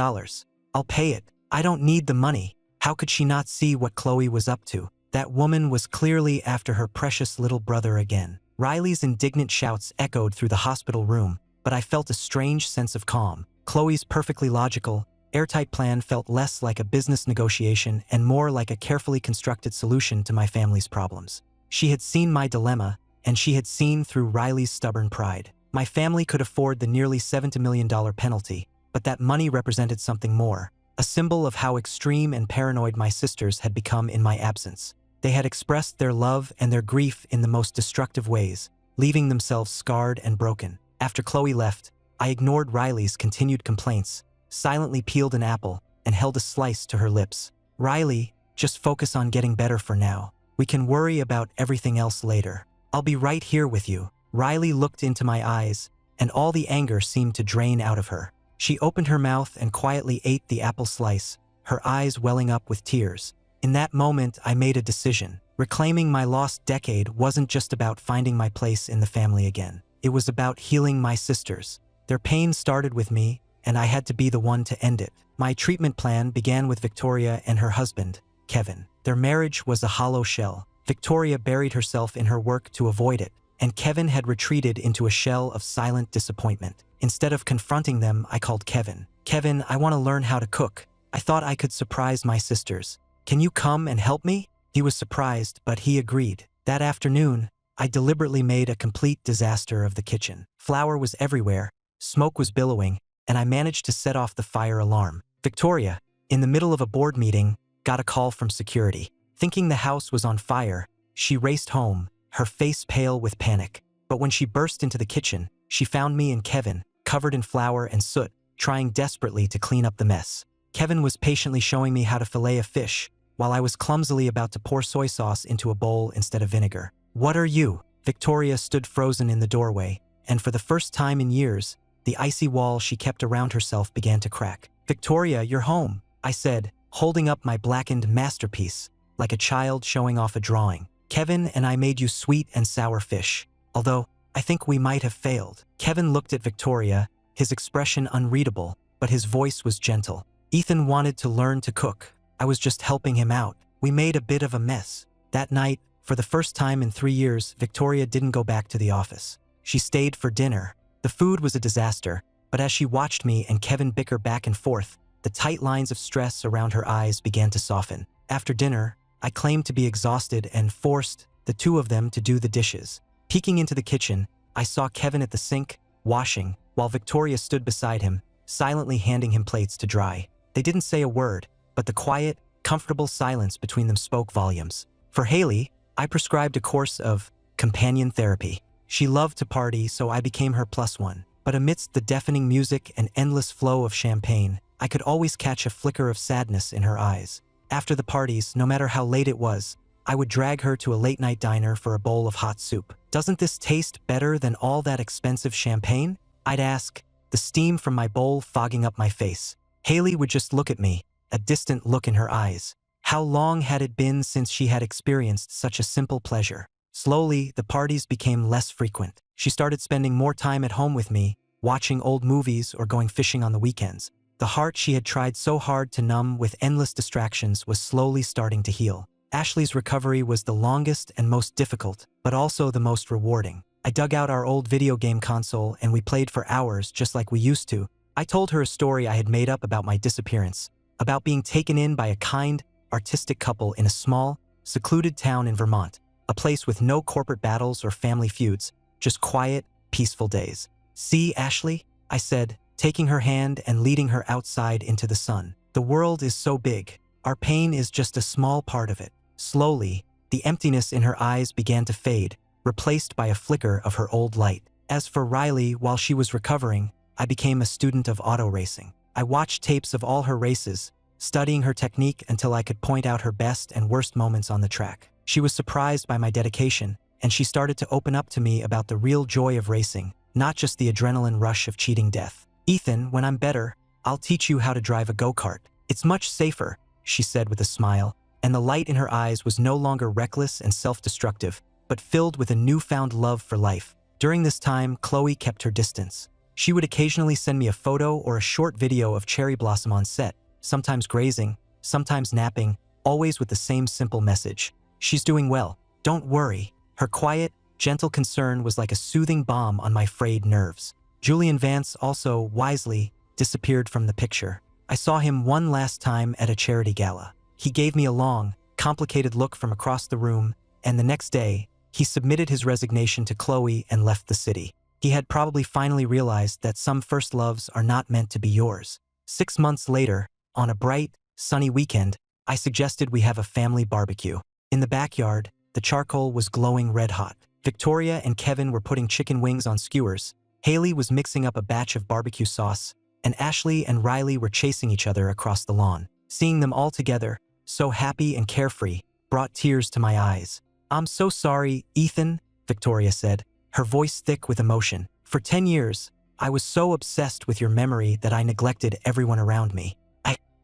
I'll pay it. I don't need the money. How could she not see what Chloe was up to? That woman was clearly after her precious little brother again. Riley's indignant shouts echoed through the hospital room, but I felt a strange sense of calm. Chloe's perfectly logical, airtight plan felt less like a business negotiation and more like a carefully constructed solution to my family's problems. She had seen my dilemma, and she had seen through Riley's stubborn pride. My family could afford the nearly $70 million penalty, but that money represented something more, a symbol of how extreme and paranoid my sisters had become in my absence. They had expressed their love and their grief in the most destructive ways, leaving themselves scarred and broken. After Chloe left, I ignored Riley's continued complaints, silently peeled an apple, and held a slice to her lips. Riley, just focus on getting better for now. We can worry about everything else later. I'll be right here with you. Riley looked into my eyes, and all the anger seemed to drain out of her. She opened her mouth and quietly ate the apple slice, her eyes welling up with tears. In that moment, I made a decision. Reclaiming my lost decade wasn't just about finding my place in the family again. It was about healing my sisters. Their pain started with me, and I had to be the one to end it. My treatment plan began with Victoria and her husband, Kevin. Their marriage was a hollow shell. Victoria buried herself in her work to avoid it, and Kevin had retreated into a shell of silent disappointment. Instead of confronting them, I called Kevin. Kevin, I want to learn how to cook. I thought I could surprise my sisters. Can you come and help me? He was surprised, but he agreed. That afternoon, I deliberately made a complete disaster of the kitchen. Flour was everywhere, smoke was billowing, and I managed to set off the fire alarm. Victoria, in the middle of a board meeting, got a call from security. Thinking the house was on fire, she raced home, her face pale with panic. But when she burst into the kitchen, she found me and Kevin, covered in flour and soot, trying desperately to clean up the mess. Kevin was patiently showing me how to fillet a fish, while I was clumsily about to pour soy sauce into a bowl instead of vinegar. What are you? Victoria stood frozen in the doorway, and for the first time in years, the icy wall she kept around herself began to crack. Victoria, you're home, I said, holding up my blackened masterpiece, like a child showing off a drawing. Kevin and I made you sweet and sour fish, although I think we might have failed. Kevin looked at Victoria, his expression unreadable, but his voice was gentle. Ethan wanted to learn to cook. I was just helping him out. We made a bit of a mess. That night, for the first time in 3 years, Victoria didn't go back to the office. She stayed for dinner. The food was a disaster, but as she watched me and Kevin bicker back and forth, the tight lines of stress around her eyes began to soften. After dinner, I claimed to be exhausted and forced the two of them to do the dishes. Peeking into the kitchen, I saw Kevin at the sink, washing, while Victoria stood beside him, silently handing him plates to dry. They didn't say a word, but the quiet, comfortable silence between them spoke volumes. For Haley, I prescribed a course of companion therapy. She loved to party, so I became her +1. But amidst the deafening music and endless flow of champagne, I could always catch a flicker of sadness in her eyes. After the parties, no matter how late it was, I would drag her to a late-night diner for a bowl of hot soup. Doesn't this taste better than all that expensive champagne? I'd ask, the steam from my bowl fogging up my face. Haley would just look at me, a distant look in her eyes. How long had it been since she had experienced such a simple pleasure? Slowly, the parties became less frequent. She started spending more time at home with me, watching old movies or going fishing on the weekends. The heart she had tried so hard to numb with endless distractions was slowly starting to heal. Ashley's recovery was the longest and most difficult, but also the most rewarding. I dug out our old video game console and we played for hours just like we used to. I told her a story I had made up about my disappearance, about being taken in by a kind, artistic couple in a small, secluded town in Vermont. a place with no corporate battles or family feuds, just quiet, peaceful days. "See, Ashley?" I said, taking her hand and leading her outside into the sun. "The world is so big. Our pain is just a small part of it." Slowly, the emptiness in her eyes began to fade, replaced by a flicker of her old light. As for Riley, while she was recovering, I became a student of auto racing. I watched tapes of all her races, studying her technique until I could point out her best and worst moments on the track. She was surprised by my dedication, and she started to open up to me about the real joy of racing, not just the adrenaline rush of cheating death. "Ethan, when I'm better, I'll teach you how to drive a go-kart. It's much safer," she said with a smile, and the light in her eyes was no longer reckless and self-destructive, but filled with a newfound love for life. During this time, Chloe kept her distance. She would occasionally send me a photo or a short video of Cherry Blossom on set, sometimes grazing, sometimes napping, always with the same simple message: "She's doing well. Don't worry." Her quiet, gentle concern was like a soothing balm on my frayed nerves. Julian Vance also, wisely, disappeared from the picture. I saw him one last time at a charity gala. He gave me a long, complicated look from across the room, and the next day, he submitted his resignation to Chloe and left the city. He had probably finally realized that some first loves are not meant to be yours. 6 months later, on a bright, sunny weekend, I suggested we have a family barbecue. In the backyard, the charcoal was glowing red-hot. Victoria and Kevin were putting chicken wings on skewers, Haley was mixing up a batch of barbecue sauce, and Ashley and Riley were chasing each other across the lawn. Seeing them all together, so happy and carefree, brought tears to my eyes. "I'm so sorry, Ethan," Victoria said, her voice thick with emotion. "For 10 years, I was so obsessed with your memory that I neglected everyone around me.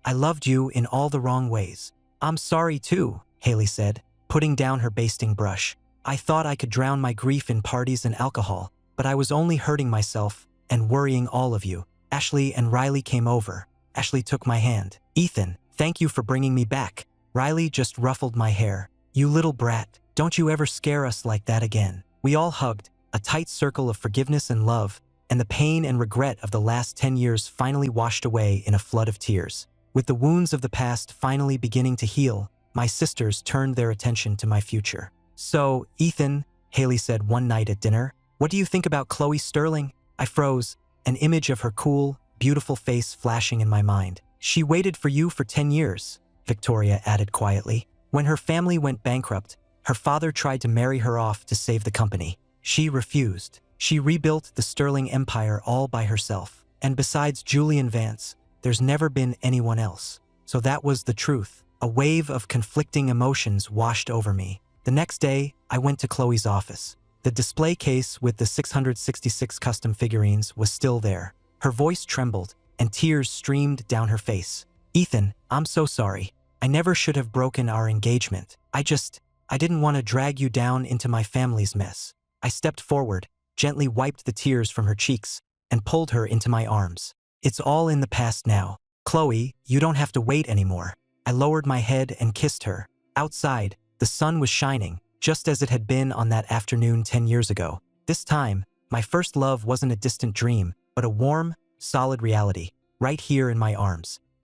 I loved you in all the wrong ways." "I'm sorry too," Haley said, putting down her basting brush. "I thought I could drown my grief in parties and alcohol, but I was only hurting myself and worrying all of you." Ashley and Riley came over. Ashley took my hand. "Ethan, thank you for bringing me back." Riley just ruffled my hair. "You little brat, don't you ever scare us like that again." We all hugged, a tight circle of forgiveness and love, and the pain and regret of the last 10 years finally washed away in a flood of tears. With the wounds of the past finally beginning to heal, my sisters turned their attention to my future. "So, Ethan," Haley said one night at dinner, "what do you think about Chloe Sterling?" I froze, an image of her cool, beautiful face flashing in my mind. "She waited for you for 10 years, Victoria added quietly. "When her family went bankrupt, her father tried to marry her off to save the company. She refused. She rebuilt the Sterling empire all by herself. And besides Julian Vance, there's never been anyone else." So that was the truth. A wave of conflicting emotions washed over me. The next day, I went to Chloe's office. The display case with the 666 custom figurines was still there. Her voice trembled, and tears streamed down her face. "Ethan, I'm so sorry. I never should have broken our engagement. I didn't want to drag you down into my family's mess." I stepped forward, gently wiped the tears from her cheeks, and pulled her into my arms. "It's all in the past now. Chloe, you don't have to wait anymore." I lowered my head and kissed her. Outside, the sun was shining, just as it had been on that afternoon 10 years ago. This time, my first love wasn't a distant dream, but a warm, solid reality, right here in my arms.